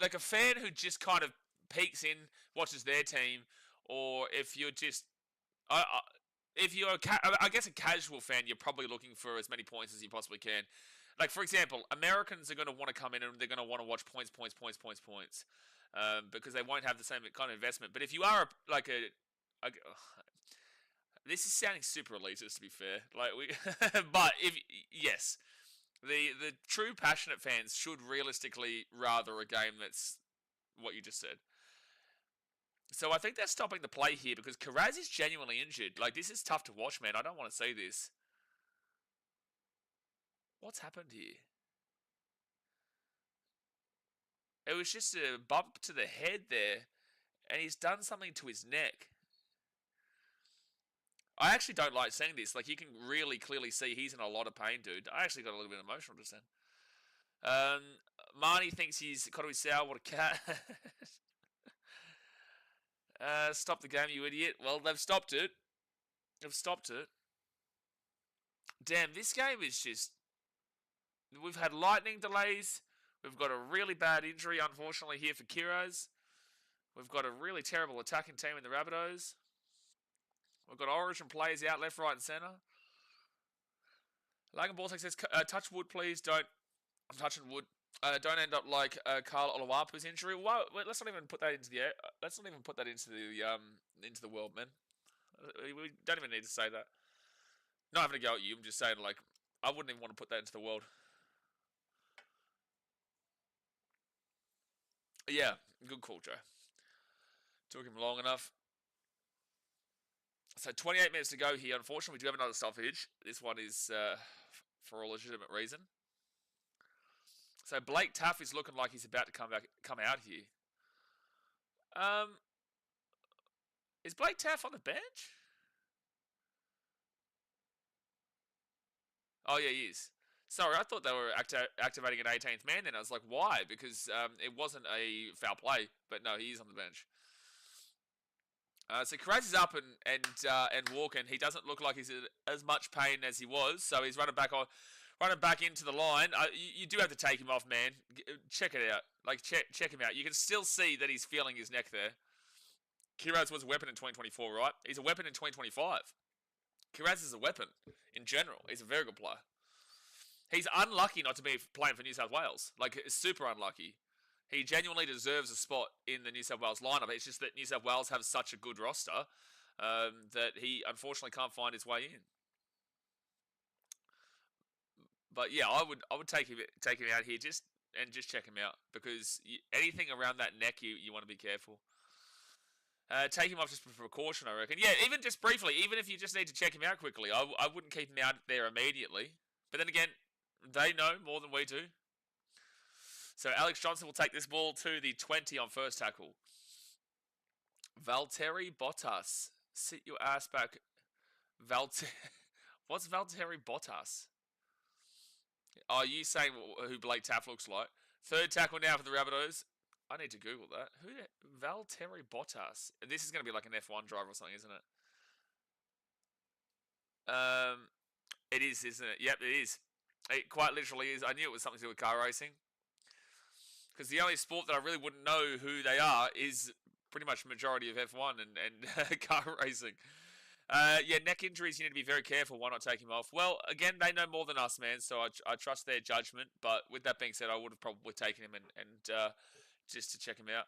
like a fan who just kind of peeks in, watches their team, or if you're just... if you're, I guess, a casual fan, you're probably looking for as many points as you possibly can. Like, for example, Americans are going to want to come in and they're going to want to watch points, because they won't have the same kind of investment. But if you are this is sounding super elitist, to be fair. Like but yes, the true passionate fans should realistically rather a game that's what you just said. So I think they're stopping the play here because Karaz is genuinely injured. Like, this is tough to watch, man. I don't want to see this. What's happened here? It was just a bump to the head there, and he's done something to his neck. I actually don't like seeing this. Like, you can really clearly see he's in a lot of pain, dude. I actually got a little bit emotional just then. Marnie thinks he's got to be sour. What a cat. Stop the game, you idiot. Well, they've stopped it. Damn, this game is just... We've had lightning delays. We've got a really bad injury, unfortunately, here for Kiraz. We've got a really terrible attacking team in the Rabbitohs. We've got Origin players out left, right, and centre. Logan Borsak says, touch wood, please. Don't... I'm touching wood. Don't end up like Carl Oluwapu's injury. Well, let's not even put that into the air. Let's not even put that into the world, man. We don't even need to say that. Not having to go at you. I'm just saying, like, I wouldn't even want to put that into the world. Yeah, good call, Joe. Took him long enough. So 28 minutes to go here. Unfortunately, we do have another stoppage. This one is for a legitimate reason. So Blake Taff is looking like he's about to come out here. Is Blake Taff on the bench? Oh yeah, he is. Sorry, I thought they were activating an 18th man then. I was like, why? Because it wasn't a foul play. But no, he is on the bench. So Karaz is up and walking. He doesn't look like he's in as much pain as he was. So he's running back into the line. You do have to take him off, man. Check it out. Like, check him out. You can still see that he's feeling his neck there. Kiraz was a weapon in 2024, right? He's a weapon in 2025. Kiraz is a weapon in general. He's a very good player. He's unlucky not to be playing for New South Wales. Like, super unlucky. He genuinely deserves a spot in the New South Wales lineup. It's just that New South Wales have such a good roster that he unfortunately can't find his way in. But yeah, I would take him out here just check him out because anything around that neck you want to be careful. Take him off just for precaution, I reckon. Yeah, even just briefly, even if you just need to check him out quickly, I wouldn't keep him out there immediately. But then again, they know more than we do. So Alex Johnson will take this ball to the 20 on first tackle. Valtteri Bottas. Sit your ass back. What's Valtteri Bottas? Are you saying who Blake Taff looks like? Third tackle now for the Rabbitohs. I need to Google that. Valtteri Bottas. This is going to be like an F1 driver or something, isn't it? It is, isn't it? Yep, it is. It quite literally is. I knew it was something to do with car racing. Because the only sport that I really wouldn't know who they are is pretty much the majority of F1 and car racing. Yeah, neck injuries, you need to be very careful. Why not take him off? Well, again, they know more than us, man, so I trust their judgment. But with that being said, I would have probably taken him and just to check him out.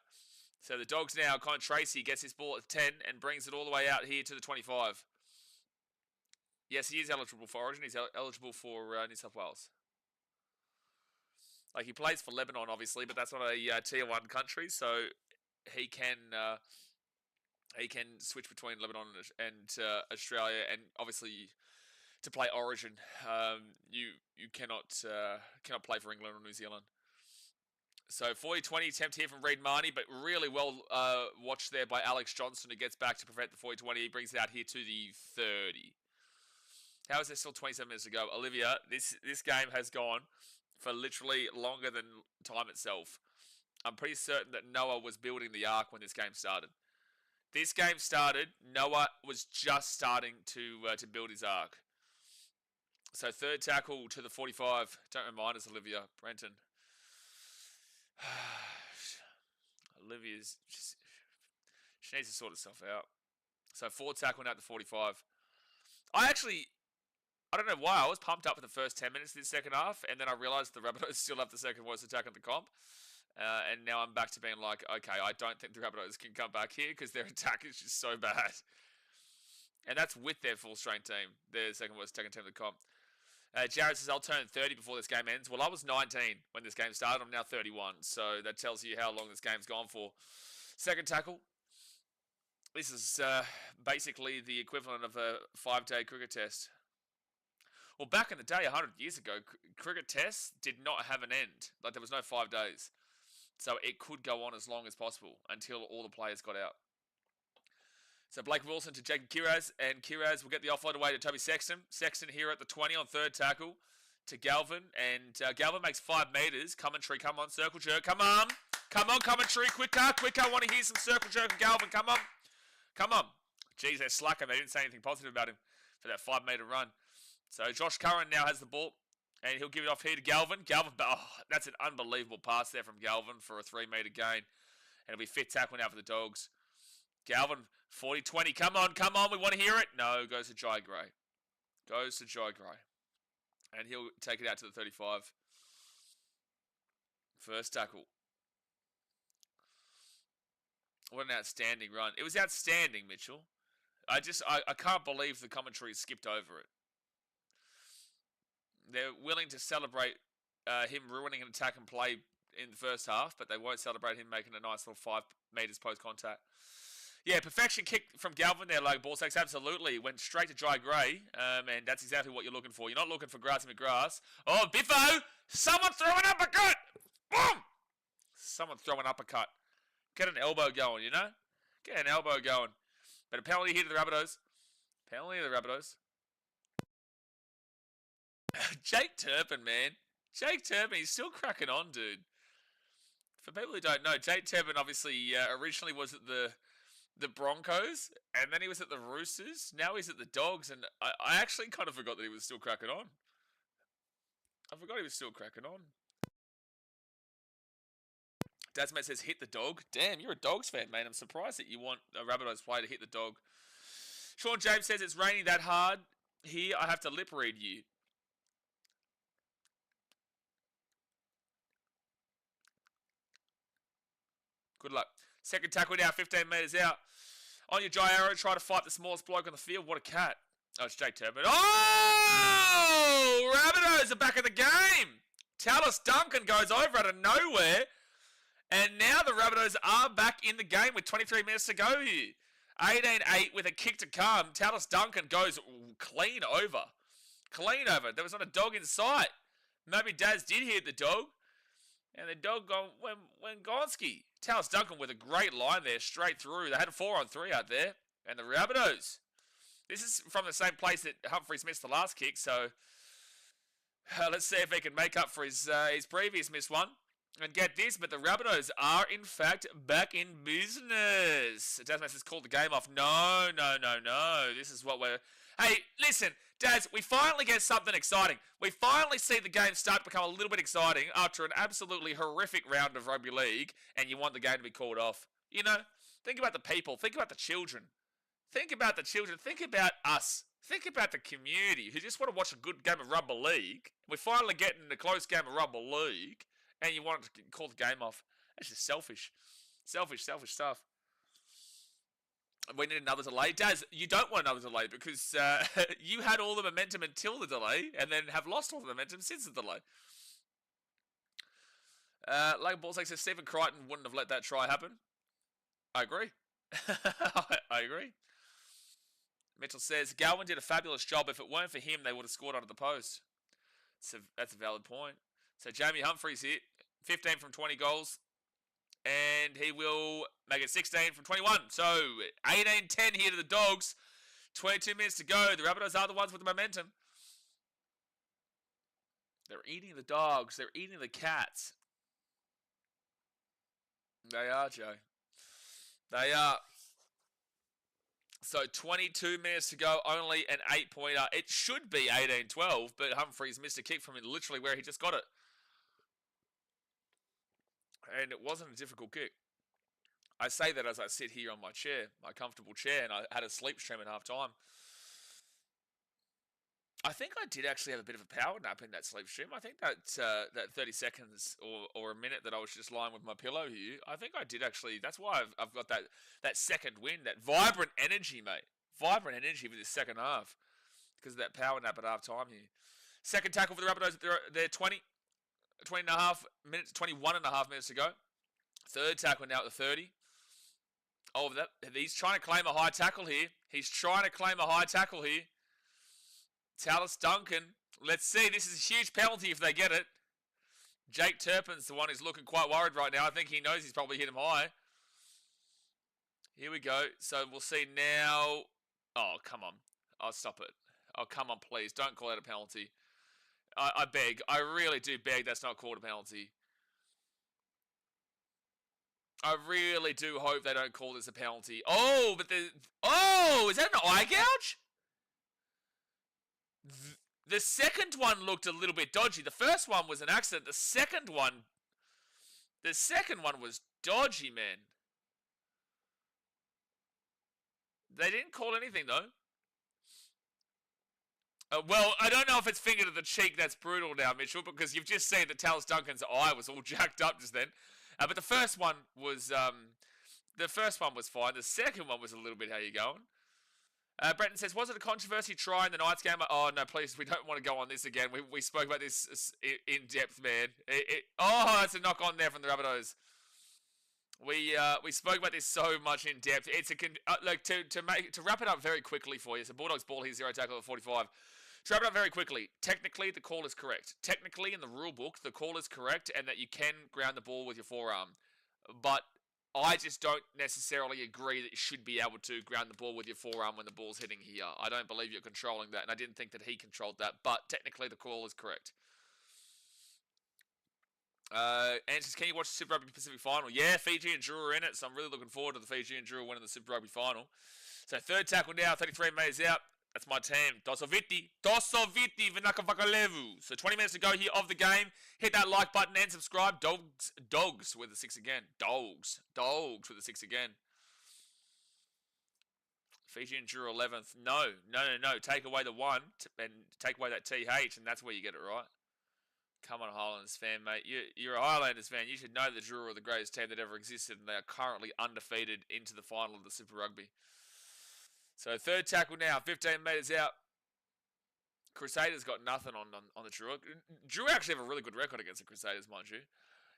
So the Dogs now, Colin Tracy gets his ball at 10 and brings it all the way out here to the 25. Yes, he is eligible for Origin. He's eligible for New South Wales. Like, he plays for Lebanon, obviously, but that's not a tier 1 country, so he can switch between Lebanon and Australia, and obviously to play Origin, you cannot play for England or New Zealand. So 40-20 attempt here from Reid Marnie, but really well watched there by Alex Johnson, who gets back to prevent the 40-20. He brings it out here to the 30. How is there still 27 minutes to go? Olivia, this game has gone for literally longer than time itself. I'm pretty certain that Noah was building the arc when this game started. This game started, Noah was just starting to build his arc. So third tackle to the 45. Don't remind us, Olivia. Brenton. Olivia's just... She needs to sort herself out. So fourth tackle now at the 45. I don't know why. I was pumped up for the first 10 minutes of this second half, and then I realised the Rabbitohs still have the second worst attack in the comp. And now I'm back to being like, okay, I don't think the Rabbitohs can come back here because their attack is just so bad. And that's with their full-strength team, their second worst attacking team in the comp. Jared says, I'll turn 30 before this game ends. Well, I was 19 when this game started. I'm now 31, so that tells you how long this game's gone for. Second tackle. This is basically the equivalent of a 5-day cricket test. Well, back in the day, 100 years ago, cricket tests did not have an end. Like, there was no 5 days. So it could go on as long as possible until all the players got out. So Blake Wilson to Jacob Kiraz, and Kiraz will get the offload away to Toby Sexton. Sexton here at the 20 on third tackle to Galvin, and Galvin makes 5 metres. Commentary, come on, circle jerk, come on. Come on, commentary, quicker. I want to hear some circle jerk of Galvin, come on. Jeez, they're slacking. They didn't say anything positive about him for that 5-metre run. So Josh Curran now has the ball, and he'll give it off here to Galvin. That's an unbelievable pass there from Galvin for a 3-metre gain. And it'll be fifth tackle now for the Dogs. Galvin, 40-20. Come on, we want to hear it. No, goes to Jai Gray. And he'll take it out to the 35. First tackle. What an outstanding run. It was outstanding, Mitchell. I can't believe the commentary skipped over it. They're willing to celebrate him ruining an attack and play in the first half, but they won't celebrate him making a nice little 5 metres post-contact. Yeah, perfection kick from Galvin there, like ball sacks. Absolutely. Went straight to Jai Gray, and that's exactly what you're looking for. You're not looking for Grassy McGrath. Oh, Biffo! Someone throw an uppercut! Boom! Someone throw an uppercut. Get an elbow going, you know? Get an elbow going. But a penalty here to the Rabbitohs. Jake Turpin, man. Jake Turpin, he's still cracking on, dude. For people who don't know, Jake Turpin obviously originally was at the Broncos, and then he was at the Roosters. Now he's at the Dogs, and I actually kind of forgot that he was still cracking on. Dasmet says, hit the dog. Damn, you're a Dogs fan, man. I'm surprised that you want a Rabbitohs player to hit the dog. Sean James says, it's raining that hard here. I have to lip read you. Good luck. Second tackle now, 15 metres out. On your Jai Arrow, try to fight the smallest bloke on the field. What a cat. Oh, it's Jake Turpin. Oh! Rabbitohs are back in the game. Tallis Duncan goes over out of nowhere. And now the Rabbitohs are back in the game with 23 minutes to go here. 18-8 with a kick to come. Tallis Duncan goes clean over. There was not a dog in sight. Maybe Daz did hit the dog. And the dog went Gonski. Tallis Duncan with a great line there, straight through. They had a 4-on-3 out there. And the Rabbitohs. This is from the same place that Humphreys missed the last kick. So let's see if he can make up for his previous missed one. And get this, but the Rabbitohs are, in fact, back in business. Daz says, called the game off. No. This is what we're... Hey, listen, Daz, we finally get something exciting. We finally see the game start to become a little bit exciting after an absolutely horrific round of rugby league, and you want the game to be called off. You know, think about the people. Think about the children. Think about the children. Think about us. Think about the community who just want to watch a good game of rugby league. We're finally getting a close game of rugby league, and you want to call the game off. That's just selfish. Selfish stuff. We need another delay. Daz, you don't want another delay because you had all the momentum until the delay and then have lost all the momentum since the delay. Logan Ballsack says Stephen Crichton wouldn't have let that try happen. I agree. I agree. Mitchell says, Galvin did a fabulous job. If it weren't for him, they would have scored under the post. So that's a valid point. So Jamie Humphries here, 15 from 20 goals. And he will make it 16 from 21. So 18-10 here to the Dogs. 22 minutes to go. The Rabbitohs are the ones with the momentum. They're eating the dogs. They're eating the cats. They are, Joe. They are. So 22 minutes to go. Only an 8-pointer. It should be 18-12, but Humphries missed a kick from literally where he just got it. And it wasn't a difficult kick. I say that as I sit here on my chair, my comfortable chair, and I had a sleep stream at half time. I think I did actually have a bit of a power nap in that sleep stream. I think that that 30 seconds or a minute that I was just lying with my pillow here, I think I did actually. That's why I've got that second win, that vibrant energy, mate. Vibrant energy for this second half because of that power nap at half time here. Second tackle for the Rabbitohs. They're 20 and a half minutes, 21 and a half minutes to go. Third tackle now at the 30. Oh, he's trying to claim a high tackle here. Tallis Duncan. Let's see. This is a huge penalty if they get it. Jake Turpin's the one who's looking quite worried right now. I think he knows he's probably hit him high. Here we go. So we'll see now. Oh, come on. I'll stop it. Oh, come on, please. Don't call that a penalty. I beg. I really do beg that's not called a penalty. I really do hope they don't call this a penalty. Oh, but is that an eye gouge? The second one looked a little bit dodgy. The first one was an accident. The second one was dodgy, man. They didn't call anything, though. Well, I don't know if it's finger to the cheek. That's brutal now, Mitchell, because you've just seen that Tallis Duncan's eye was all jacked up just then. But the first one was fine. The second one was a little bit, how you going? Brenton says, was it a controversy try in the Knights game? Oh, no, please, we don't want to go on this again. We spoke about this in depth, man. That's a knock on there from the Rabbitohs. We spoke about this so much in depth. It's to wrap it up very quickly for you. So Bulldogs ball here, 0 tackle at 45. To wrap it up very quickly, technically the call is correct. Technically in the rule book, the call is correct and that you can ground the ball with your forearm. But I just don't necessarily agree that you should be able to ground the ball with your forearm when the ball's hitting here. I don't believe you're controlling that, and I didn't think that he controlled that. But technically the call is correct. Answers, can you watch the Super Rugby Pacific Final? Yeah, Fiji and Drew are in it, so I'm really looking forward to the Fiji and Drew winning the Super Rugby Final. So third tackle now, 33 metres out. That's my team. Dosoviti, Vinakavakalevu. So 20 minutes to go here of the game. Hit that like button and subscribe. Dogs with a 6 again. Dogs with a 6 again. Fiji and Drew 11th. No. Take away the 1 and take away that TH, and that's where you get it right. Come on, Highlanders fan, mate. You're a Highlanders fan. You should know that Drew are the greatest team that ever existed, and they are currently undefeated into the final of the Super Rugby. So third tackle now, 15 metres out. Crusaders got nothing on the Drew. Drew actually have a really good record against the Crusaders, mind you.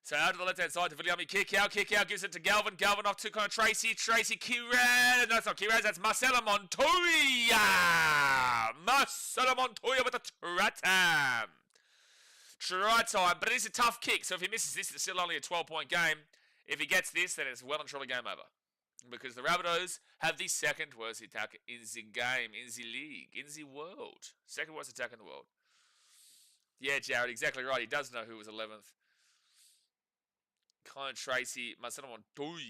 So out to the left-hand side to Viliami. Kick out, gives it to Galvin. Galvin off to kind of Tracy. Kiraz. No, it's not Kiraz, that's Marcelo Montoya. Marcelo Montoya with a try time. Try time, but it is a tough kick. So if he misses this, it's still only a 12-point game. If he gets this, then it's well and truly game over. Because the Rabbitohs have the second worst attack in the game, in the league, in the world. Second worst attack in the world. Yeah, Jared, exactly right. He does know who was 11th. Colin Tracy, Marcelo Montoya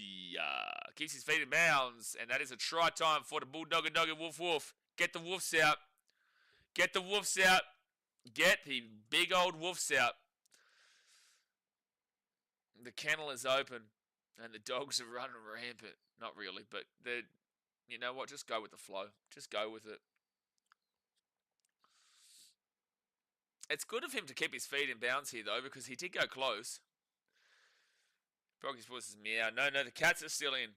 keeps his feet in bounds, and that is a try time for the Bulldogger Dogger Woof Woof. Get the Woofs out. Get the Woofs out. Get the big old Woofs out. The kennel is open, and the dogs are running rampant. Not really, but you know what? Just go with the flow. Just go with it. It's good of him to keep his feet in bounds here, though, because he did go close. Brocky's voice is meow. No, the cats are still in.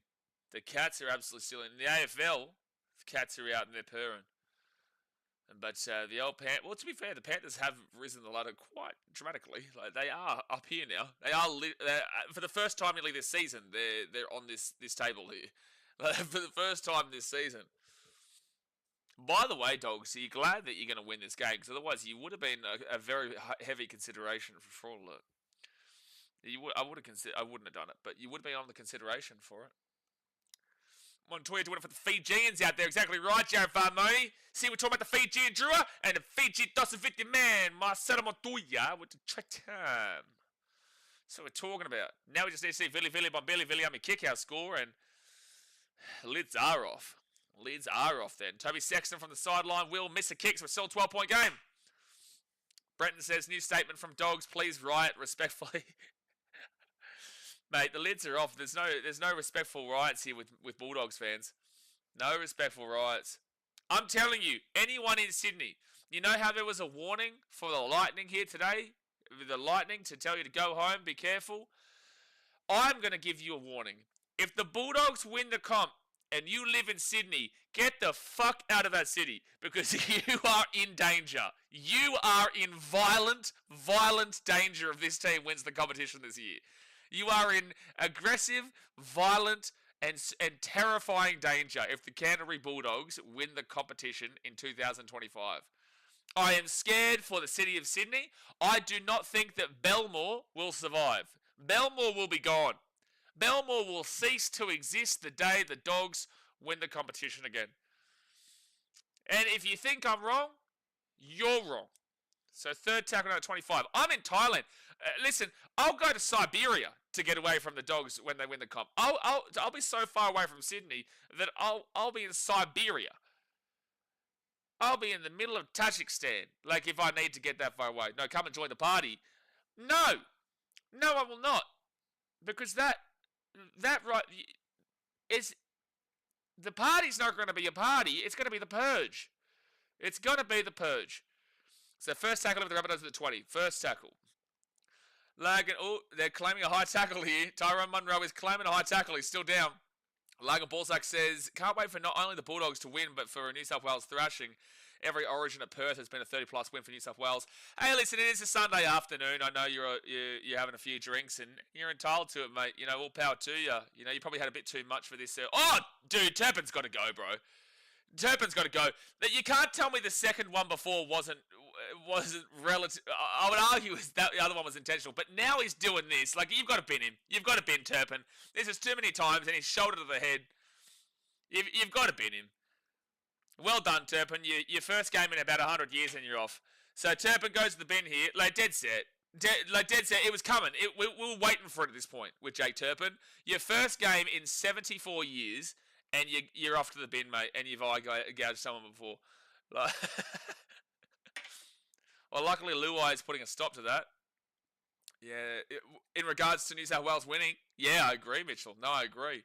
The cats are absolutely still in. In the AFL, the cats are out and they're purring. But the old Panthers, well, to be fair, the Panthers have risen the ladder quite dramatically. Like, they are up here now. They are for the first time nearly this season. They're on this table here. Like, for the first time this season. By the way, dogs, are you glad that you're going to win this game? Because otherwise, you would have been a very heavy consideration for fraud alert. I wouldn't have done it, but you would have been on the consideration for it. Montoya doing it for the Fijians out there. Exactly right, Jared Farmoni. See, we're talking about the Fijian Drua and the Fiji 250 man, Marcelo Montoya with the try time. So we're talking about. Now we just need to see Billy Bombelli, William kick our score, and lids are off. Lids are off then. Toby Sexton from the sideline will miss a kick, so it's still a 12-point game. Brenton says, new statement from Dogs, please riot respectfully. Mate, the lids are off. There's no respectful riots here with Bulldogs fans. No respectful riots. I'm telling you, anyone in Sydney, you know how there was a warning for the Lightning here today? The Lightning to tell you to go home, be careful. I'm going to give you a warning. If the Bulldogs win the comp and you live in Sydney, get the fuck out of that city because you are in danger. You are in violent danger if this team wins the competition this year. You are in aggressive, violent, and terrifying danger if the Canterbury Bulldogs win the competition in 2025. I am scared for the city of Sydney. I do not think that Belmore will survive. Belmore will be gone. Belmore will cease to exist the day the Dogs win the competition again. And if you think I'm wrong, you're wrong. So third tackle now at 25. I'm in Thailand. Listen, I'll go to Siberia to get away from the Dogs when they win the comp. I'll be so far away from Sydney that I'll be in Siberia. I'll be in the middle of Tajikistan. Like if I need to get that far away. No, come and join the party. No, I will not, because that right is the party's not going to be a party. It's going to be the purge. It's going to be the purge. So first tackle of the Rabbitohs at the 20. First tackle. Lagan, they're claiming a high tackle here. Tyrone Munro is claiming a high tackle. He's still down. Lagan Balzac says, can't wait for not only the Bulldogs to win, but for a New South Wales thrashing. Every Origin at Perth has been a 30-plus win for New South Wales. Hey, listen, it is a Sunday afternoon. I know you're having a few drinks, and you're entitled to it, mate. You know, all power to you. You know, you probably had a bit too much for this. Oh, dude, Turpin's got to go, bro. Turpin's got to go. You can't tell me the second one before wasn't relative. I would argue that the other one was intentional, but now he's doing this. Like, you've got to bin him. You've got to bin Turpin. This is too many times, and he's shoulder to the head. You've got to bin him. Well done, Turpin. Your first game in about 100 years, and you're off. So Turpin goes to the bin here. Like, dead set. Dead set. It was coming. We were waiting for it at this point with Jake Turpin. Your first game in 74 years, and you're off to the bin, mate, and you've eye-gouged someone before. Like, well, luckily Luai is putting a stop to that. Yeah, in regards to New South Wales winning, yeah, I agree, Mitchell. No, I agree.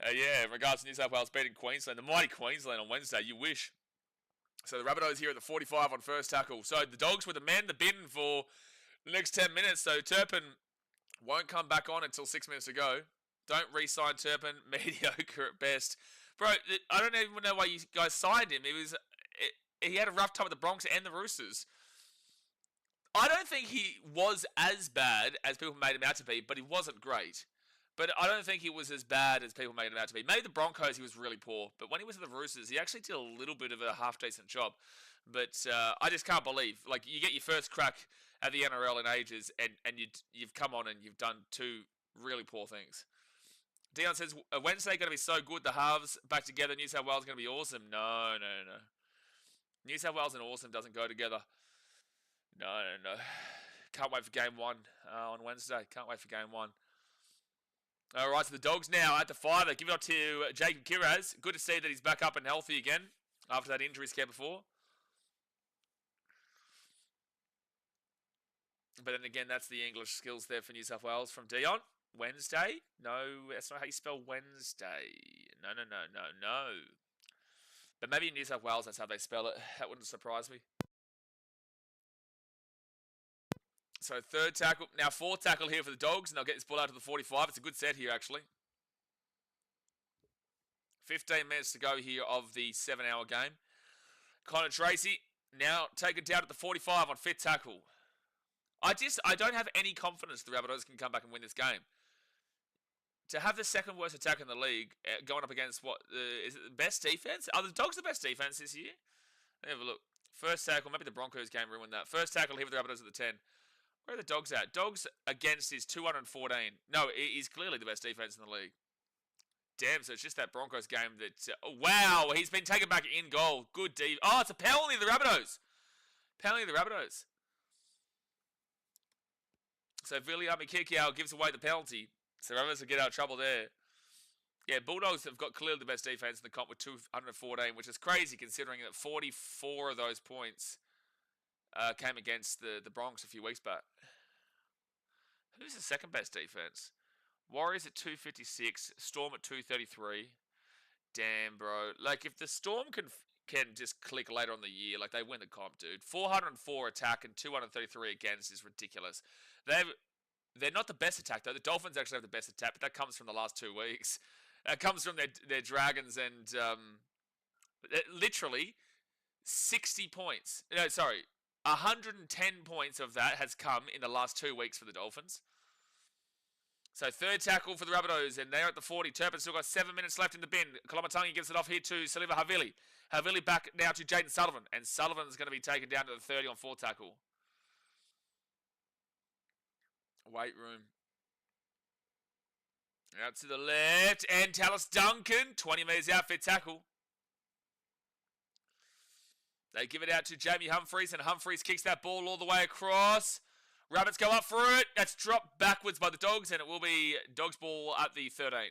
Yeah, in regards to New South Wales beating Queensland, the mighty Queensland on Wednesday, you wish. So the Rabbitohs here at the 45 on first tackle. So the Dogs with a man the bin for the next 10 minutes. So Turpin won't come back on until 6 minutes to go. Don't re-sign Turpin. Mediocre at best. Bro, I don't even know why you guys signed him. He had a rough time with the Bronx and the Roosters. I don't think he was as bad as people made him out to be, but he wasn't great. But I don't think he was as bad as people made him out to be. Maybe the Broncos, he was really poor. But when he was at the Roosters, he actually did a little bit of a half-decent job. But I just can't believe. Like, you get your first crack at the NRL in ages, and you've come on and you've done two really poor things. Dion says, Wednesday going to be so good. The halves back together. New South Wales going to be awesome. No. New South Wales and awesome doesn't go together. No. Can't wait for game one on Wednesday. Can't wait for game one. All right, so the Dogs now at the 5. They give it up to Jacob Kiraz. Good to see that he's back up and healthy again after that injury scare before. But then again, that's the English skills there for New South Wales from Dion. Wednesday? No, that's not how you spell Wednesday. No. But maybe in New South Wales, that's how they spell it. That wouldn't surprise me. So third tackle. Now fourth tackle here for the Dogs, and they'll get this ball out to the 45. It's a good set here, actually. 15 minutes to go here of the 7-hour game. Connor Tracy now taken down at the 45 on fifth tackle. I don't have any confidence the Rabbitohs can come back and win this game. To have the second worst attack in the league going up against what is it the best defense? Are the Dogs the best defense this year? Let me have a look. First tackle, maybe the Broncos game ruined that. First tackle here with the Rabbitohs at the 10. Where are the Dogs at? Dogs against is 214. No, it is clearly the best defense in the league. Damn, so it's just that Broncos game that... wow, he's been taken back in goal. Good deep. Oh, it's a penalty to the Rabbitohs. Penalty to the Rabbitohs. So Viliami Kikiao gives away the penalty. So Rabbitohs will get out of trouble there. Yeah, Bulldogs have got clearly the best defense in the comp with 214, which is crazy considering that 44 of those points came against the Bronx a few weeks back. Who's the second best defense? Warriors at 256, Storm at 233. Damn, bro. Like, if the Storm can just click later on the year, like, they win the comp, dude. 404 attack and 233 against is ridiculous. They're not the best attack, though. The Dolphins actually have the best attack, but that comes from the last 2 weeks. That comes from their Dragons and literally 60 points. No, sorry. 110 points of that has come in the last 2 weeks for the Dolphins. So third tackle for the Rabbitohs, and they're at the 40. Turpin still got 7 minutes left in the bin. Kolomatangi gives it off here to Saliva Havili. Havili back now to Jaden Sullivan, and Sullivan's going to be taken down to the 30 on fourth tackle. Weight room. Out to the left, and Tallis Duncan, 20 metres out, fifth tackle. They give it out to Jamie Humphreys, and Humphreys kicks that ball all the way across. Rabbits go up for it. That's dropped backwards by the Dogs, and it will be Dogs ball at the 13.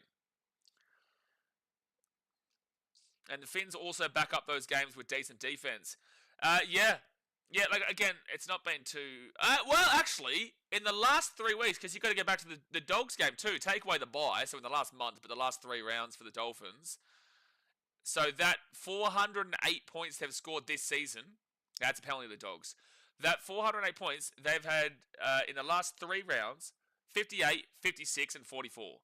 And the Finns also back up those games with decent defense. Yeah, like, again, it's not been too... well, actually, in the last 3 weeks, because you've got to get back to the Dogs game too, take away the bye, so in the last month, but the last 3 rounds for the Dolphins. So that 408 points they've scored this season, that's a penalty of the Dogs. That 408 points, they've had, in the last 3 rounds, 58, 56, and 44.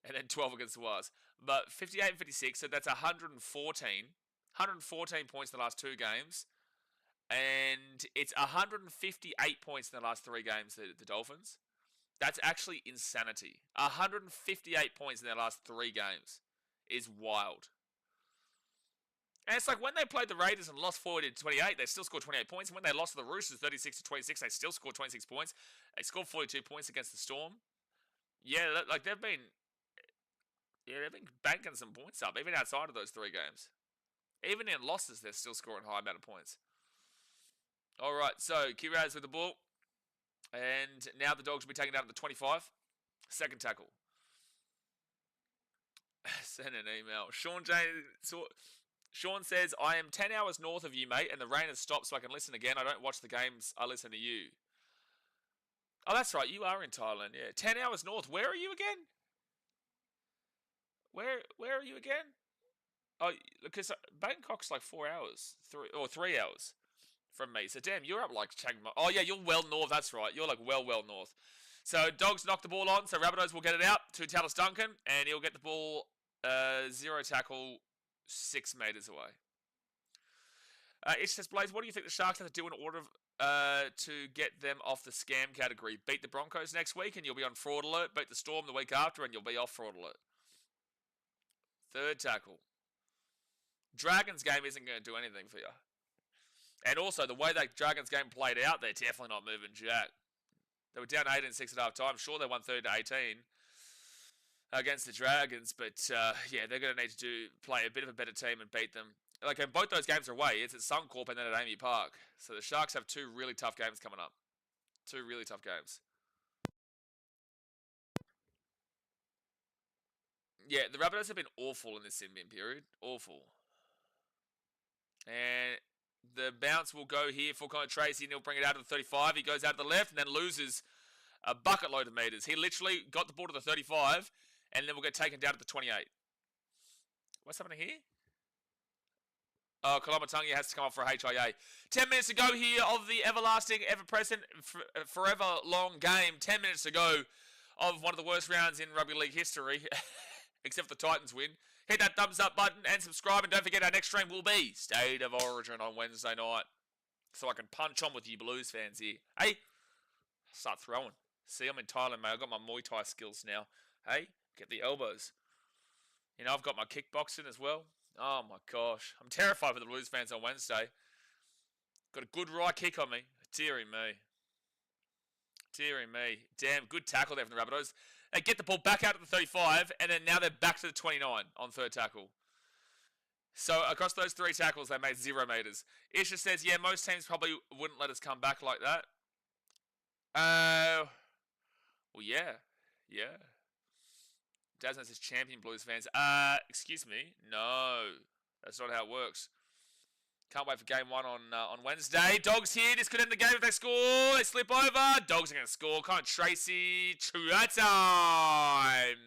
And then 12 against the Wires. But 58 and 56, so that's 114. 114 points in the last 2 games. And it's 158 points in the last 3 games, the Dolphins. That's actually insanity. 158 points in their last 3 games is wild. And it's like when they played the Raiders and lost 40-28, they still scored 28 points. And when they lost to the Roosters 36-26, they still scored 26 points. They scored 42 points against the Storm. Yeah, like they've been banking some points up, even outside of those 3 games. Even in losses, they're still scoring a high amount of points. All right, so Kiraz with the ball. And now the Dogs will be taken down to the 25. Second tackle. Send an email. Sean says, I am 10 hours north of you, mate, and the rain has stopped so I can listen again. I don't watch the games, I listen to you. Oh, that's right, you are in Thailand, yeah. 10 hours north. Where are you again? Where are you again? Oh, because Bangkok's like 4 hours, 3 hours from me. So, damn, you're up like Chiang Mai. Oh, yeah, you're well north, that's right. You're like well north. So, Dogs knock the ball on, so Rabbitohs will get it out to Tallis Duncan, and he'll get the ball 0 tackle, 6 metres away. It says, Blaze, what do you think the Sharks have to do in order to get them off the scam category? Beat the Broncos next week and you'll be on fraud alert. Beat the Storm the week after and you'll be off fraud alert. Third tackle. Dragons game isn't going to do anything for you. And also, the way that Dragons game played out, they're definitely not moving jack. They were down 18-6 at half time. Sure, they won 30-18 against the Dragons, but yeah, they're going to need to play a bit of a better team and beat them. Like, and both those games are away. It's at Suncorp and then at Amy Park. So the Sharks have 2 really tough games coming up. 2 really tough games. Yeah, the Rabbitohs have been awful in this sin bin period. Awful. And the bounce will go here for kind of Tracy, and he'll bring it out to the 35. He goes out to the left and then loses a bucket load of meters. He literally got the ball to the 35, and then will get taken down to the 28. What's happening here? Oh, Kalamatangi has to come off for a HIA. 10 minutes to go here of the everlasting, ever-present, forever long game. 10 minutes to go of one of the worst rounds in rugby league history, except for the Titans win. Hit that thumbs up button and subscribe, and don't forget our next stream will be State of Origin on Wednesday night. So I can punch on with you Blues fans here. Hey, start throwing. See, I'm in Thailand, mate. I've got my Muay Thai skills now. Hey, get the elbows. You know, I've got my kickboxing as well. Oh, my gosh. I'm terrified for the Blues fans on Wednesday. Got a good right kick on me. Deary me. Deary me. Damn, good tackle there from the Rabbitohs. They get the ball back out to the 35, and then now they're back to the 29 on third tackle. So, across those 3 tackles, they made 0 meters. Isha says, yeah, most teams probably wouldn't let us come back like that. Well, yeah. Yeah. Dasman says champion Blues fans. Excuse me. No. That's not how it works. Can't wait for game 1 on Wednesday. Dogs here. This could end the game if they score. They slip over. Dogs are going to score. Come on, Tracy. Try time.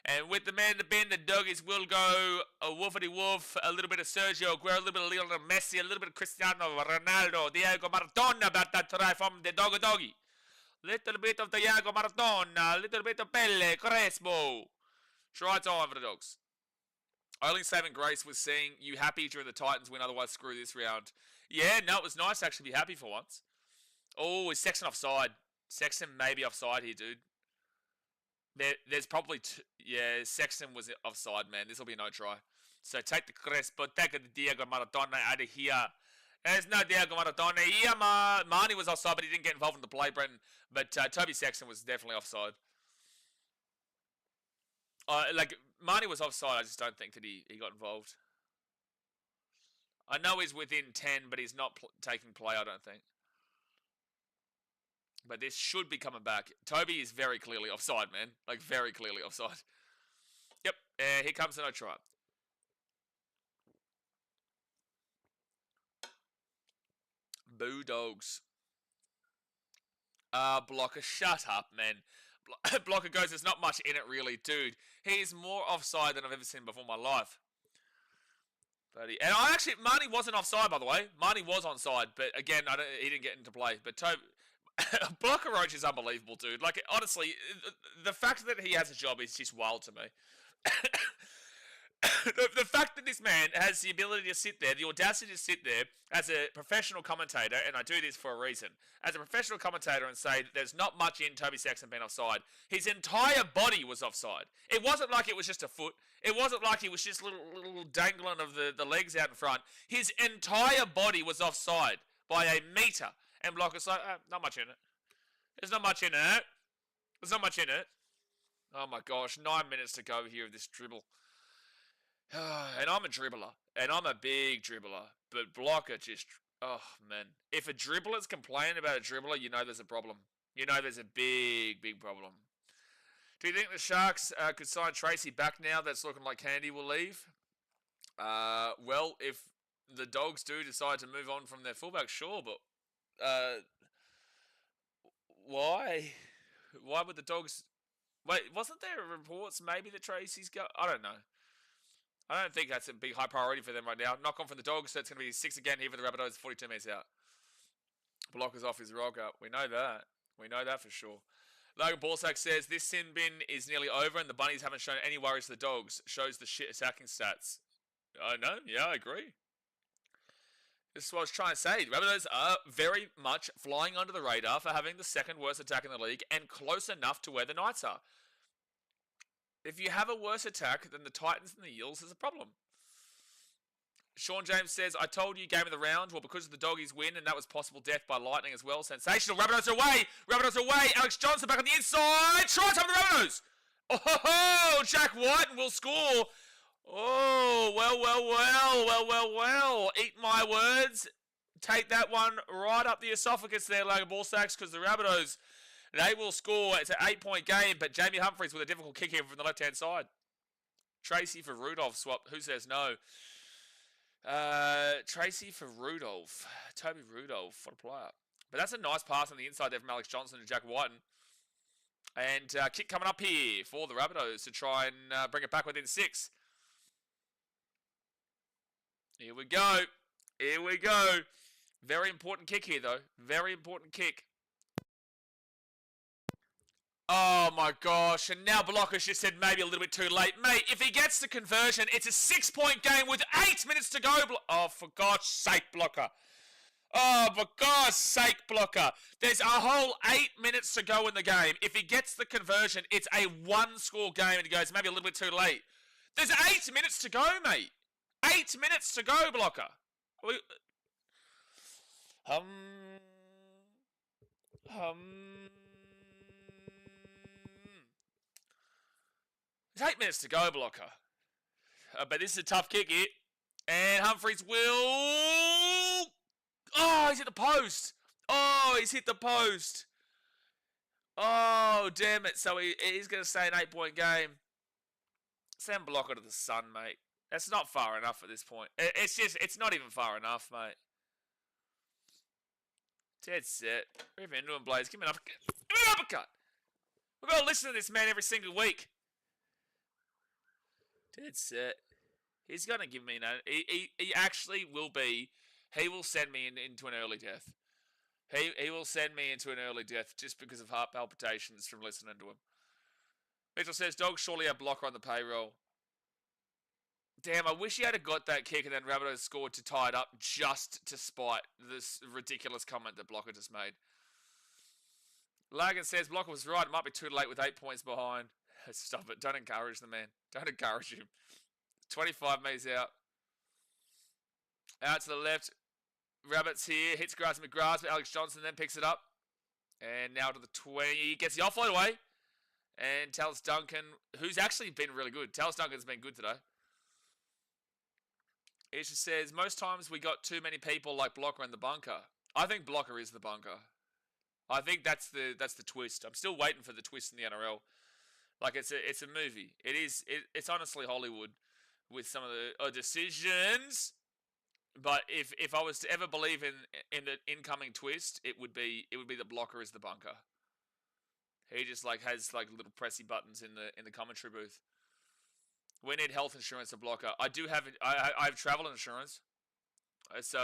And with the man in the bin, the Doggies will go a woofity woof. A little bit of Sergio Aguero, a little bit of Lionel Messi, a little bit of Cristiano Ronaldo, Diego Maradona about that try from the doggy. Little bit of Diego Maradona, little bit of Pele, Crespo. Try time for the Dogs. Only saving grace was seeing you happy during the Titans win, otherwise screw this round. Yeah, no, it was nice to actually be happy for once. Oh, is Sexton offside? Sexton may be offside here, dude. There's probably yeah, Sexton was offside, man. This will be no try. So take the Crespo, take the Diego Maradona out of here. There's no Diego Maradona here. Marnie was offside, but he didn't get involved in the play, Brenton. But Toby Sexton was definitely offside. Marnie was offside. I just don't think that he got involved. I know he's within 10, but he's not taking play, I don't think. But this should be coming back. Toby is very clearly offside, man. Like, very clearly offside. Yep. Here comes the no try. Bulldogs. Blocker, shut up, man. Blocker goes, there's not much in it, really. Dude, he's more offside than I've ever seen before in my life. And Marnie wasn't offside, by the way. Marnie was onside, but again, he didn't get into play. But Blocker Roach is unbelievable, dude. Like, honestly, the fact that he has a job is just wild to me. The fact that this man has the ability to sit there, the audacity to sit there as a professional commentator, and I do this for a reason, as a professional commentator and say that there's not much in Toby Sexton being offside. His entire body was offside. It wasn't like it was just a foot. It wasn't like he was just little dangling of the legs out in front. His entire body was offside by a metre. And Blocker's like, not much in it. There's not much in it. There's not much in it. Oh my gosh, 9 minutes to go here of this dribble. And I'm a dribbler. And I'm a big dribbler. But Blocker just, oh man. If a dribbler's complaining about a dribbler, you know there's a problem. You know there's a big, big problem. Do you think the Sharks could sign Tracy back now? That's looking like Candy will leave. Well, if the Dogs do decide to move on from their fullback, sure, but why? Why would the Dogs... Wait, wasn't there reports maybe that Tracy's go... I don't know. I don't think that's a big high priority for them right now. Knock on from the Dogs, so it's going to be 6 again here for the Rabbitohs, 42 minutes out. Blockers off his rocker. We know that. We know that for sure. Logan Ballsack says, this sin bin is nearly over and the Bunnies haven't shown any worries to the Dogs. Shows the shit attacking stats. I know. Yeah, I agree. This is what I was trying to say. The Rabbitohs are very much flying under the radar for having the second worst attack in the league and close enough to where the Knights are. If you have a worse attack than the Titans and the Eels, there's a problem. Sean James says, I told you game of the round. Well, because of the Doggies win, and that was possible death by lightning as well. Sensational. Rabbitohs away. Rabbitohs away. Alex Johnson back on the inside. Try time for the Rabbitohs. Oh, Jack White will score. Oh, well. Eat my words. Take that one right up the esophagus there, Logan Ballsacks, because the Rabbitohs, they will score. It's an 8-point game, but Jamie Humphries with a difficult kick here from the left-hand side. Tracy for Rudolph swap. Who says no? Tracy for Rudolph. Toby Rudolph. What a player. But that's a nice pass on the inside there from Alex Johnson to Jack Whiten. And kick coming up here for the Rabbitohs to try and bring it back within 6. Here we go. Here we go. Very important kick here, though. Very important kick. Oh, my gosh. And now Blockers just said maybe a little bit too late. Mate, if he gets the conversion, it's a 6-point game with 8 minutes to go. Oh, for God's sake, Blocker. Oh, for God's sake, Blocker. There's a whole 8 minutes to go in the game. If he gets the conversion, it's a 1-score game. And he goes, maybe a little bit too late. There's 8 minutes to go, mate. 8 minutes to go, Blocker. There's 8 minutes to go, Blocker. But this is a tough kick here. And Humphries will... Oh, he's hit the post. Oh, he's hit the post. Oh, damn it. So he's going to stay an 8-point game. Send Blocker to the sun, mate. That's not far enough at this point. It's not even far enough, mate. Dead set. Move into him, Blaze. Give me an uppercut. Give me an uppercut. We've got to listen to this man every single week. Dead set. He's going to give me an... He actually will be... He will send me into an early death. He will send me into an early death just because of heart palpitations from listening to him. Mitchell says, Dogs surely have Blocker on the payroll. Damn, I wish he had got that kick and then Rabbitohs scored to tie it up just to spite this ridiculous comment that Blocker just made. Lagan says, Blocker was right. It might be too late with 8 points behind. Stop it. Don't encourage the man. Don't encourage him. 25 metres out. Out to the left. Rabbits here. Hits Grass McGrath, but Alex Johnson then picks it up. And now to the 20. Gets the offload away. And Tallis Duncan, who's actually been really good. Tallis Duncan's been good today. Isha says, most times we got too many people like Blocker in the bunker. I think Blocker is the bunker. I think that's the twist. I'm still waiting for the twist in the NRL. Like, it's a movie. It's honestly Hollywood with some of the decisions. But if I was to ever believe in the incoming twist, it would be the Blocker is the bunker. He just has little pressy buttons in the commentary booth. We need health insurance for Blocker. I do have it. I have travel insurance, so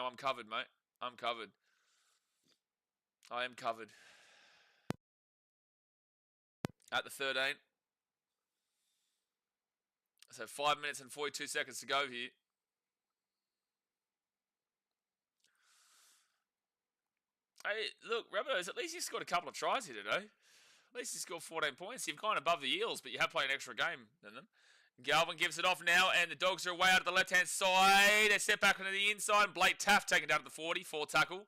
I'm covered, mate. I'm covered. I am covered. At the 13. So 5 minutes and 42 seconds to go here. Hey, look, Rabbitohs, at least you scored a couple of tries here today. At least you scored 14 points. You've gone above the Eels, but you have played an extra game than them. Galvin gives it off now, and the Dogs are away out of the left-hand side. They step back onto the inside. Blake Taft taken down to the 40. 4 tackle.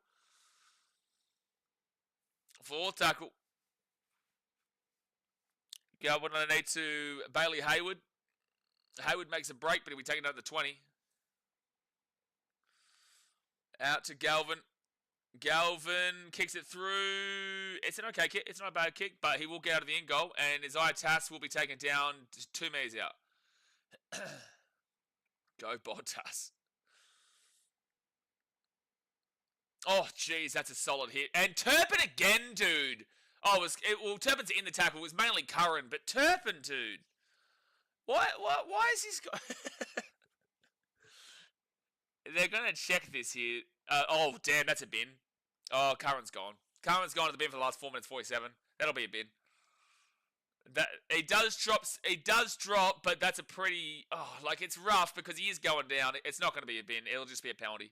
4 tackle. Galvin underneath to Bailey Hayward. Hayward makes a break, but he'll be taken down to the 20. Out to Galvin. Galvin kicks it through. It's an okay kick. It's not a bad kick, but he will get out of the end goal, and Isaiah Tass will be taken down 2 metres out. Go Bottas. Oh, jeez, that's a solid hit. And Turpin again, dude. Oh, Turpin's in the tackle. It was mainly Curran, but Turpin, dude. Why is this guy... They're going to check this here. Oh, damn, that's a bin. Oh, Curran's gone. Curran's gone to the bin for the last 4 minutes 47. That'll be a bin. It does drop, but that's a pretty... Oh, it's rough because he is going down. It's not going to be a bin. It'll just be a penalty.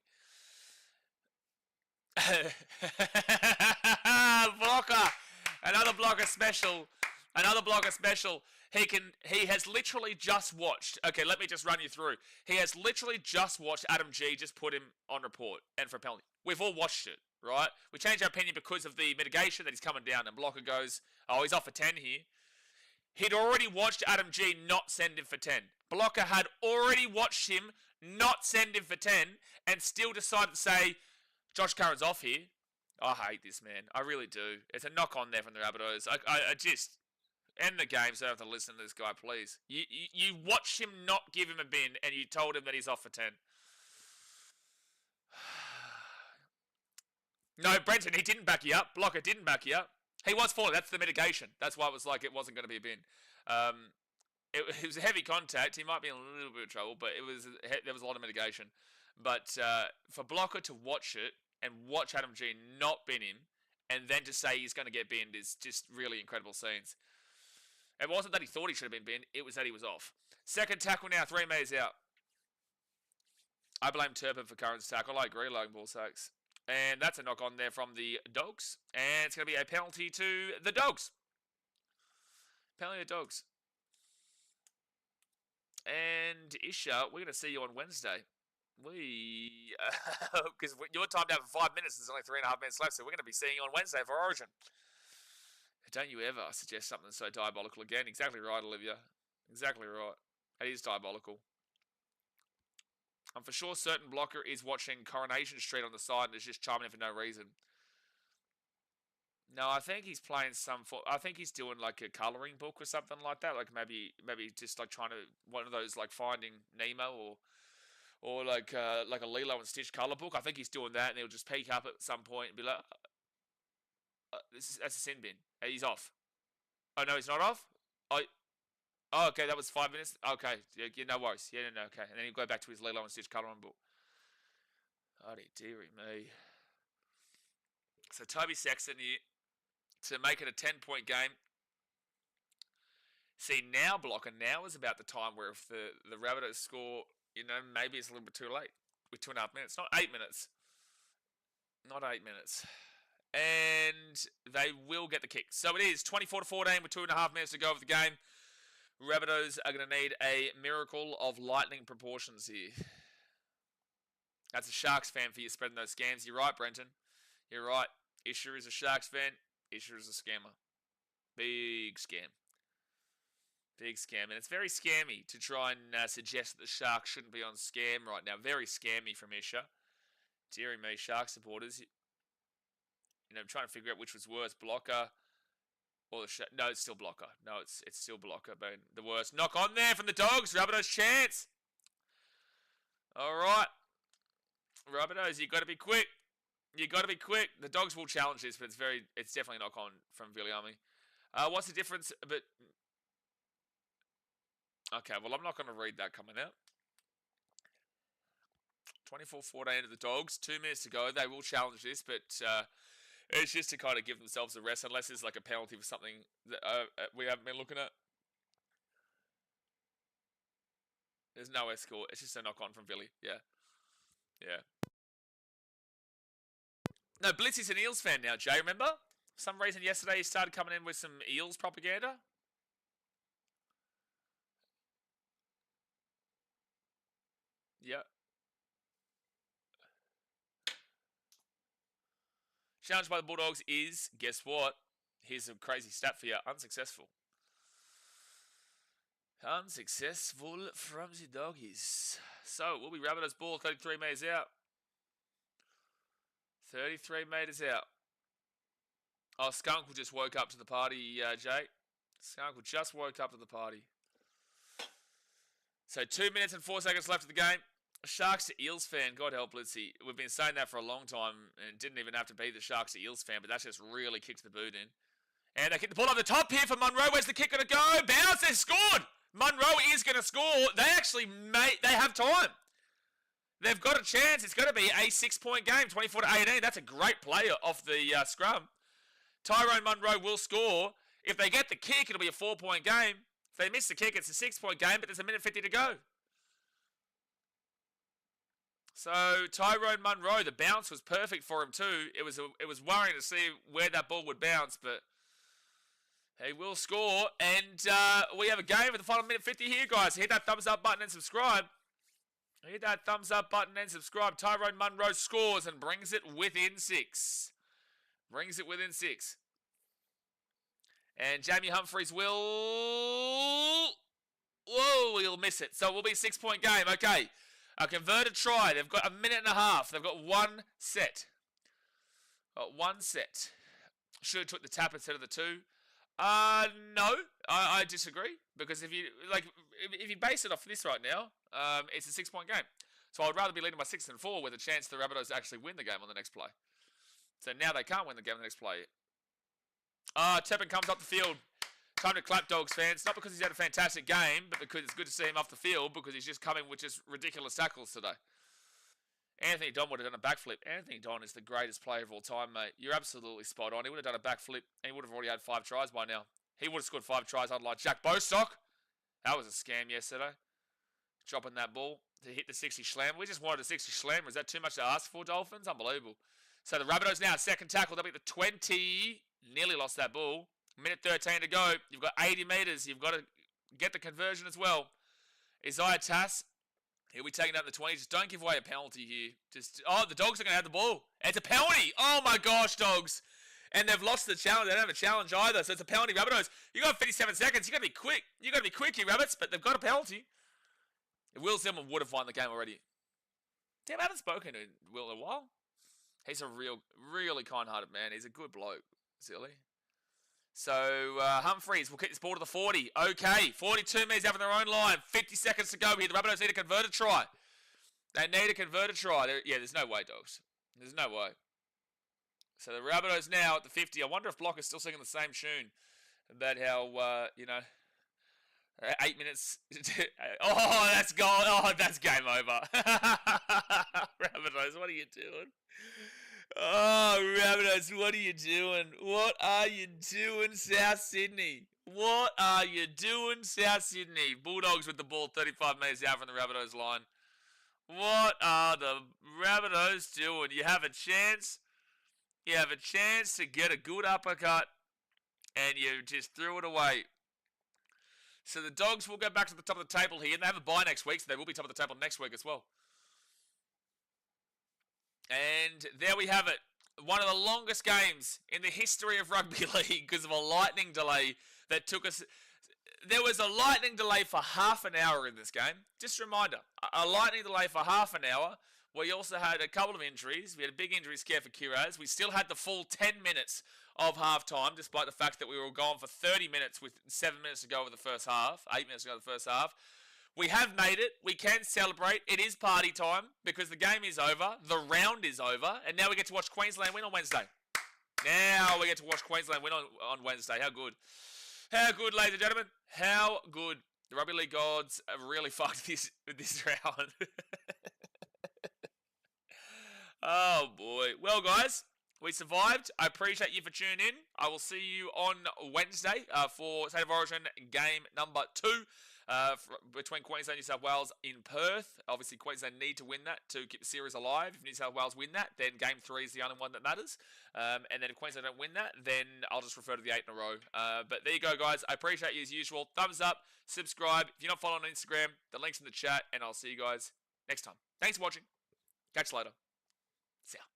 Blocker. Another Blocker special. Another Blocker special. He has literally just watched. Okay, let me just run you through. He has literally just watched Adam G just put him on report and for a penalty. We've all watched it, right? We changed our opinion because of the mitigation that he's coming down, and Blocker goes, oh, he's off for 10 here. He'd already watched Adam G not send him for 10. Blocker had already watched him not send him for 10 and still decided to say, Josh Curran's off here. I hate this, man. I really do. It's a knock on there from the Rabbitohs. I just... End the game so I don't have to listen to this guy, please. You watched him not give him a bin, and you told him that he's off for 10. No, Brenton, he didn't back you up. Blocker didn't back you up. He was falling. That's the mitigation. That's why it was like it wasn't going to be a bin. It was a heavy contact. He might be in a little bit of trouble, but there was a lot of mitigation. But for Blocker to watch it and watch Adam G not bin him, and then to say he's going to get binned is just really incredible scenes. It wasn't that he thought he should have been binned. It was that he was off. Second tackle now, 3 metres out. I blame Turpin for Curran's tackle. I agree, Logan Ballsacks. And that's a knock on there from the Dogs. And it's going to be a penalty to the Dogs. Penalty to the Dogs. And Isha, we're going to see you on Wednesday. Because you're timed out for 5 minutes. There's only 3.5 minutes left. So we're going to be seeing you on Wednesday for Origin. Don't you ever suggest something so diabolical again. Exactly right, Olivia. Exactly right. It is diabolical. I'm for sure certain Blocker is watching Coronation Street on the side and is just chiming in for no reason. No, I think he's playing I think he's doing like a colouring book or something like that. Like maybe just like trying to one of those like Finding Nemo or like a Lilo and Stitch colour book. I think he's doing that, and he'll just peek up at some point and be like, that's a sin bin. He's off. Oh no, he's not off. Oh, okay, that was 5 minutes. Okay, yeah, no worries. Yeah, no, okay. And then he'll go back to his Lilo and Stitch colouring book. Oh, dearie me. So Toby Sexton here to make it a 10-point game. See, now, Blocker, now is about the time where if the Rabbitohs score, maybe it's a little bit too late with 2.5 minutes. Not 8 minutes. Not 8 minutes. And they will get the kick. So it is 24-14 with 2.5 minutes to go of the game. Rabbitohs are going to need a miracle of lightning proportions here. That's a Sharks fan for you spreading those scams. You're right, Brenton. You're right. Isha is a Sharks fan. Isha is a scammer. Big scam. Big scam. And it's very scammy to try and suggest that the Sharks shouldn't be on scam right now. Very scammy from Isha. Dearie me, Shark supporters. I'm trying to figure out which was worse, Blocker or the No, it's still Blocker. No, it's still Blocker, but the worst. Knock on there from the Dogs. Rabbitohs chance. All right. Rabbitohs, you got to be quick. You got to be quick. The Dogs will challenge this, but it's definitely knock on from Viliami. What's the difference? But okay, well, I'm not going to read that coming out. 24-14 to the Dogs. 2 minutes to go. They will challenge this, but it's just to kind of give themselves a rest, unless there's like a penalty for something that we haven't been looking at. There's no escort. It's just a knock on from Billy. Yeah. Yeah. No, Blitzy's an Eels fan now, Jay, remember? For some reason yesterday he started coming in with some Eels propaganda. Yeah. Challenge by the Bulldogs is, guess what? Here's a crazy stat for you. Unsuccessful. Unsuccessful from the Doggies. So, we'll be Rabbitohs ball 33 metres out. 33 metres out. Oh, Skunkle just woke up to the party, Jay. Skunkle just woke up to the party. So 2 minutes and 4 seconds left of the game. Sharks to Eels fan, God help Blitzy. We've been saying that for a long time and didn't even have to be the Sharks to Eels fan, but that's just really kicked the boot in. And they kick the ball up the top here for Munro. Where's the kick going to go? Bounce, they scored! Munro is going to score. They actually they have time. They've got a chance. It's going to be a 6-point game, 24-18. That's a great play off the scrum. Tyrone Munro will score. If they get the kick, it'll be a 4-point game. If they miss the kick, it's a 6-point game, but there's 1:50 to go. So Tyrone Munro, the bounce was perfect for him too. It was worrying to see where that ball would bounce, but he will score. And we have a game with the final 1:50 here, guys. Hit that thumbs up button and subscribe. Hit that thumbs up button and subscribe. Tyrone Munro scores and brings it within 6. Brings it within 6. And Jamie Humphries will... Whoa, he'll miss it. So it will be a 6-point game. Okay. A converted try. They've got 1.5 minutes. They've got one set. Got one set. Should have took the tap instead of the 2. No. I disagree, because if you base it off this right now, it's a 6-point game. So I'd rather be leading by 6 than 4 with a chance the Rabbitohs to actually win the game on the next play. So now they can't win the game on the next play. Tepin comes up the field. Time to clap, Dogs fans. Not because he's had a fantastic game, but because it's good to see him off the field, because he's just coming with just ridiculous tackles today. Anthony Don would have done a backflip. Anthony Don is the greatest player of all time, mate. You're absolutely spot on. He would have done a backflip, and he would have already had 5 tries by now. He would have scored 5 tries, unlike Jack Bostock. That was a scam yesterday. Dropping that ball to hit the 60 slam. We just wanted a 60 slammer. Is that too much to ask for, Dolphins? Unbelievable. So the Rabbitohs now, second tackle. They'll be at the 20. Nearly lost that ball. Minute 13 to go. You've got 80 metres. You've got to get the conversion as well. Isaiah Tass, he'll be taking out the 20. Just don't give away a penalty here. The Dogs are going to have the ball. It's a penalty. Oh my gosh, Dogs. And they've lost the challenge. They don't have a challenge either. So it's a penalty. Rabbitohs, you got 57 seconds. You got to be quick. You got to be quick here, Rabbits. But they've got a penalty. Will Zimmerman would have won the game already. Damn, I haven't spoken to Will in a while. He's a really kind-hearted man. He's a good bloke. Silly. So, Humphreys will kick this ball to the 40. Okay, 42 metres out on their own line. 50 seconds to go here. The Rabbitohs need a converted try. They need a converted try. There's no way, Dogs. There's no way. So the Rabbitohs now at the 50. I wonder if Block is still singing the same tune about how, 8 minutes. Oh, that's gone. Oh, that's game over. Rabbitohs, what are you doing? Oh, Rabbitohs, what are you doing? What are you doing, South Sydney? What are you doing, South Sydney? Bulldogs with the ball 35 metres out from the Rabbitohs line. What are the Rabbitohs doing? You have a chance. You have a chance to get a good uppercut, and you just threw it away. So the Dogs will go back to the top of the table here, and they have a bye next week, so they will be top of the table next week as well. And there we have it. One of the longest games in the history of rugby league because of a lightning delay that took us... There was a lightning delay for half an hour in this game. Just a reminder, a lightning delay for half an hour. We also had a couple of injuries. We had a big injury scare for Kiraz. We still had the full 10 minutes of half-time, despite the fact that we were gone for 30 minutes with 7 minutes to go of the first half, 8 minutes to go of the first half. We have made it. We can celebrate. It is party time because the game is over. The round is over. And now we get to watch Queensland win on Wednesday. Now we get to watch Queensland win on Wednesday. How good. How good, ladies and gentlemen. How good. The rugby league gods have really fucked this round. Oh, boy. Well, guys, we survived. I appreciate you for tuning in. I will see you on Wednesday for State of Origin game number 2. Between Queensland and New South Wales in Perth. Obviously, Queensland need to win that to keep the series alive. If New South Wales win that, then Game 3 is the only one that matters. And then if Queensland don't win that, then I'll just refer to the 8 in a row. But there you go, guys. I appreciate you as usual. Thumbs up, subscribe. If you're not following on Instagram, the link's in the chat, and I'll see you guys next time. Thanks for watching. Catch you later. See ya.